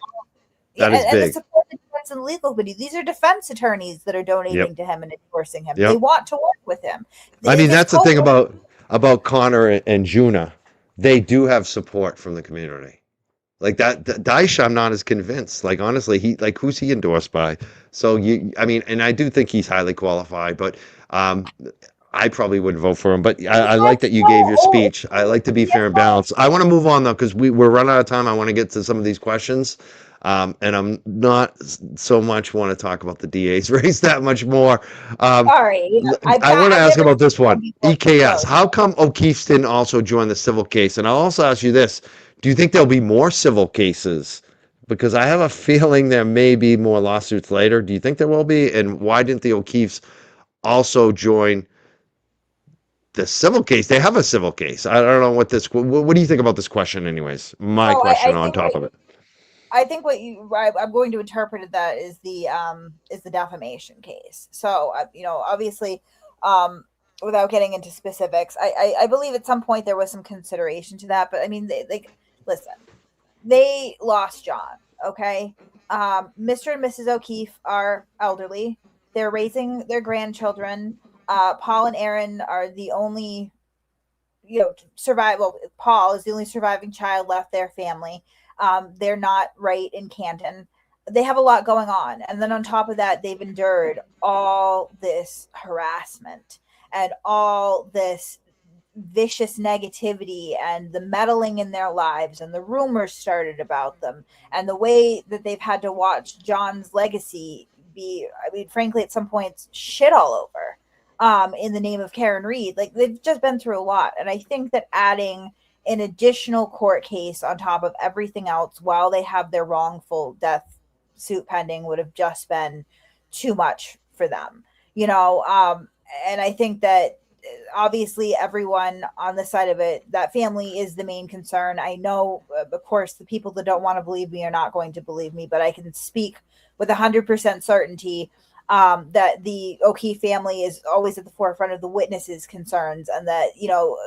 That is and big. the support of defense and legal committee. These are defense attorneys that are donating Yep. to him and endorsing him. Yep. They want to work with him. I mean, His that's the thing co-workers- about Connor and Juna. They do have support from the community. Like that Daesh, I'm not as convinced. Like honestly, who's he endorsed by? So and I do think he's highly qualified, but I probably wouldn't vote for him. But I like that you gave your speech. I like to be fair and balanced. I want to move on though because we're running out of time. I want to get to some of these questions. And I'm not so much want to talk about the DA's race that much more. Sorry, I want to ask about this one. EKS. close. How come O'Keefe's didn't also join the civil case? And I'll also ask you this. Do you think there'll be more civil cases? Because I have a feeling there may be more lawsuits later. Do you think there will be? And why didn't the O'Keefe's also join the civil case? They have a civil case. I don't know what do you think about this question anyways? My question on top of it. I think I'm going to interpret that is the defamation case. So, obviously, without getting into specifics, I believe at some point there was some consideration to that, but I mean, listen, they lost John. Okay. Mr. and Mrs. O'Keefe are elderly. They're raising their grandchildren. Paul and Aaron are the only, Paul is the only surviving child left their family. They're not right in Canton. They have a lot going on. And then on top of that, they've endured all this harassment and all this vicious negativity and the meddling in their lives and the rumors started about them and the way that they've had to watch John's legacy be, frankly, at some points shit all over in the name of Karen Reed. Like, they've just been through a lot. And I think that adding an additional court case on top of everything else while they have their wrongful death suit pending would have just been too much for them, and I think that obviously everyone on the side of it, that family is the main concern. I know, of course, the people that don't want to believe me are not going to believe me, but I can speak with 100% certainty that the O'Keefe family is always at the forefront of the witnesses' concerns, and that,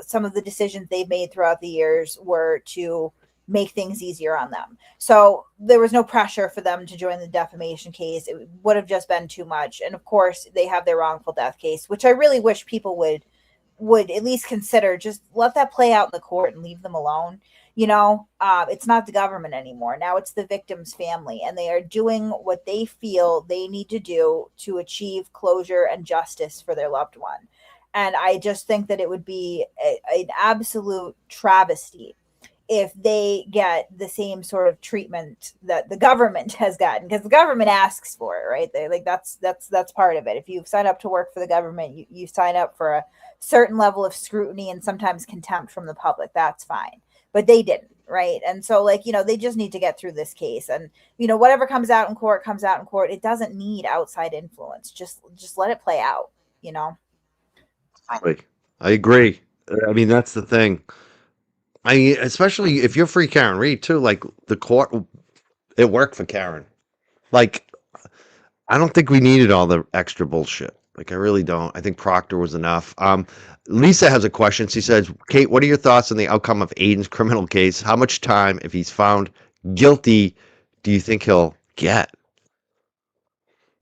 some of the decisions they've made throughout the years were to make things easier on them. So there was no pressure for them to join the defamation case. It would have just been too much. And of course, they have their wrongful death case, which I really wish people would at least consider. Just let that play out in the court and leave them alone. It's not the government anymore. Now it's the victim's family, and they are doing what they feel they need to do to achieve closure and justice for their loved one. And I just think that it would be an absolute travesty if they get the same sort of treatment that the government has gotten, because the government asks for it, right? They like that's part of it. If you sign up to work for the government, you sign up for a certain level of scrutiny and sometimes contempt from the public. That's fine. But they didn't, right? And so, like, they just need to get through this case. And, whatever comes out in court comes out in court. It doesn't need outside influence. Just let it play out, you know? I agree. I mean, that's the thing. Especially if you're free Karen Reed too, like the court, it worked for Karen. Like, I don't think we needed all the extra bullshit. Like, I really don't. I think Proctor was enough. Lisa has a question. She says, Kate, what are your thoughts on the outcome of Aidan's criminal case? How much time, if he's found guilty, do you think he'll get?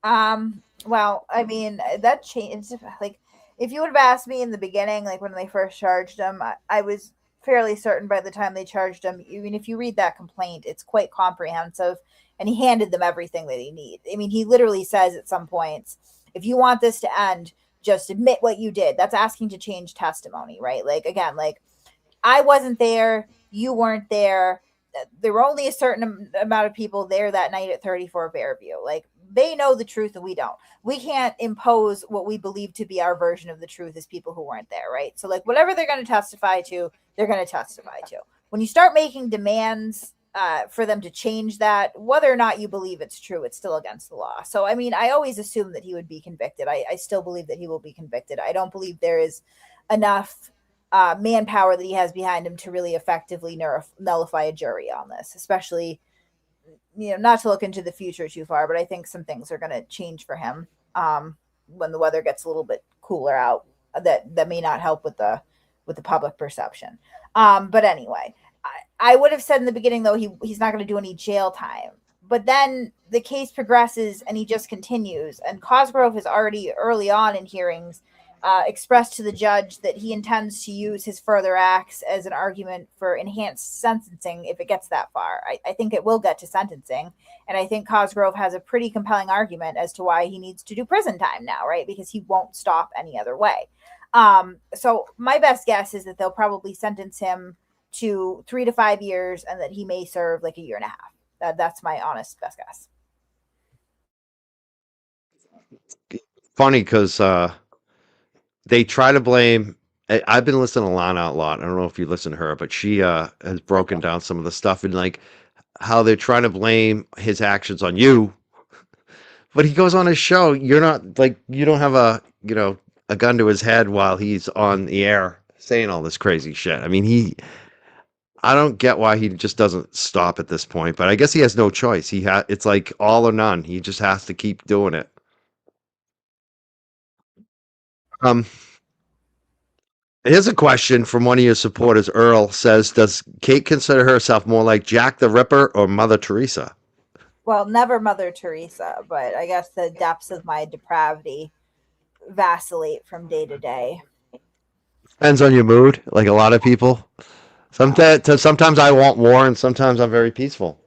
Well, I mean, that changed. Like, if you would have asked me in the beginning, like when they first charged him, I was fairly certain by the time they charged him. Even if you read that complaint, it's quite comprehensive, and he handed them everything that he need. I mean, he literally says at some points, if you want this to end, just admit what you did. That's asking to change testimony, right? Like, again, like, I wasn't there, you weren't there. There were only a certain amount of people there that night at 34 Fairview. Like, they know the truth and we don't. We can't impose what we believe to be our version of the truth as people who weren't there, right? So, like, whatever they're going to testify to, they're going to testify to. When you start making demands for them to change that, whether or not you believe it's true, it's still against the law. So, I mean, I always assume that he would be convicted. I still believe that he will be convicted. I don't believe there is enough manpower that he has behind him to really effectively nullify a jury on this, especially, not to look into the future too far, but I think some things are going to change for him when the weather gets a little bit cooler out. That may not help with the public perception. But anyway, I would have said in the beginning, though, he's not going to do any jail time. But then the case progresses and he just continues. And Cosgrove has already early on in hearings expressed to the judge that he intends to use his further acts as an argument for enhanced sentencing if it gets that far. I think it will get to sentencing. And I think Cosgrove has a pretty compelling argument as to why he needs to do prison time now, right? Because he won't stop any other way. So my best guess is that they'll probably sentence him to 3 to 5 years and that he may serve like a year and a half. That's my honest best guess. Funny because they try to blame. I've been listening to Lana a lot. I don't know if you listen to her, but she has broken down some of the stuff and like how they're trying to blame his actions on you. But he goes on his show. You're not like, you don't have a gun to his head while he's on the air saying all this crazy shit. I mean, I don't get why he just doesn't stop at this point, but I guess he has no choice. It's like all or none. He just has to keep doing it. Here's a question from one of your supporters. Earl says, does Kate consider herself more like Jack the Ripper or Mother Teresa? Well, never Mother Teresa, but I guess the depths of my depravity vacillate from day to day. Depends on your mood, like a lot of people. Sometimes I want war and sometimes I'm very peaceful.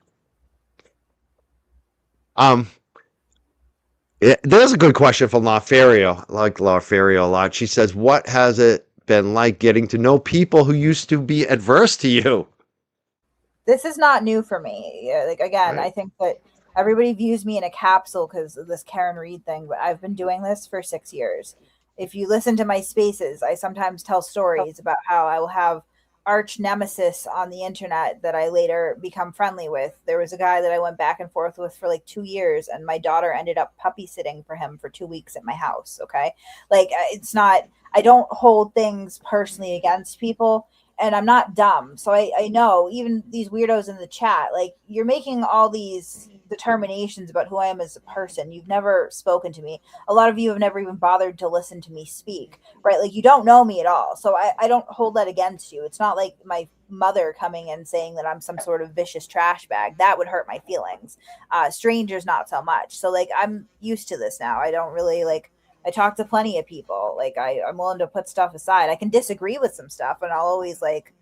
There's a good question from LaFerrio. I like LaFerrio a lot. She says, what has it been like getting to know people who used to be adverse to you? This is not new for me. Like, again, Right. I think that everybody views me in a capsule because of this Karen Reed thing, but I've been doing this for 6 years. If you listen to my spaces, I sometimes tell stories about how I will have arch nemesis on the internet that I later become friendly with. There was a guy that I went back and forth with for like 2 years, and my daughter ended up puppy sitting for him for 2 weeks at my house. Okay. Like, it's not, I don't hold things personally against people, and I'm not dumb. So I know even these weirdos in the chat, like, you're making all these determinations about who I am as a person. You've never spoken to me. A lot of you have never even bothered to listen to me speak, right? Like, you don't know me at all. So I don't hold that against you. It's not like my mother coming and saying that I'm some sort of vicious trash bag. That would hurt my feelings. Strangers, not so much. So, like, I'm used to this now. I don't really, like, I talk to plenty of people. Like, I'm willing to put stuff aside. I can disagree with some stuff, and I'll always, like,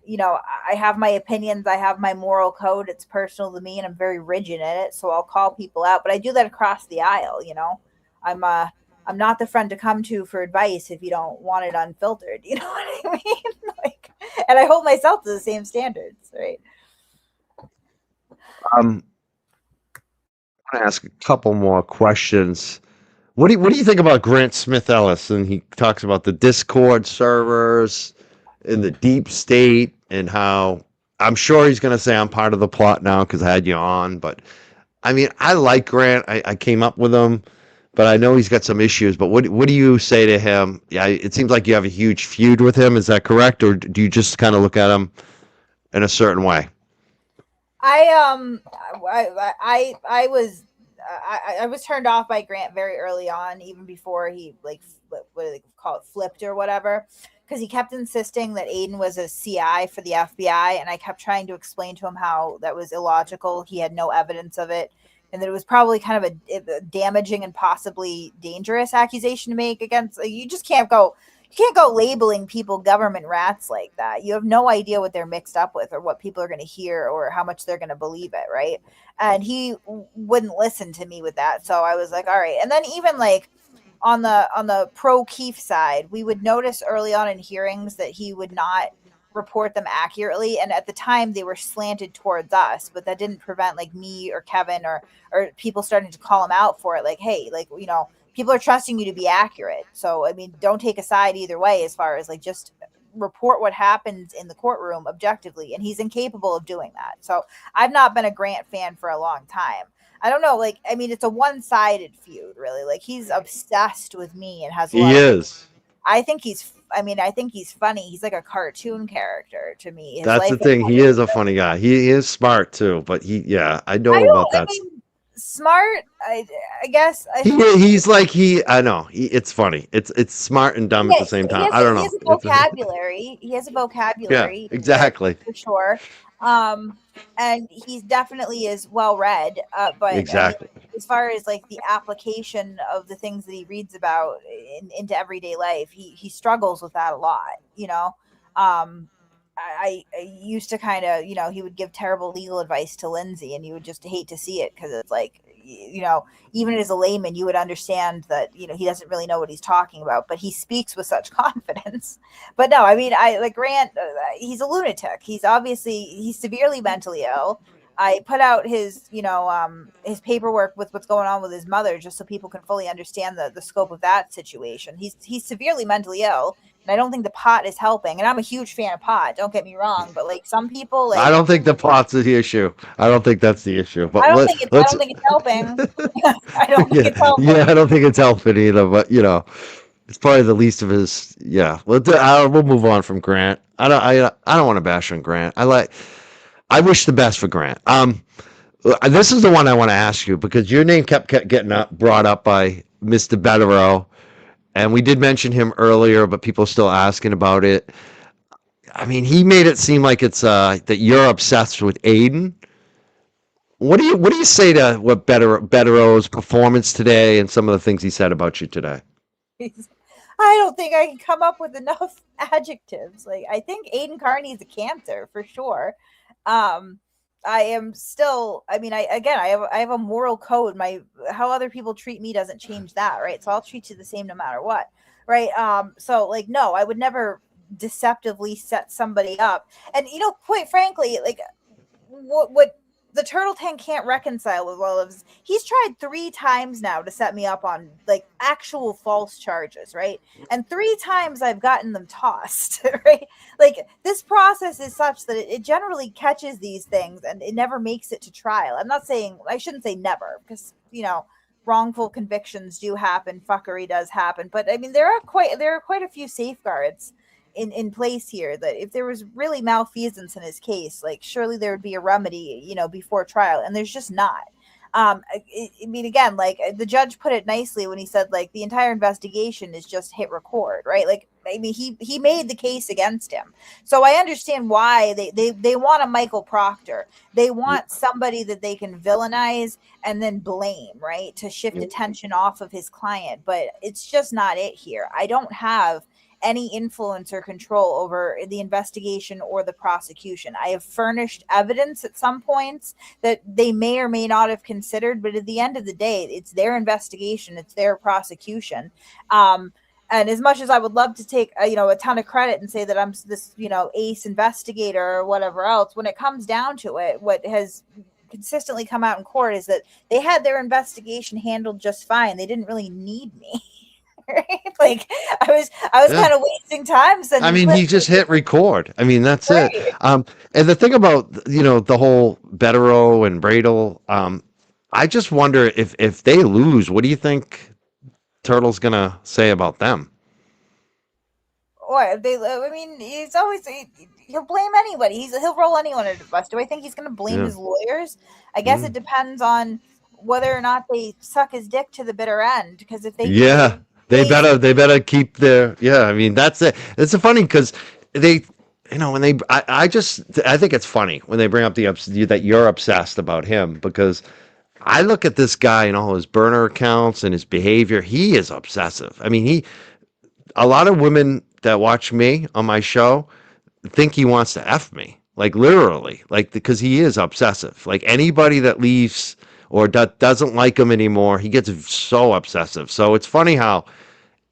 I have my opinions. I have my moral code. It's personal to me, and I'm very rigid in it. So I'll call people out, but I do that across the aisle. I'm I'm not the friend to come to for advice if you don't want it unfiltered. You know what I mean? Like, and I hold myself to the same standards, right? I'm gonna ask a couple more questions. What do you think about Grant Smith Ellis? And he talks about the Discord servers and the deep state and how I'm sure he's gonna say I'm part of the plot now because I had you on. But I mean, I like Grant. I came up with him, but I know he's got some issues. But what do you say to him? Yeah, it seems like you have a huge feud with him. Is that correct, or do you just kind of look at him in a certain way? I was I was turned off by Grant very early on, even before he like what do they call it, flipped or whatever, because he kept insisting that Aiden was a CI for the FBI, and I kept trying to explain to him how that was illogical. He had no evidence of it, and that it was probably kind of a damaging and possibly dangerous accusation to make against. Like, you can't go labeling people government rats like that. You have no idea what they're mixed up with or what people are going to hear or how much they're going to believe it, right? And he wouldn't listen to me with that. So I was like, all right. And then even like on the pro Keefe side, we would notice early on in hearings that he would not report them accurately, and at the time they were slanted towards us, but that didn't prevent like me or Kevin or people starting to call him out for it, like, hey, like, you know, people are trusting you to be accurate. So I mean, don't take a side either way, as far as like just report what happens in the courtroom objectively, and he's incapable of doing that. So I've not been a Grant fan for a long time. I don't know, like, I mean, it's a one-sided feud, really. Like, he's obsessed with me and has a lot He of is. I think he's funny. He's like a cartoon character to me. His That's life the is thing. He is a funny guy. He is smart too, but yeah, I I know don't about I that. mean smart, I guess He's like I know. It's funny. It's smart and dumb at the same time. I don't he know. has a vocabulary. He has a Yeah, vocabulary exactly. for sure. Um, and he's definitely is well read. But I mean, Exactly. as far as like the application of the things that he reads about into everyday life, he struggles with that a lot. You know, um, I used to kind of, you know, he would give terrible legal advice to Lindsay, and you would just hate to see it because it's like, you know, even as a layman, you would understand that, you know, he doesn't really know what he's talking about, but he speaks with such confidence. But no, I mean, I like Grant, he's a lunatic. He's severely mentally ill. I put out his, you know, his paperwork with what's going on with his mother, just so people can fully understand the scope of that situation. He's severely mentally ill, and I don't think the pot is helping. And I'm a huge fan of pot. Don't get me wrong, but like some people, I like don't think the plot's the issue. I don't think that's the issue. But I let's don't think it's helping. I don't think yeah, it's helping. yeah, I don't think it's helping either. But you know, it's probably the least of his. Yeah, we'll move on from Grant. I don't want to bash on Grant. I wish the best for Grant. This is the one I want to ask you because your name kept getting brought up by Mr. Betterow, and we did mention him earlier, but people are still asking about it. I mean, he made it seem like it's that you're obsessed with Aiden. What do you say to what Betterow's performance today and some of the things he said about you today? I don't think I can come up with enough adjectives. Like, I think Aidan Kearney is a cancer for sure. Um, I am still. I mean, I have a moral code. My how other people treat me doesn't change that, right? So I'll treat you the same no matter what, right? So like, no, I would never deceptively set somebody up. And you know, quite frankly, like what the turtle tank can't reconcile with all of this. He's tried 3 times now to set me up on like actual false charges, right? And 3 times I've gotten them tossed, right? Like this process is such that it generally catches these things and it never makes it to trial. I'm not saying, I shouldn't say never, because you know, wrongful convictions do happen, fuckery does happen, but I mean there are quite a few safeguards in place here, that if there was really malfeasance in his case, like surely there would be a remedy, you know, before trial, and there's just not. I mean, again, like the judge put it nicely when he said, like, the entire investigation is just hit record, right? Like, I mean, he made the case against him, so I understand why they want a Michael Proctor. They want somebody that they can villainize and then blame, right, to shift attention off of his client. But it's just not it here. I don't have any influence or control over the investigation or the prosecution. I have furnished evidence at some points that they may or may not have considered, but at the end of the day, it's their investigation, it's their prosecution. And as much as I would love to take a ton of credit and say that I'm this ace investigator or whatever else, when it comes down to it, what has consistently come out in court is that they had their investigation handled just fine. They didn't really need me. Right? Like I was Yeah. kind of wasting time. I mean, he just hit record. I mean, that's it. Right. And the thing about, the whole Betterow and Bradel, I just wonder if they lose, what do you think Turtle's gonna say about them? Or he's always he'll blame anybody. He'll roll anyone under the bus. Do I think he's going to blame Yeah. his lawyers? I guess it depends on whether or not they suck his dick to the bitter end. Because if they Yeah, they better keep their. Yeah, I mean, that's it. It's funny because they, when they, I think it's funny when they bring up that you're obsessed about him, because I look at this guy and all his burner accounts and his behavior. He is obsessive. I mean, a lot of women that watch me on my show think he wants to F me, like literally, like, because he is obsessive. Like anybody that leaves or doesn't like him anymore, he gets so obsessive. So it's funny how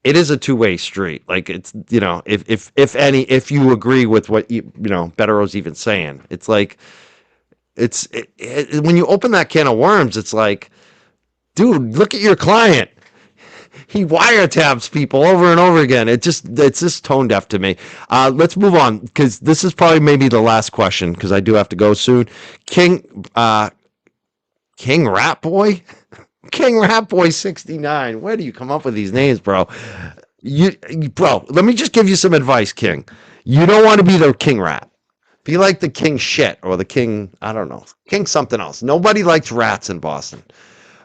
it is a two-way street. Like it's, if you agree with what Betterow's even saying, it's like, when you open that can of worms, it's like, dude, look at your client. He wiretaps people over and over again. It's just tone deaf to me. Let's move on, because this is probably maybe the last question, because I do have to go soon. King Rat Boy? King Rat Boy 69. Where do you come up with these names, bro? Bro, let me just give you some advice, King. You don't want to be the King Rat. Be like the King Shit, or the King, I don't know, King something else. Nobody likes rats in Boston.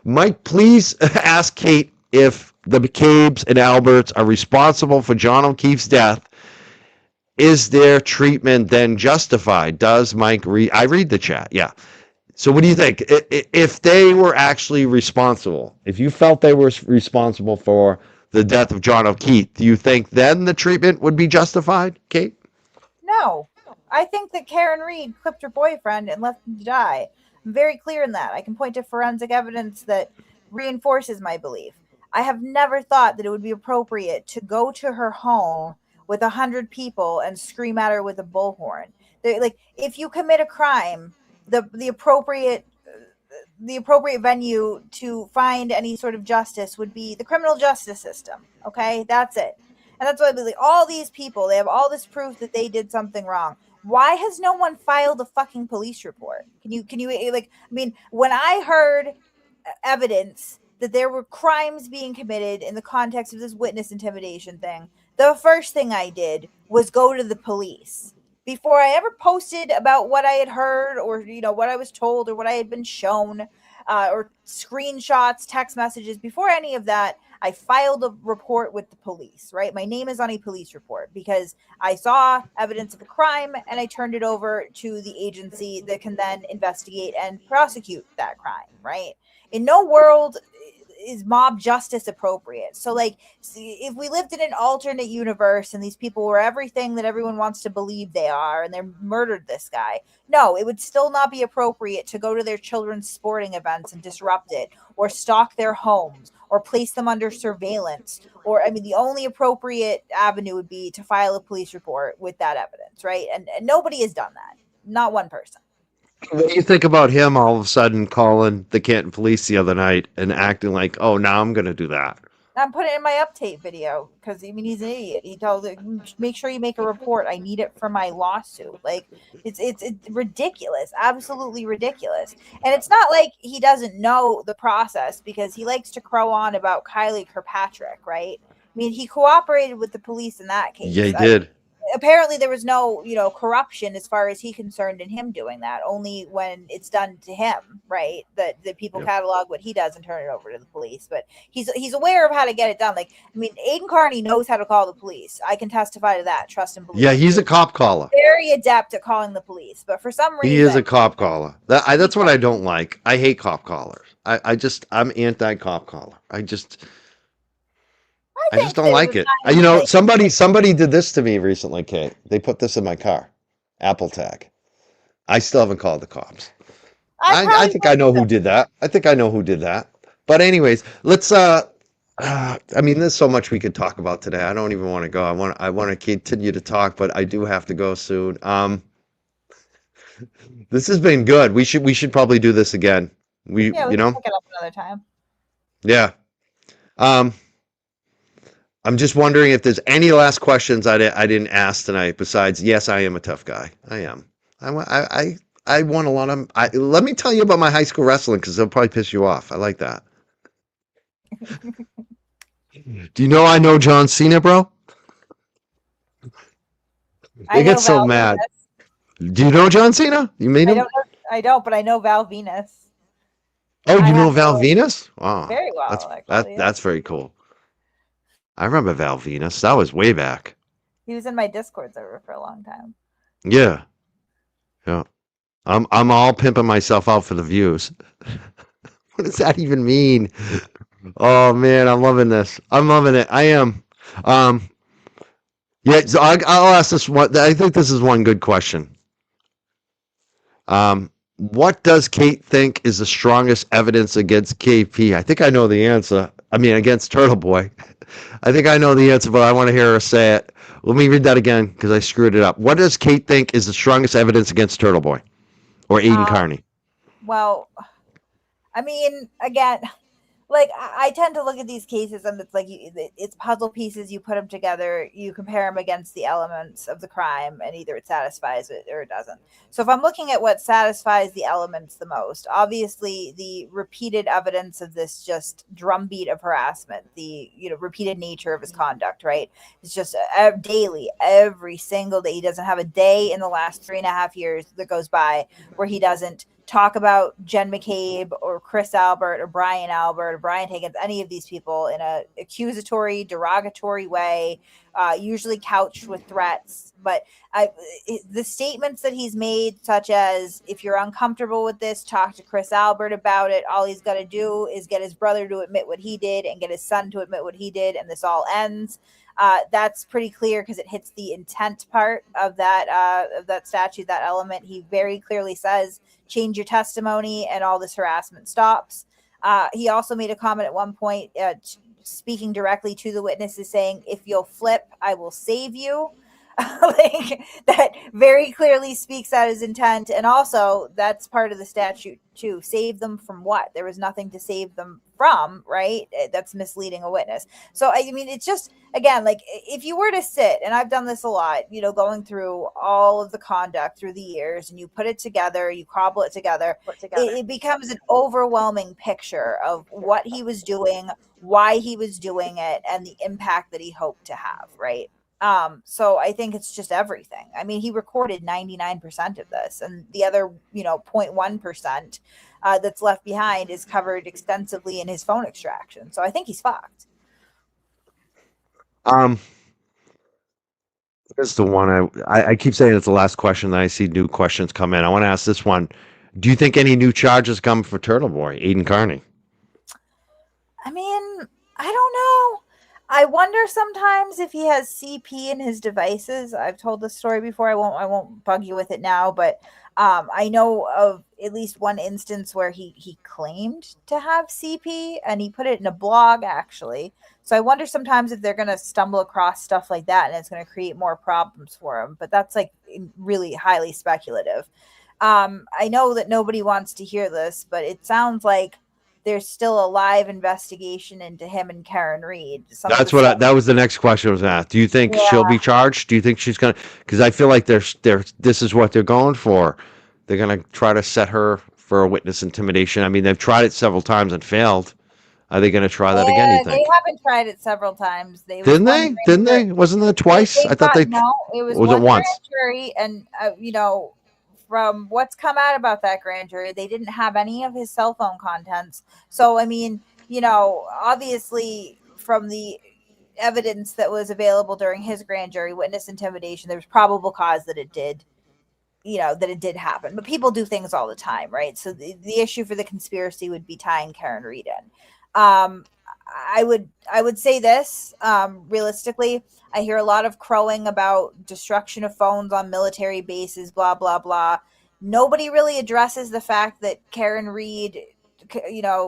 Mike, please ask Kate if the McCabe's and Alberts are responsible for John O'Keefe's death. Is their treatment then justified? Does Mike read? I read the chat. Yeah. So what do you think? If they were actually responsible, if you felt they were responsible for the death of John O'Keefe, do you think then the treatment would be justified, Kate? No. I think that Karen Reed clipped her boyfriend and left him to die. I'm very clear in that. I can point to forensic evidence that reinforces my belief. I have never thought that it would be appropriate to go to her home with 100 people and scream at her with a bullhorn. Like, if you commit a crime, the appropriate venue to find any sort of justice would be the criminal justice system. Okay, that's it. And that's why I believe all these people, they have all this proof that they did something wrong. Why has no one filed a fucking police report? Can you when I heard evidence that there were crimes being committed in the context of this witness intimidation thing, the first thing I did was go to the police. Before I ever posted about what I had heard, or what I was told, or what I had been shown, or screenshots, text messages, before any of that, I filed a report with the police, right? My name is on a police report because I saw evidence of a crime and I turned it over to the agency that can then investigate and prosecute that crime, right? In no world is mob justice appropriate. So, like, if we lived in an alternate universe and these people were everything that everyone wants to believe they are, and they murdered this guy, no, it would still not be appropriate to go to their children's sporting events and disrupt it, or stalk their homes, or place them under surveillance. Or, the only appropriate avenue would be to file a police report with that evidence, right? And nobody has done that. Not one person. What do you think about him all of a sudden calling the Canton police the other night and acting like, oh, now I'm going to do that? I'm putting it in my update video because he's an idiot. He tells it, make sure you make a report. I need it for my lawsuit. Like, it's ridiculous, absolutely ridiculous. And it's not like he doesn't know the process, because he likes to crow on about Kylie Kirkpatrick, right? He cooperated with the police in that case. Yeah, he did. Apparently there was no, corruption as far as he concerned in him doing that, only when it's done to him, right? That people catalog what he does and turn it over to the police. But he's aware of how to get it done. Like, Aidan Kearney knows how to call the police. I can testify to that. Trust and believe. Yeah, he's a cop caller. Very adept at calling the police. But for some reason, he is a cop caller. That's what I don't like. I hate cop callers. I'm anti-cop caller. I I just think don't that it like was it. kind of like, Somebody did this to me recently, Kate. They put this in my car. Apple tag. I still haven't called the cops. I I probably think would I know who too. did that. I think I know who did that. But anyways, let's I mean, there's so much we could talk about today. I don't even want to go. I want to continue to talk, but I do have to go soon. This has been good. We should probably do this again. Yeah, we You can know? pick it up another time. Yeah. Um I'm just wondering if there's any last questions I didn't ask tonight besides, yes, I am a tough guy. I am. I won a lot of. Let me tell you about my high school wrestling because it'll probably piss you off. I like that. Do you know I know John Cena, bro? I They get know so Val mad. Venus. Do you know John Cena? You meet I him? don't know. I don't, but I know Val Venus. Oh, I you know have Val Venus? Wow, very well, actually. Yeah. that's very cool. I remember Val Venus. That was way back. He was in my Discord server for a long time. Yeah, yeah. I'm all pimping myself out for the views. What does that even mean? Oh man, I'm loving this. I'm loving it. I am. Um, yeah, so I'll ask this one. I think this is one good question. What does Kate think is the strongest evidence against KP? I think I know the answer. I mean, against Turtle Boy. I think I know the answer, but I want to hear her say it. Let me read that again because I screwed it up. What does Kate think is the strongest evidence against Turtle Boy or Aidan Kearney? Well, I mean, again, like I tend to look at these cases and it's like it's puzzle pieces. You put them together, you compare them against the elements of the crime, and either it satisfies it or it doesn't. So if I'm looking at what satisfies the elements the most, obviously the repeated evidence of this just drumbeat of harassment, the repeated nature of his conduct, right? It's just daily, every single day. He doesn't have a day in the last 3.5 years that goes by where he doesn't talk about Jen McCabe or Chris Albert or Brian Albert or Brian Higgins, any of these people in a accusatory, derogatory way, usually couched with threats. But the statements that he's made, such as, if you're uncomfortable with this, talk to Chris Albert about it. All he's got to do is get his brother to admit what he did and get his son to admit what he did, and this all ends. That's pretty clear because it hits the intent part of that statute, that element. He very clearly says, change your testimony and all this harassment stops. He also made a comment at one point, speaking directly to the witnesses, saying, if you'll flip, I will save you. Like, that very clearly speaks out his intent. And also, that's part of the statute too. Save them from what? There was nothing to save them from, right? That's misleading a witness. So I mean, it's just, again, like, if you were to sit, and I've done this a lot, going through all of the conduct through the years, and you put it together, you cobble it together, it becomes an overwhelming picture of what he was doing, why he was doing it, and the impact that he hoped to have, right? So I think it's just everything. I mean, he recorded 99% of this, and the other, 0.1% that's left behind is covered extensively in his phone extraction. So I think he's fucked. Here's the one I keep saying it's the last question. Then I see new questions come in. I want to ask this one. Do you think any new charges come for Turtle Boy, Aidan Kearney? I mean, I don't know. I wonder sometimes if he has CP in his devices. I've told this story before. I won't bug you with it now, but I know of at least one instance where he claimed to have CP, and he put it in a blog, actually. So I wonder sometimes if they're going to stumble across stuff like that and it's going to create more problems for him. But that's like really highly speculative. I know that nobody wants to hear this, but it sounds like there's still a live investigation into him and Karen Reed. That was the next question I was asked. Do you think she'll be charged? Do you think she's gonna? Because I feel like this is what they're going for. They're gonna try to set her for a witness intimidation. I mean, they've tried it several times and failed. Are they gonna try that again? You think? They haven't tried it several times. Didn't they? Didn't they? Wasn't that twice? I thought they. No, it was it one once? grand jury, and from what's come out about that grand jury, they didn't have any of his cell phone contents. So, I mean, obviously from the evidence that was available during his grand jury, witness intimidation, there's probable cause that it did, that it did happen. But people do things all the time, right? So the issue for the conspiracy would be tying Karen Reed in. I would say this, realistically, I hear a lot of crowing about destruction of phones on military bases, blah blah blah. Nobody really addresses the fact that Karen Reed,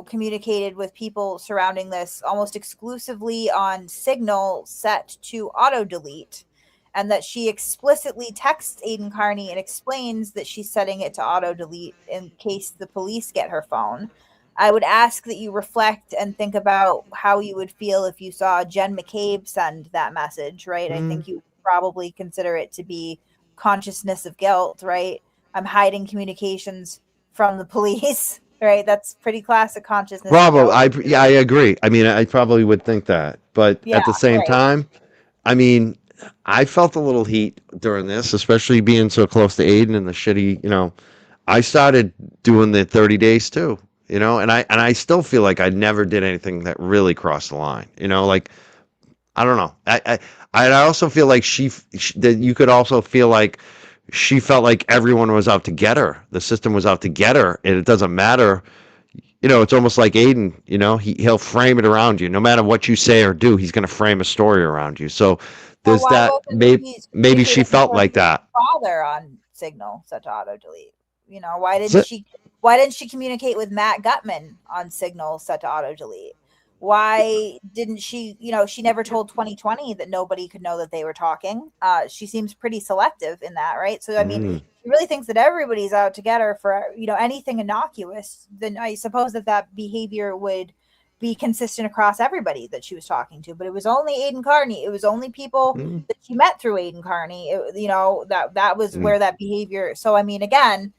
communicated with people surrounding this almost exclusively on Signal set to auto delete, and that she explicitly texts Aidan Kearney and explains that she's setting it to auto delete in case the police get her phone. I would ask that you reflect and think about how you would feel if you saw Jen McCabe send that message, right? I think you would probably consider it to be consciousness of guilt, right? I'm hiding communications from the police, right? That's pretty classic consciousness of Probably, guilt. I agree. I mean, I probably would think that, but Yeah, at the same right. time, I mean, I felt a little heat during this, especially being so close to Aiden and the shitty. I started doing the 30 days too. And I still feel like I never did anything that really crossed the line. Like I don't know. I also feel like that you could also feel like she felt like everyone was out to get her. The system was out to get her, and it doesn't matter. It's almost like Aiden, he'll frame it around you. No matter what you say or do, he's going to frame a story around you. So Well, there's why that. wasn't Maybe she communicating with felt her like that. father on Signal set to auto delete? Why That's didn't it. she communicate with Matt Gutman on Signal set to auto delete? Why didn't she, she never told 2020 that nobody could know that they were talking. She seems pretty selective in that, right? So I mean, Mm. if she really thinks that everybody's out to get her for, anything innocuous, then I suppose that behavior would be consistent across everybody that she was talking to. But it was only Aidan Kearney. It was only people Mm. that she met through Aidan Kearney. That was Mm. where that behavior. So I mean, again,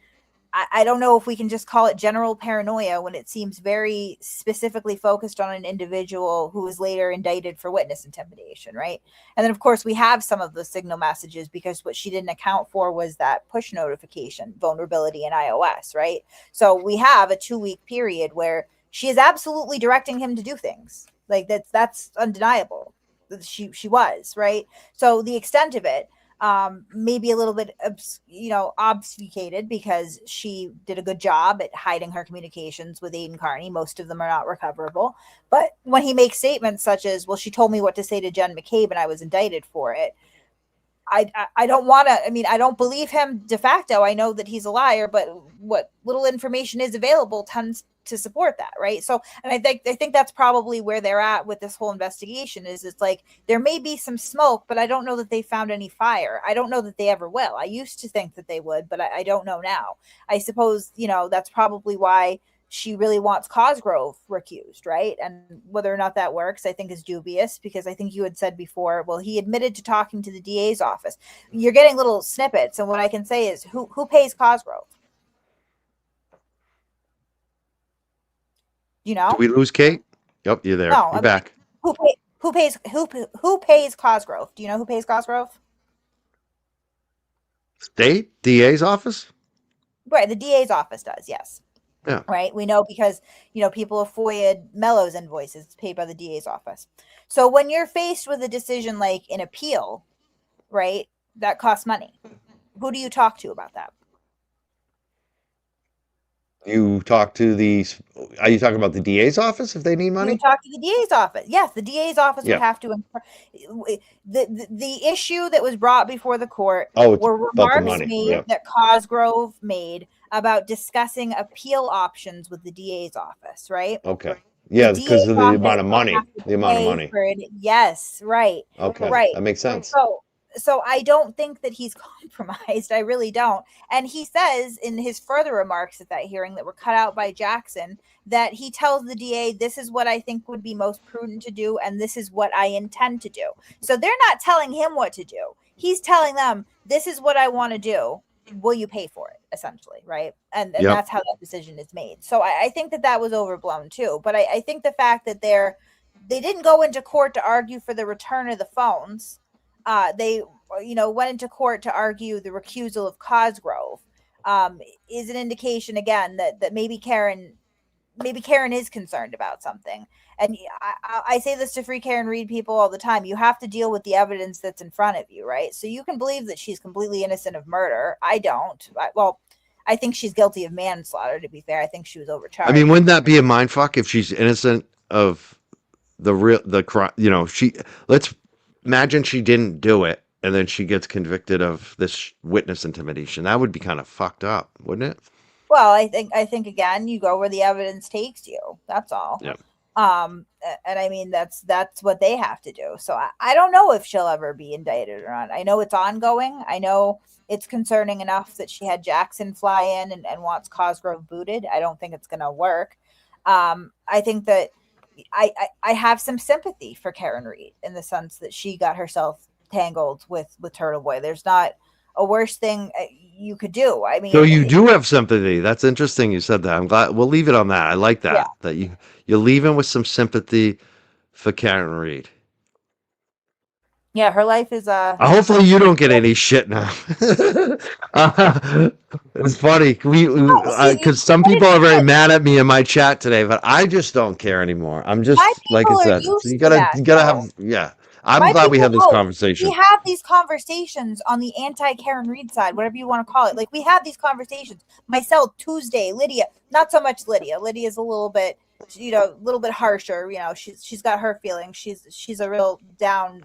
I don't know if we can just call it general paranoia when it seems very specifically focused on an individual who was later indicted for witness intimidation, right? And then, of course, we have some of those Signal messages because what she didn't account for was that push notification vulnerability in iOS, right? So we have a 2-week period where she is absolutely directing him to do things. Like that's undeniable. She was, right? So the extent of it, maybe a little bit obfuscated because she did a good job at hiding her communications with Aidan Kearney. Most of them are not recoverable. But when he makes statements such as, well, she told me what to say to Jen McCabe and I was indicted for it, I don't want to. I mean, I don't believe him de facto. I know that he's a liar, but what little information is available tends to support that, right? So, and I think that's probably where they're at with this whole investigation. Is it's like there may be some smoke, but I don't know that they found any fire. I don't know that they ever will. I used to think that they would, but I don't know now. I suppose that's probably why she really wants Cosgrove recused, right? And whether or not that works, I think is dubious because I think you had said before, well, he admitted to talking to the DA's office. You're getting little snippets, and what I can say is who pays Cosgrove? You Do know? we lose Kate? Yep, you're there. No, You're I mean back. who pays Cosgrove? Do you know who pays Cosgrove? State DA's office. Right, the DA's office does, yes. Yeah. Right. We know because, people have FOIA'd Mello's invoices paid by the DA's office. So when you're faced with a decision like an appeal, right, that costs money, who do you talk to about that? You talk to the. Are you talking about the DA's office if they need You money? would talk to the DA's office. Yes, the DA's office would Yeah. have to. The issue that was brought before the court Oh, it's were about the remarks money. made Yep. that Cosgrove made about discussing appeal options with the DA's office, right? Okay. The Yeah, because DA's of the office amount of would money. have to The amount of pay money. for it. Yes, right, Okay, right. that makes sense. So I don't think that he's compromised. I really don't. And he says in his further remarks at that hearing that were cut out by Jackson that he tells the DA, this is what I think would be most prudent to do, and this is what I intend to do. So they're not telling him what to do. He's telling them, this is what I want to do. Will you pay for it? Essentially, right? And Yep. that's how that decision is made. So I think that was overblown too. But I think the fact that they didn't go into court to argue for the return of the phones. They went into court to argue the recusal of Cosgrove, is an indication again that maybe Karen is concerned about something. And I say this to free Karen Reed people all the time. You have to deal with the evidence that's in front of you, right? So you can believe that she's completely innocent of murder. I don't. I think she's guilty of manslaughter, to be fair. I think she was overcharged. I mean, wouldn't that be a mindfuck if she's innocent of she, let's imagine she didn't do it and then she gets convicted of this witness intimidation. That would be kind of fucked up, wouldn't it? Well, I think again, you go where the evidence takes you. That's all. Yeah. And I mean that's what they have to do. So I don't know if she'll ever be indicted or not. I know it's ongoing. I know it's concerning enough that she had Jackson fly in and wants Cosgrove booted. I don't think it's gonna work. I think that I have some sympathy for Karen Reed in the sense that she got herself tangled with Turtle Boy. There's not a worse thing you could do. I So mean, you do have sympathy. That's interesting you said that. I'm glad we'll leave it on that. I like that. Yeah. That you're leaving with some sympathy for Karen Reed. yeah, her life is Hopefully you don't get any shit now. It's funny. see, Because some people are very mad at me in my chat today, but I just don't care anymore. I'm just my like I people are said. used You to gotta that, you gotta though. have yeah. I'm My glad we people had this know. conversation. We have these conversations on the anti-Karen Reed side, whatever you want to call it. Like we have these conversations. Myself, Tuesday, Lydia, not so much Lydia. Lydia's a little bit, a little bit harsher. She's got her feelings. She's a real down.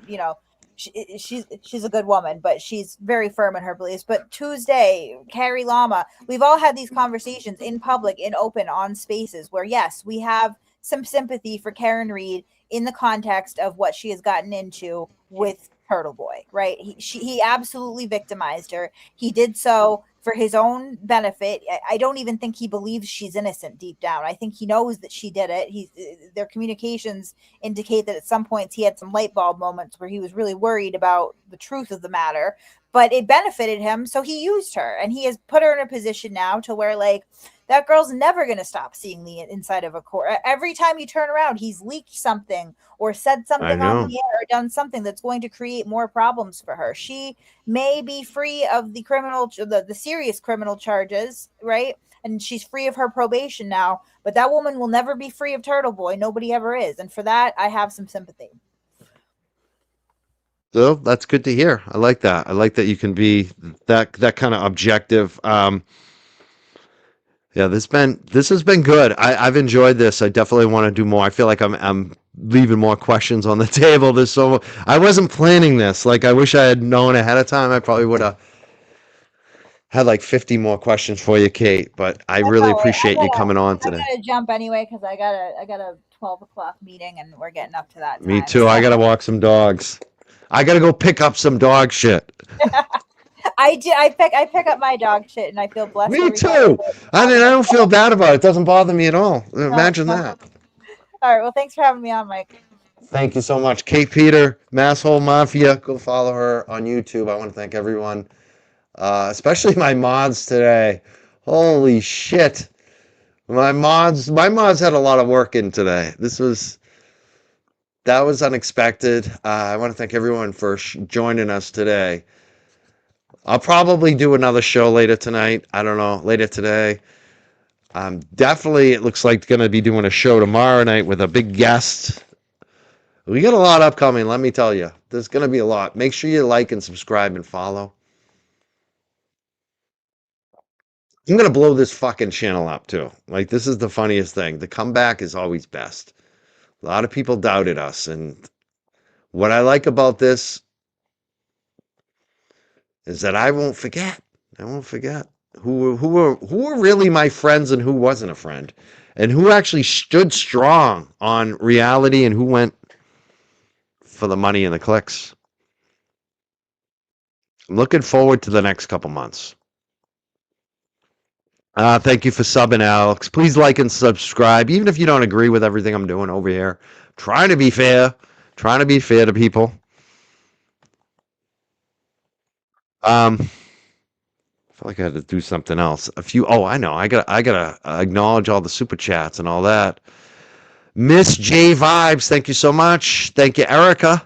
She's a good woman, but she's very firm in her beliefs. But Tuesday, Carrie Lama, we've all had these conversations in public, in open, on spaces where yes, we have some sympathy for Karen Reed in the context of what she has gotten into with Turtle Boy, right? He absolutely victimized her. He did so for his own benefit. I don't even think he believes she's innocent deep down. I think he knows that she did it. Their communications indicate that at some points he had some light bulb moments where he was really worried about the truth of the matter, but it benefited him, so he used her, and he has put her in a position now to where, like, that girl's never going to stop seeing the inside of a court. Every time you turn around, he's leaked something or said I something on know. the air or done something that's going to create more problems for her. She may be free of the serious criminal charges, right? And she's free of her probation now, but that woman will never be free of Turtle Boy. Nobody ever is. And for that, I have some sympathy. So that's good to hear. I like that. I like that you can be that kind of objective. Yeah, this has been good. I've enjoyed this. I definitely want to do more. I feel like I'm leaving more questions on the table. I wasn't planning this. Like I wish I had known ahead of time. I probably would have had like 50 more questions for you, Kate. But I That's really all right. appreciate you coming on I today. gotta jump anyway because I got a 12 o'clock meeting and we're getting up to that time. Me too. I gotta walk some dogs. I gotta go pick up some dog shit. I do. I pick up my dog shit and I feel blessed. Me every time too. I I don't feel bad about it. It doesn't bother me at all. Imagine No. that. All right. Well, thanks for having me on, Mike. Thank you so much. Kate Peter, Masshole Mafia. Go follow her on YouTube. I want to thank everyone, especially my mods today. Holy shit. My mods had a lot of work in today. That was unexpected. I want to thank everyone for joining us today. I'll probably do another show later tonight. I don't know, later today. Definitely, it looks like going to be doing a show tomorrow night with a big guest. We got a lot upcoming, let me tell you. There's going to be a lot. Make sure you like and subscribe and follow. I'm going to blow this fucking channel up, too. Like, this is the funniest thing. The comeback is always best. A lot of people doubted us, and what I like about this is that I won't forget. I won't forget who were really my friends and who wasn't a friend, and who actually stood strong on reality and who went for the money and the clicks. I'm looking forward to the next couple months. Thank you for subbing, Alex. Please like and subscribe, even if you don't agree with everything I'm doing over here. Trying to be fair. Trying to be fair to people. I feel like I had to do something else. I know. I gotta acknowledge all the super chats and all that. Miss J Vibes, thank you so much. Thank you, Erica.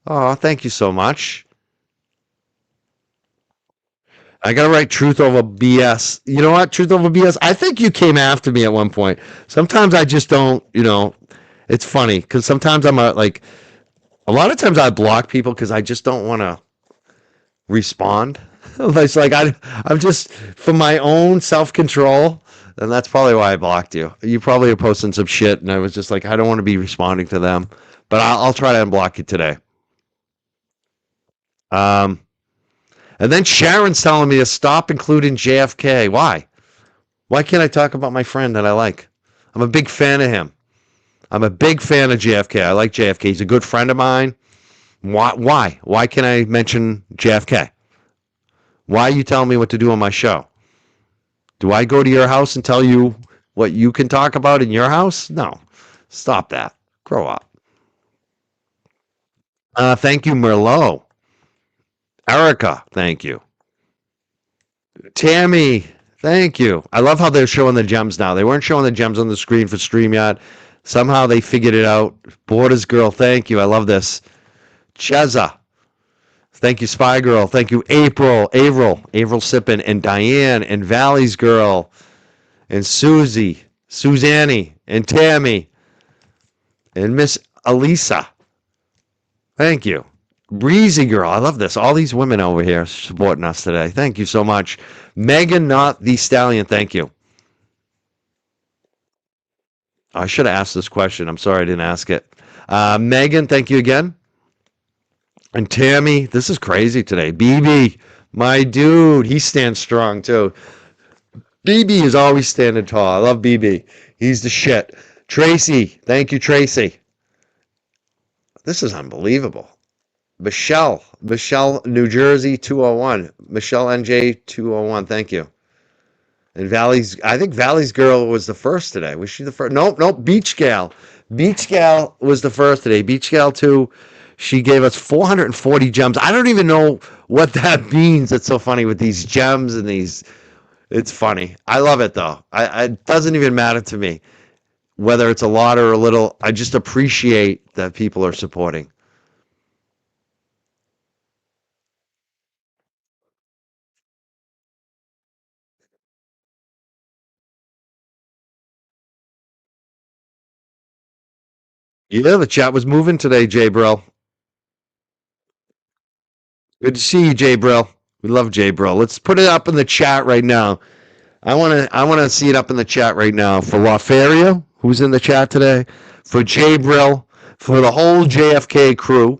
Oh, thank you so much. I gotta write truth over BS. You know what? Truth over BS. I think you came after me at one point. Sometimes I just don't, it's funny because sometimes a lot of times I block people because I just don't want to respond. It's like I'm just, for my own self-control, then that's probably why I blocked you. You probably are posting some shit, and I was just like, I don't want to be responding to them, but I'll try to unblock you today. And then Sharon's telling me to stop including JFK. Why? Why can't I talk about my friend that I like? I'm a big fan of him. I'm a big fan of JFK. I like JFK. He's a good friend of mine. Why? Why can't I mention JFK? Why are you telling me what to do on my show? Do I go to your house and tell you what you can talk about in your house? No. Stop that. Grow up. Thank you, Merlot. Erica, thank you. Tammy, thank you. I love how they're showing the gems now. They weren't showing the gems on the screen for StreamYard. Somehow they figured it out. Borders Girl, thank you. I love this. Cheza, thank you, Spy Girl. Thank you, April Sippin, and Diane, and Valley's Girl, and Susie, Suzanne, and Tammy, and Miss Elisa. Thank you. Breezy Girl, I love this. All these women over here supporting us today. Thank you so much. Megan, not the Stallion, thank you. I should have asked this question. I'm sorry I didn't ask it. Megan, thank you again. And Tammy, this is crazy today. BB, my dude, he stands strong too. BB is always standing tall. I love BB. He's the shit. Tracy, thank you, Tracy. This is unbelievable. Michelle, New Jersey 201. Michelle NJ 201, thank you. And I think Valley's Girl was the first today. Was she the first? Nope, Beach Gal. Beach Gal was the first today. Beach Gal 2, she gave us 440 gems. I don't even know what that means. It's so funny with these gems and these. It's funny. I love it though. It doesn't even matter to me whether it's a lot or a little. I just appreciate that people are supporting. Yeah, the chat was moving today, Jay Brill. Good to see you, Jay Brill. We love Jay Brill. Let's put it up in the chat right now. I want to see it up in the chat right now for Lafaria, who's in the chat today, for Jay Brill, for the whole JFK crew,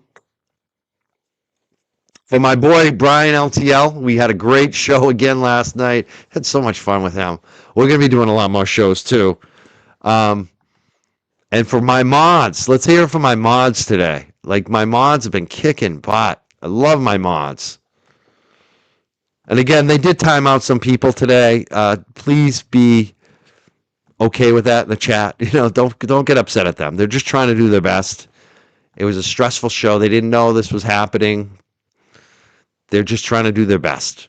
for my boy Brian LTL. We had a great show again last night. Had so much fun with him. We're going to be doing a lot more shows too. And for my mods, let's hear it from my mods today. Like, my mods have been kicking butt. I love my mods. And again, they did time out some people today. Please be okay with that in the chat. Don't get upset at them. They're just trying to do their best. It was a stressful show. They didn't know this was happening. They're just trying to do their best.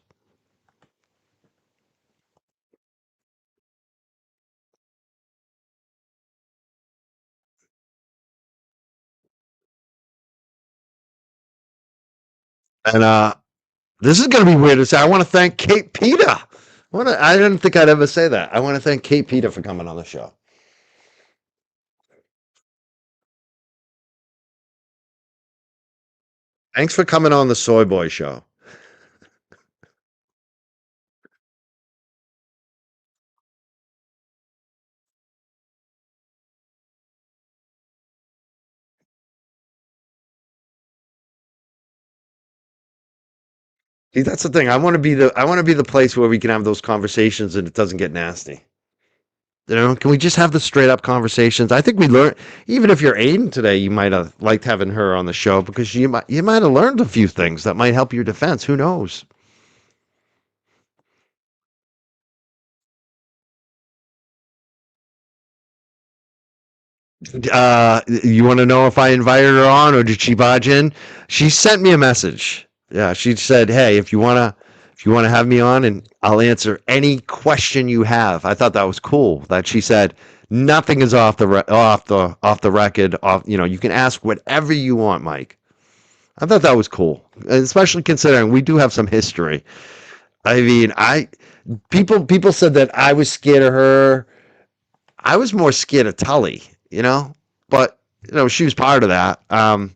And this is going to be weird to say. I want to thank Kate Peter. I didn't think I'd ever say that. I want to thank Kate Peter for coming on the show. Thanks for coming on the Soy Boy Show. See, that's the thing. I want to be the place where we can have those conversations and it doesn't get nasty. Can we just have the straight up conversations? I think we learned, even if you're Aidan today, you might have liked having her on the show because you might have learned a few things that might help your defense. Who knows? You want to know if I invited her on or did she barge in? She sent me a message. Yeah, she said, "Hey, if you wanna have me on, and I'll answer any question you have." I thought that was cool. That she said nothing is off the record. You can ask whatever you want, Mike. I thought that was cool, especially considering we do have some history. I mean, people said that I was scared of her. I was more scared of Tully, but she was part of that. But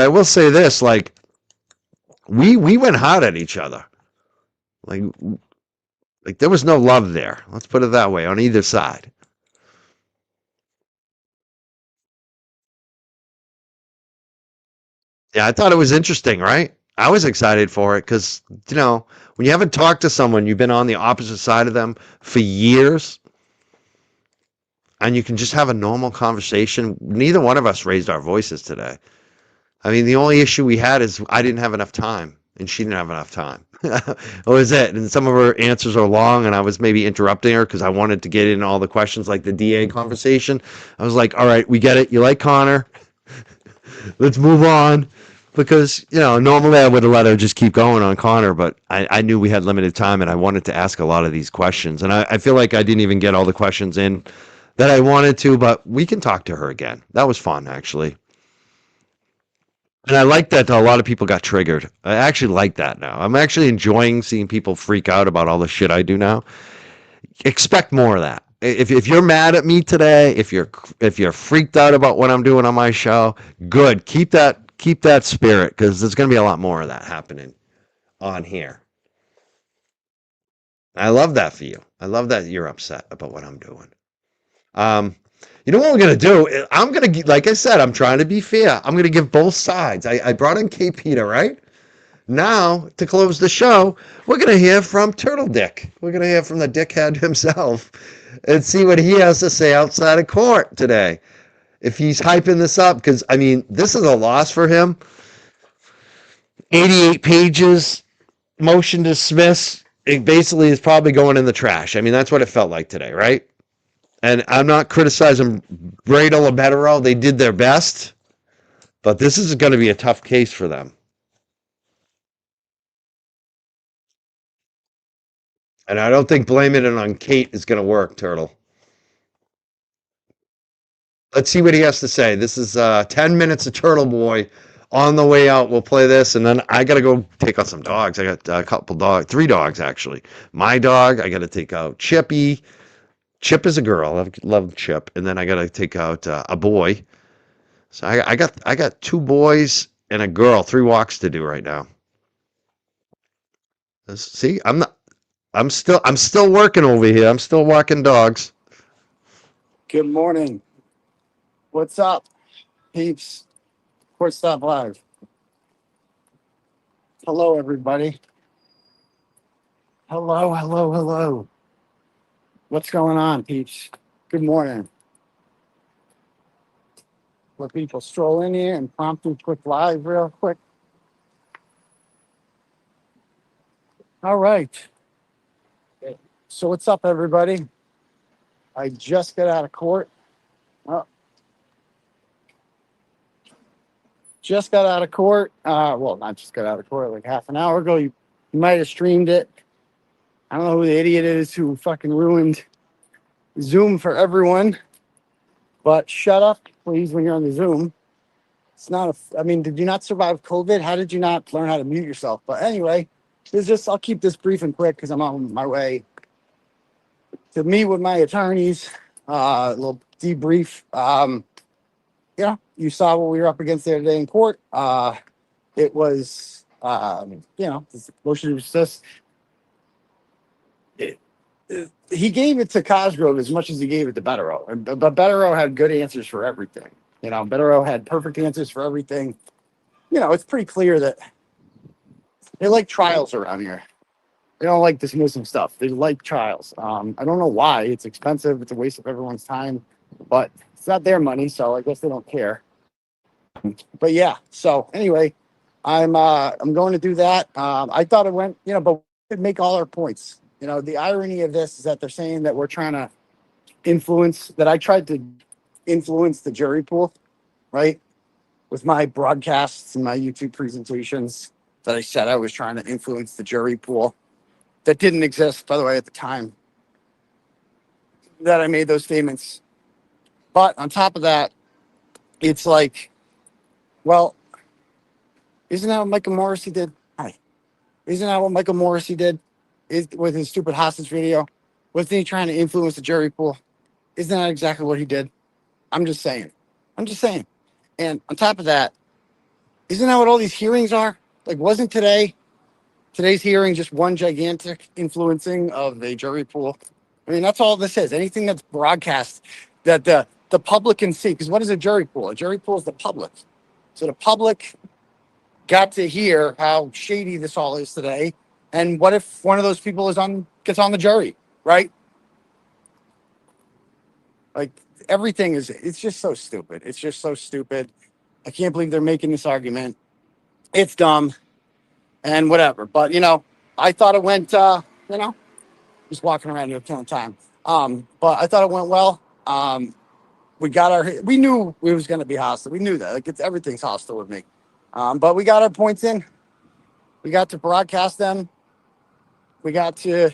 I will say this, like, we went hard at each other. Like, Like there was no love there. Let's put it that way on either side. Yeah, I thought it was interesting, right? I was excited for it because, when you haven't talked to someone, you've been on the opposite side of them for years, and you can just have a normal conversation. Neither one of us raised our voices today. I mean, the only issue we had is I didn't have enough time, and she didn't have enough time. That was it. And some of her answers are long, and I was maybe interrupting her because I wanted to get in all the questions, like the DA conversation. I was like, all right, we get it. You like Connor. Let's move on. Because, normally I would have let her just keep going on Connor, but I knew we had limited time and I wanted to ask a lot of these questions. And I feel like I didn't even get all the questions in that I wanted to, but we can talk to her again. That was fun, actually. And I like that a lot of people got triggered. I actually like that now. I'm actually enjoying seeing people freak out about all the shit I do now. Expect more of that. If you're mad at me today, if you're freaked out about what I'm doing on my show, good. Keep that spirit because there's going to be a lot more of that happening on here. I love that for you. I love that you're upset about what I'm doing. You know what we're going to do? I'm going to, like I said, I'm trying to be fair. I'm going to give both sides. I brought in K. Peter, right? Now, to close the show, we're going to hear from Turtle Dick. We're going to hear from the dickhead himself and see what he has to say outside of court today. If he's hyping this up, because, I mean, this is a loss for him. 88 pages, motion to dismiss. It basically is probably going in the trash. I mean, that's what it felt like today, right? And I'm not criticizing Bradel or Betterow. They did their best, but this is going to be a tough case for them. And I don't think blaming it on Kate is going to work, Turtle. Let's see what he has to say. This is 10 minutes of Turtle Boy. On the way out, we'll play this, and then I got to go take out some dogs. I got a couple dogs, 3 dogs, actually. My dog, I got to take out Chippy. Chip is a girl. I love Chip. And then I got to take out a boy. So I got 2 boys and a girl, 3 walks to do right now. See, I'm still working over here. I'm still walking dogs. Good morning. What's up, peeps? Court Stop Live. Hello, everybody. Hello. What's going on, peeps? Good morning. Let people stroll in here and promptly click live real quick. All right. So what's up, everybody? I just got out of court. Just got out of court. Well, not just got out of court, like half an hour ago. You might have streamed it. I don't know who the idiot is who fucking ruined Zoom for everyone. But shut up, please, when you're on the Zoom. It's not I mean, did you not survive COVID? How did you not learn how to mute yourself? But anyway, I'll keep this brief and quick because I'm on my way to meet with my attorneys. A little debrief. You saw what we were up against there today in court. It was, motion to dismiss. He gave it to Cosgrove as much as he gave it to Betterow. But Betterow had good answers for everything. Betterow had perfect answers for everything. It's pretty clear that they like trials around here. They don't like dismissing stuff. They like trials. I don't know why. It's expensive. It's a waste of everyone's time. But it's not their money, so I guess they don't care. But yeah. So anyway, I'm going to do that. I thought it went, but we could make all our points. The irony of this is that they're saying that we're trying to I tried to influence the jury pool, right? With my broadcasts and my YouTube presentations that I said I was trying to influence the jury pool that didn't exist, by the way, at the time that I made those statements. But on top of that, it's like, well, isn't that what Michael Morrissey did? Isn't that what Michael Morrissey did with his stupid hostage video? Wasn't he trying to influence the jury pool? Isn't that exactly what he did? I'm just saying. And on top of that, isn't that what all these hearings are? Like, wasn't today Today's hearing just one gigantic influencing of a jury pool. I mean, that's all this is. Anything that's broadcast that the public can see. Because what is a jury pool? A jury pool is the public. So the public got to hear how shady this all is today. And what if one of those people gets on the jury, right? Like everything it's just so stupid. It's just so stupid. I can't believe they're making this argument. It's dumb and whatever. But I thought it went just walking around here killing time. But I thought it went well. We knew it was gonna be hostile. We knew that. Like everything's hostile with me. But we got our points in. We got to broadcast them. We got to,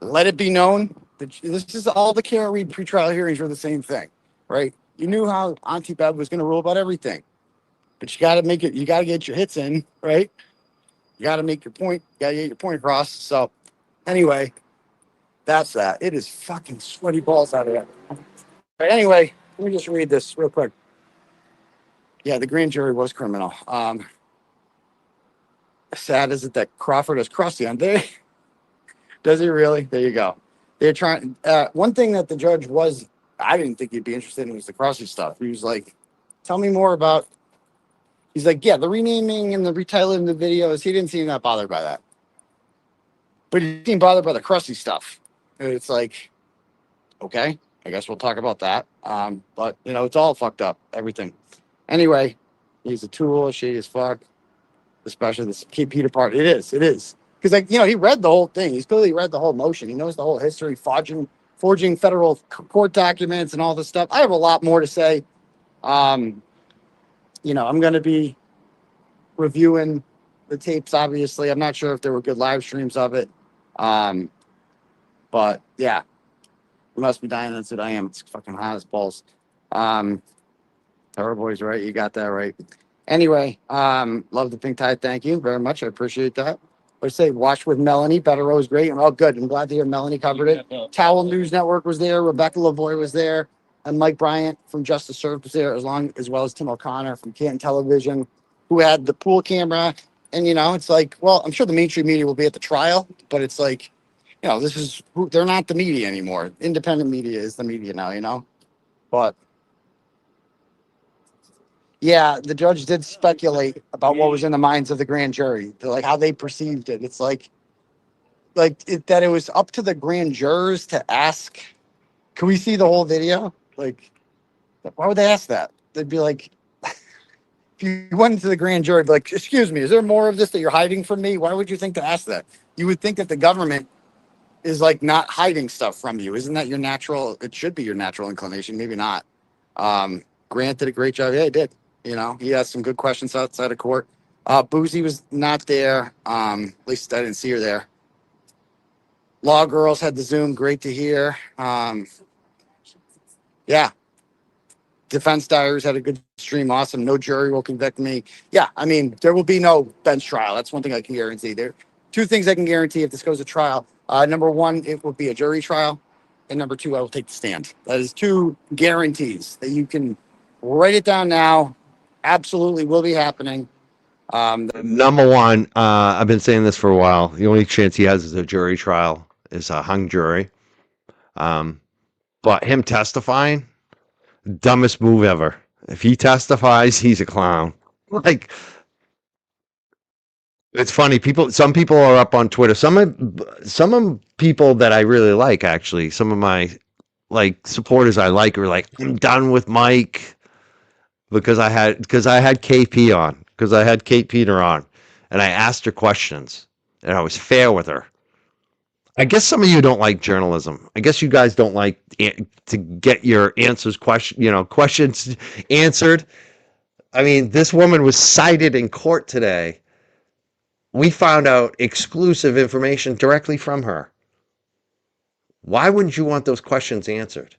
let it be known that this is all the Karen Reed pretrial hearings were the same thing, right? You knew how Auntie Bev was going to rule about everything, but you got to make it. You got to get your hits in, right? You got to make your point. You got to get your point across. So, anyway, that's that. It is fucking sweaty balls out of there. But anyway, let me just read this real quick. Yeah, the grand jury was criminal. Sad is it that Crawford has Krusty on there? Does he really? There you go. They're trying. One thing that the judge I didn't think he'd be interested in was the Krusty stuff. He was like, tell me more about. He's like, yeah, the renaming and the retitling of the videos. He didn't seem that bothered by that. But he seemed bothered by the Krusty stuff. And it's like, okay, I guess we'll talk about that. But, it's all fucked up, everything. Anyway, he's a tool, shady as fuck. Especially this Kate Peter part. It is. Because, he read the whole thing. He's clearly read the whole motion. He knows the whole history, forging federal court documents and all this stuff. I have a lot more to say. I'm going to be reviewing the tapes, obviously. I'm not sure if there were good live streams of it. But, yeah. You must be dying. That's what I am. It's fucking hot as balls. Tower Boy's right. You got that right. Anyway, love the pink tie. Thank you very much. I appreciate that. Let's say watch with Melanie. Better Rose great. Oh, good. I'm glad to hear Melanie covered it. Towel News Network was there. Rebecca Lavoie was there. And Mike Bryant from Justice Served was there, as well as Tim O'Connor from Canton Television, who had the pool camera. And, it's like, well, I'm sure the mainstream media will be at the trial, but it's like, they're not the media anymore. Independent media is the media now, But, yeah, the judge did speculate about what was in the minds of the grand jury, like how they perceived it. It's that it was up to the grand jurors to ask, can we see the whole video? Like, why would they ask that? They'd be like, if you went to the grand jury, like, excuse me, is there more of this that you're hiding from me? Why would you think to ask that? You would think that the government is like not hiding stuff from you. Isn't that your natural? It should be your natural inclination. Maybe not. Grant did a great job. Yeah, he did. He has some good questions outside of court. Boozy was not there. At least I didn't see her there. Law Girls had the Zoom. Great to hear. Yeah. Defense Diaries had a good stream. Awesome. No jury will convict me. Yeah, I mean, there will be no bench trial. That's one thing I can guarantee. There are two things I can guarantee if this goes to trial. Number one, it will be a jury trial. And number two, I will take the stand. That is two guarantees that you can write it down now. Absolutely will be happening. Number one, I've been saying this for a while. The only chance he has is a jury trial, is a hung jury. But him testifying, dumbest move ever. If he testifies, he's a clown. Like, it's funny. Some people are up on Twitter. Some people that I really like, actually, some of my supporters I like are like, I'm done with Mike because I had KP on, because I had Kate Peter on, and I asked her questions, and I was fair with her. I guess some of you don't like journalism. I guess you guys don't like to get your questions answered. I mean, this woman was cited in court today. We found out exclusive information directly from her. Why wouldn't you want those questions answered?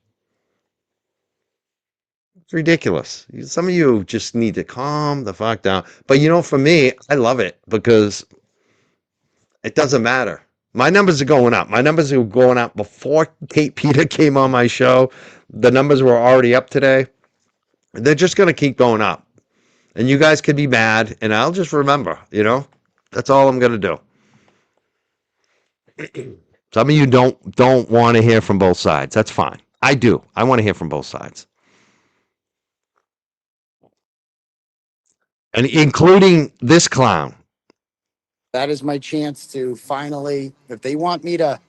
It's ridiculous. Some of you just need to calm the fuck down. But for me, I love it because it doesn't matter. My numbers are going up. My numbers are going up before Kate Peter came on my show. The numbers were already up today. They're just going to keep going up. And you guys could be mad, and I'll just remember, That's all I'm gonna do. Some of you don't want to hear from both sides. That's fine. I do. I want to hear from both sides, and including this clown. That is my chance to finally, if they want me to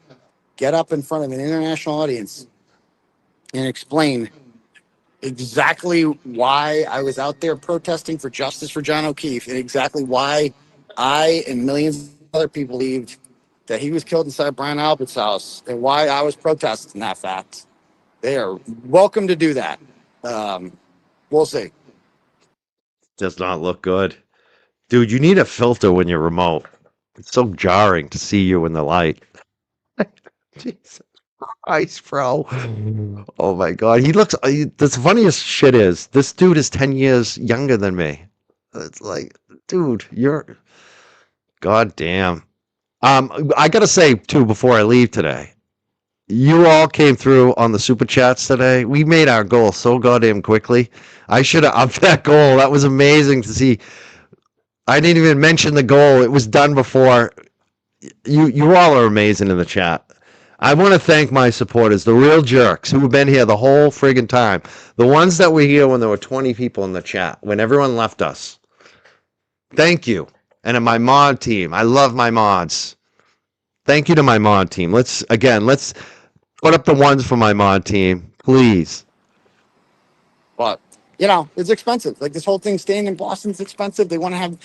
get up in front of an international audience and explain exactly why I was out there protesting for justice for John O'Keefe and exactly why I and millions of other people believed that he was killed inside Brian Albert's house and why I was protesting that fact. They are welcome to do that. We'll see. Does not look good, dude. You need a filter when you're remote. It's so jarring to see you in the light. Jesus Christ, bro. Oh my God. He looks, the funniest shit is this dude is 10 years younger than me. It's like, dude, you're, God damn. I gotta say too, before I leave today, you all came through on the super chats today. We made our goal so goddamn quickly. I should have upped that goal. That was amazing to see. I didn't even mention the goal. It was done before. You all are amazing in the chat. I want to thank my supporters, the real jerks who have been here the whole friggin' time. The ones that were here when there were 20 people in the chat, when everyone left us. Thank you. And my mod team. I love my mods. Thank you to my mod team. Let's put up the ones for my mod team, please. But it's expensive. Like this whole thing staying in Boston's expensive. They want to have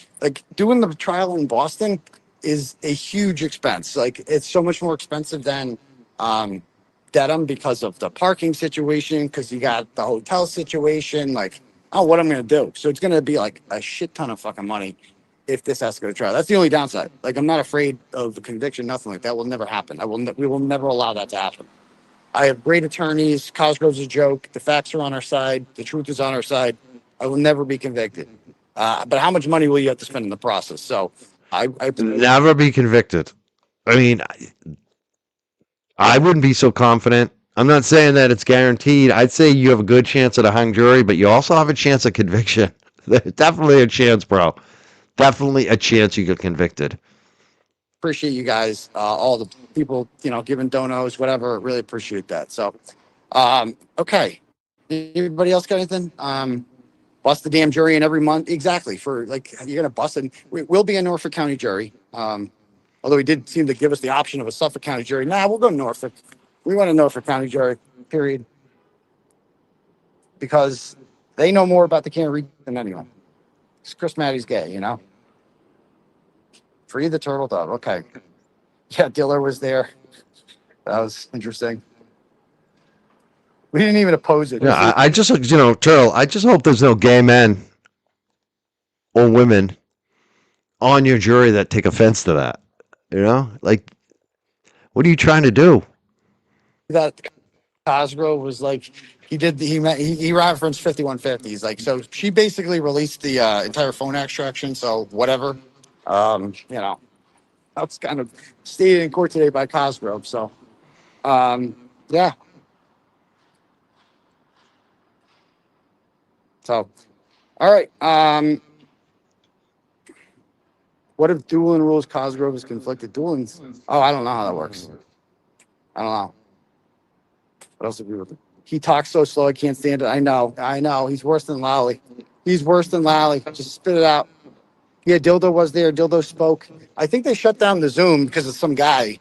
doing the trial in Boston is a huge expense. Like it's so much more expensive than Dedham because of the parking situation, because you got the hotel situation. Like, oh, what I'm gonna do? So it's gonna be like a shit ton of fucking money if this has to go to trial. That's the only downside. Like I'm not afraid of the conviction. Nothing like that will never happen. We will never allow that to happen. I have great attorneys. Cosgrove's a joke. The facts are on our side. The truth is on our side. I will never be convicted. But how much money will you have to spend in the process? So I Never be convicted. I mean, I wouldn't be so confident. I'm not saying that it's guaranteed. I'd say you have a good chance at a hung jury, but you also have a chance of conviction. There's definitely a chance, bro. Definitely a chance you get convicted. appreciate you guys, all the people, giving donos, whatever. Really appreciate that. So, okay. Anybody else got anything? Bust the damn jury in every month. Exactly. For you're going to bust it. We'll be a Norfolk County jury. Although he did seem to give us the option of a Suffolk County jury. Nah, we'll go Norfolk. We want a Norfolk County jury, period. Because they know more about the Canary region than anyone. Because Chris Matty's gay, Free the turtle dove. Okay. Yeah, Diller was there. That was interesting. We didn't even oppose it. Yeah, I just, Turtle, I just hope there's no gay men or women on your jury that take offense to that. Like, what are you trying to do? That Cosgrove was like, he referenced 5150. He's like, so she basically released the entire phone extraction. So whatever, that's kind of stated in court today by Cosgrove. So, yeah. So, all right. What if Doolin rules Cosgrove is conflicted? Doolin's, I don't know how that works. I don't know. What else agree with him? He talks so slow, I can't stand it. I know. He's worse than Lally. Just spit it out. Yeah, Dildo was there. Dildo spoke. I think they shut down the Zoom because of some guy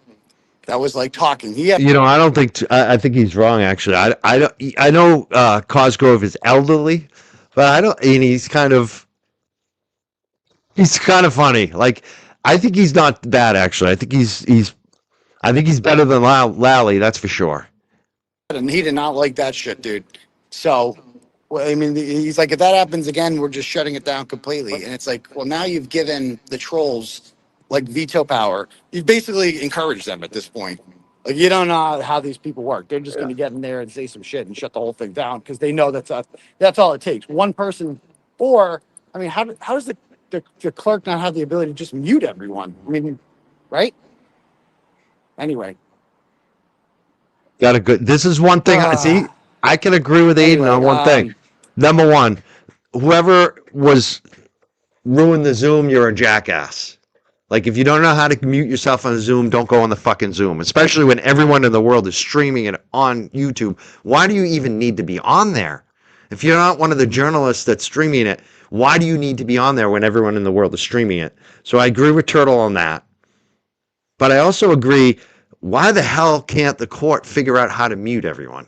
that was talking. I don't think, I think he's wrong, actually. I know Cosgrove is elderly, but and he's kind of funny. Like, I think he's not bad, actually. I think he's better than Lally, that's for sure. And he did not like that shit, dude. So, I mean, he's like, if that happens again, we're just shutting it down completely. And it's like, well, now you've given the trolls veto power. You've basically encouraged them at this point. You don't know how these people work. They're just going to get in there and say some shit and shut the whole thing down because they know that's all it takes. One person, or I mean, how does the clerk not have the ability to just mute everyone? I mean, right? Anyway. Got a good. This is one thing. See, I can agree with Aidan on one thing. Number one, whoever ruined the Zoom, you're a jackass. Like, if you don't know how to mute yourself on Zoom, don't go on the fucking Zoom, especially when everyone in the world is streaming it on YouTube. Why do you even need to be on there? If you're not one of the journalists that's streaming it, why do you need to be on there when everyone in the world is streaming it? So I agree with Turtle on that. But I also agree, why the hell can't the court figure out how to mute everyone?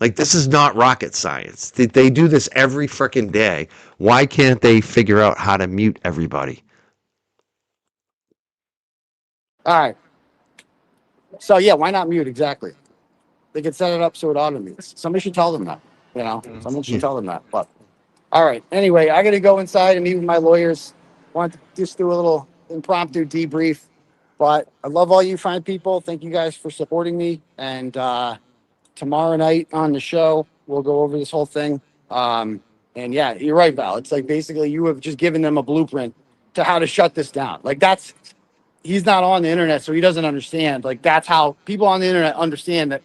Like, this is not rocket science. They do this every freaking day. Why can't they figure out how to mute everybody? All right. So yeah, why not mute? Exactly. They could set it up so it automates. Somebody should tell them that. You know, someone should tell them that. But all right. Anyway, I got to go inside and meet with my lawyers. Want to just do a little impromptu debrief. But I love all you fine people. Thank you guys for supporting me. And tomorrow night on the show, we'll go over this whole thing. And yeah, you're right, Val. It's like basically you have just given them a blueprint to how to shut this down. Like that's he's not on the internet, so he doesn't understand. Like that's how people on the internet understand that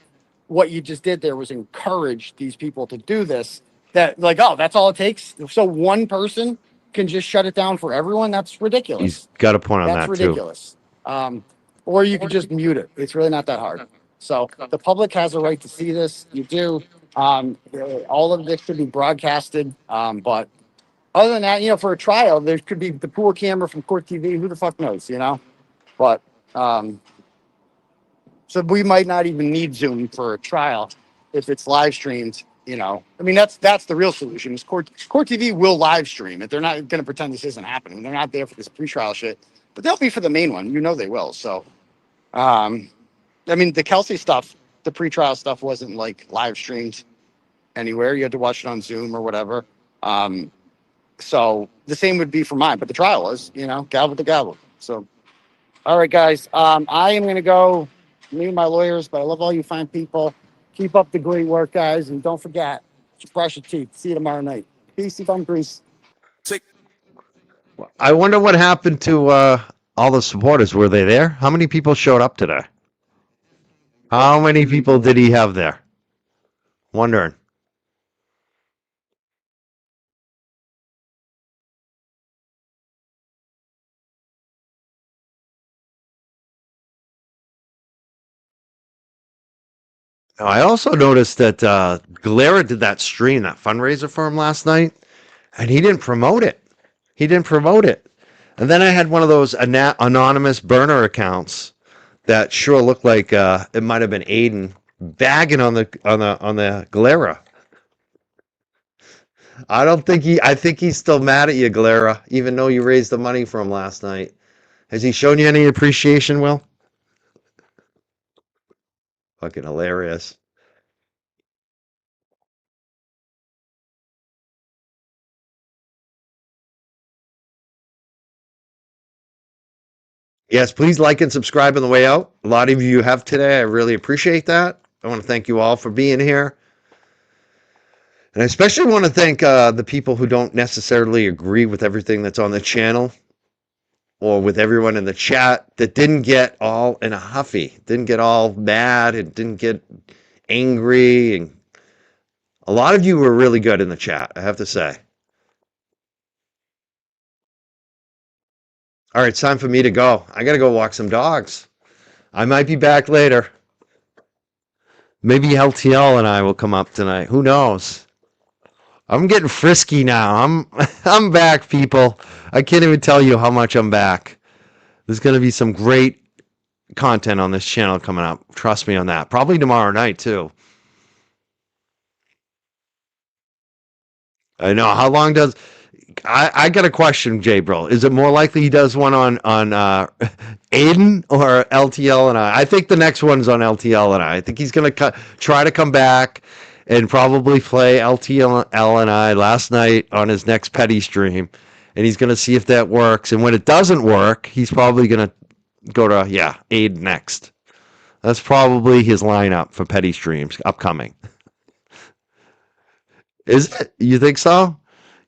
what you just did there was encourage these people to do this. That like, oh, that's all it takes. So one person can just shut it down for everyone. That's ridiculous. He's got a point on That's that, ridiculous. Or you could just mute it. It's really not that hard. So the public has a right to see this. You do. All of this should be broadcasted. But other than that, you know, for a trial, there could be the pool camera from Court TV. Who the fuck knows, you know? But so we might not even need Zoom for a trial if it's live streamed. You know, I mean, that's the real solution. Is Court TV will live stream it. They're not going to pretend this isn't happening. They're not there for this pre-trial shit, but they'll be for the main one. You know, they will. So, I mean, the Kelsey stuff, the pre-trial stuff wasn't like live streamed anywhere. You had to watch it on Zoom or whatever. So the same would be for mine, but the trial was, you know, gavel to gavel. So, all right, guys, I am going to go meet with my lawyers, but I love all you fine people. Keep up the great work, guys, and don't forget to brush your teeth. See you tomorrow night. Peace and bum grease. I wonder what happened to all the supporters. Were they there? How many people showed up today? How many people did he have there? Wondering. I also noticed that Galera did that stream, that fundraiser for him last night, and he didn't promote it. He didn't promote it. And then I had one of those anonymous burner accounts that sure looked like it might have been Aidan bagging on the Galera. I think he's still mad at you, Galera, even though you raised the money for him last night. Has he shown you any appreciation, Will? Fucking hilarious. Yes, please like and subscribe on the way out. A lot of you have today. I really appreciate that. I want to thank you all for being here. And I especially want to thank the people who don't necessarily agree with everything that's on the channel or with everyone in the chat that didn't get all in a huffy, didn't get all mad and didn't get angry. And a lot of you were really good in the chat, I have to say. All right, it's time for me to go. I got to go walk some dogs. I might be back later. Maybe LTL and I will come up tonight. Who knows? I'm getting frisky now. I'm back, people. I can't even tell you how much I'm back. There's going to be some great content on this channel coming up. Trust me on that. Probably tomorrow night, too. I know. How long does... I got a question, Jay Bro. Is it more likely he does one on Aidan or LTL and I? I think the next one's on LTL and I. I think he's going to try to come back and probably play LTL and I last night on his next petty stream. And he's going to see if that works. And when it doesn't work, he's probably going to go to, Aidan next. That's probably his lineup for petty streams upcoming. Is it? You think so?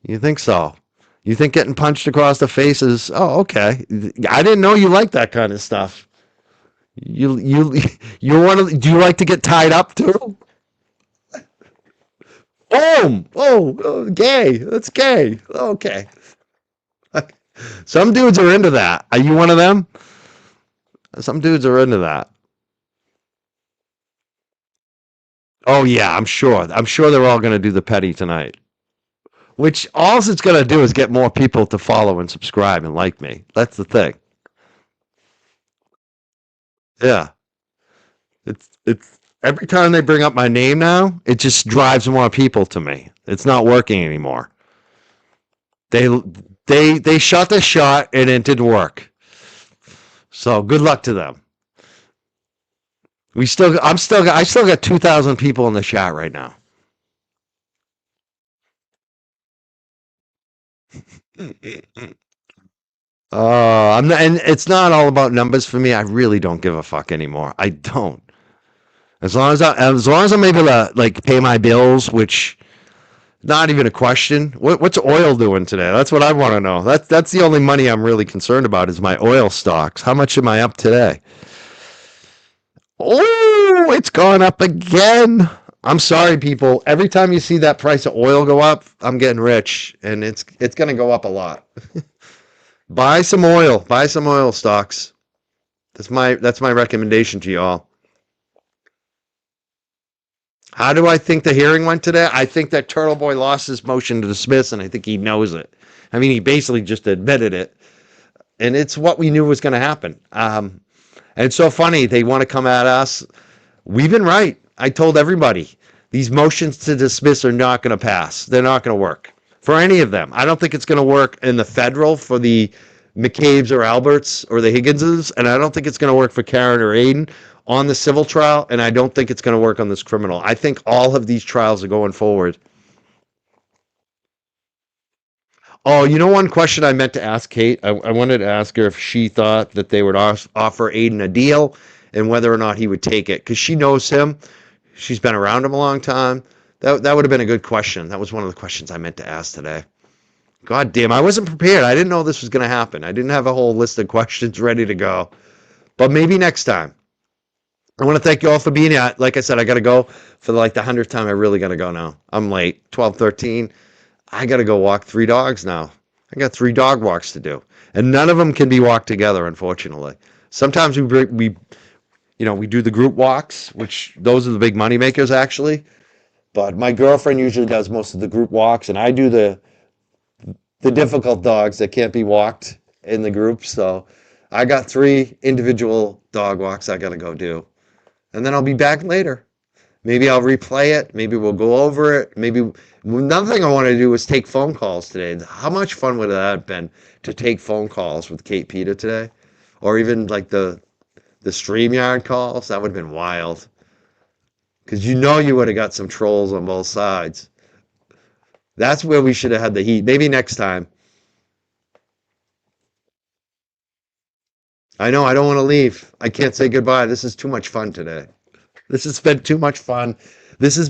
You think so? You think getting punched across the face is, oh, okay. I didn't know you liked that kind of stuff. You're one of, do you like to get tied up too? Boom! Oh, gay. That's gay. Okay. Some dudes are into that. Are you one of them? Some dudes are into that. Oh yeah, I'm sure. I'm sure they're all going to do the petty tonight. Which all it's going to do is get more people to follow and subscribe and like me. That's the thing. Yeah. It's every time they bring up my name now, it just drives more people to me. It's not working anymore. They they shot the shot and it didn't work. So good luck to them. I still got 2,000 people in the chat right now. I'm not, and it's not all about numbers for me. I really don't give a fuck anymore. I don't. As long as I'm able to like pay my bills, which not even a question. What's oil doing today? That's what I want to know. That's the only money I'm really concerned about is my oil stocks. How much am I up today? Oh, it's gone up again. I'm sorry, people. Every time you see that price of oil go up, I'm getting rich, and it's going to go up a lot. Buy some oil. Buy some oil stocks. That's my recommendation to y'all. How do I think the hearing went today? I think that Turtle Boy lost his motion to dismiss, and I think he knows it. I mean, he basically just admitted it, and it's what we knew was going to happen. And it's so funny. They want to come at us. We've been right. I told everybody these motions to dismiss are not going to pass. They're not going to work for any of them. I don't think it's going to work in the federal for the McCabe's or Alberts or the Higginses, and I don't think it's going to work for Karen or Aidan on the civil trial, and I don't think it's going to work on this criminal. I think all of these trials are going forward. Oh, you know, one question I meant to ask Kate? I wanted to ask her if she thought that they would offer Aidan a deal and whether or not he would take it, because she knows him. She's been around him a long time. That would have been a good question. That was one of the questions I meant to ask today. God damn, I wasn't prepared. I didn't know this was going to happen. I didn't have a whole list of questions ready to go. But maybe next time. I want to thank you all for being here. Like I said, I got to go for like the 100th time. I really got to go now. I'm late. 12:13. I got to go walk 3 dogs now. I got 3 dog walks to do. And none of them can be walked together, unfortunately. Sometimes we do the group walks, which those are the big money makers actually. But my girlfriend usually does most of the group walks, and I do the difficult dogs that can't be walked in the group. So I got 3 individual dog walks I got to go do. And then I'll be back later. Maybe I'll replay it. Maybe we'll go over it. Maybe another thing I want to do is take phone calls today. How much fun would that have been to take phone calls with Kate Peter today? Or even like the StreamYard calls? That would have been wild. Because you would have got some trolls on both sides. That's where we should have had the heat. Maybe next time. I know, I don't want to leave. I can't say goodbye. This is too much fun today. This has been too much fun. This is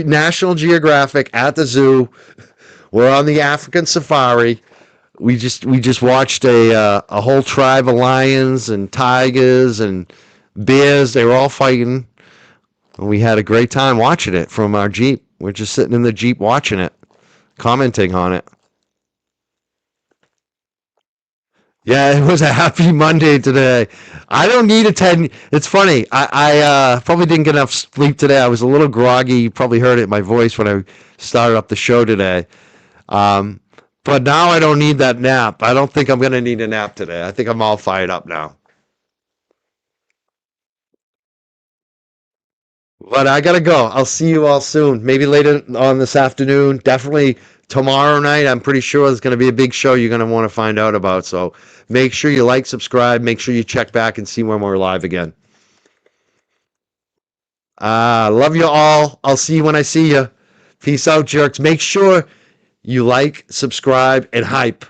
National Geographic at the zoo. We're on the African safari. We just watched a whole tribe of lions and tigers and bears. They were all fighting. And we had a great time watching it from our Jeep. We're just sitting in the Jeep watching it, commenting on it. Yeah, it was a happy Monday today. I don't need a 10. It's funny. I probably didn't get enough sleep today. I was a little groggy. You probably heard it in my voice when I started up the show today. But now I don't need that nap. I don't think I'm going to need a nap today. I think I'm all fired up now. But I got to go. I'll see you all soon. Maybe later on this afternoon. Definitely tomorrow night. I'm pretty sure there's going to be a big show you're going to want to find out about. So make sure you like, subscribe. Make sure you check back and see when we're live again. Love you all. I'll see you when I see you. Peace out, jerks. Make sure you like, subscribe, and hype.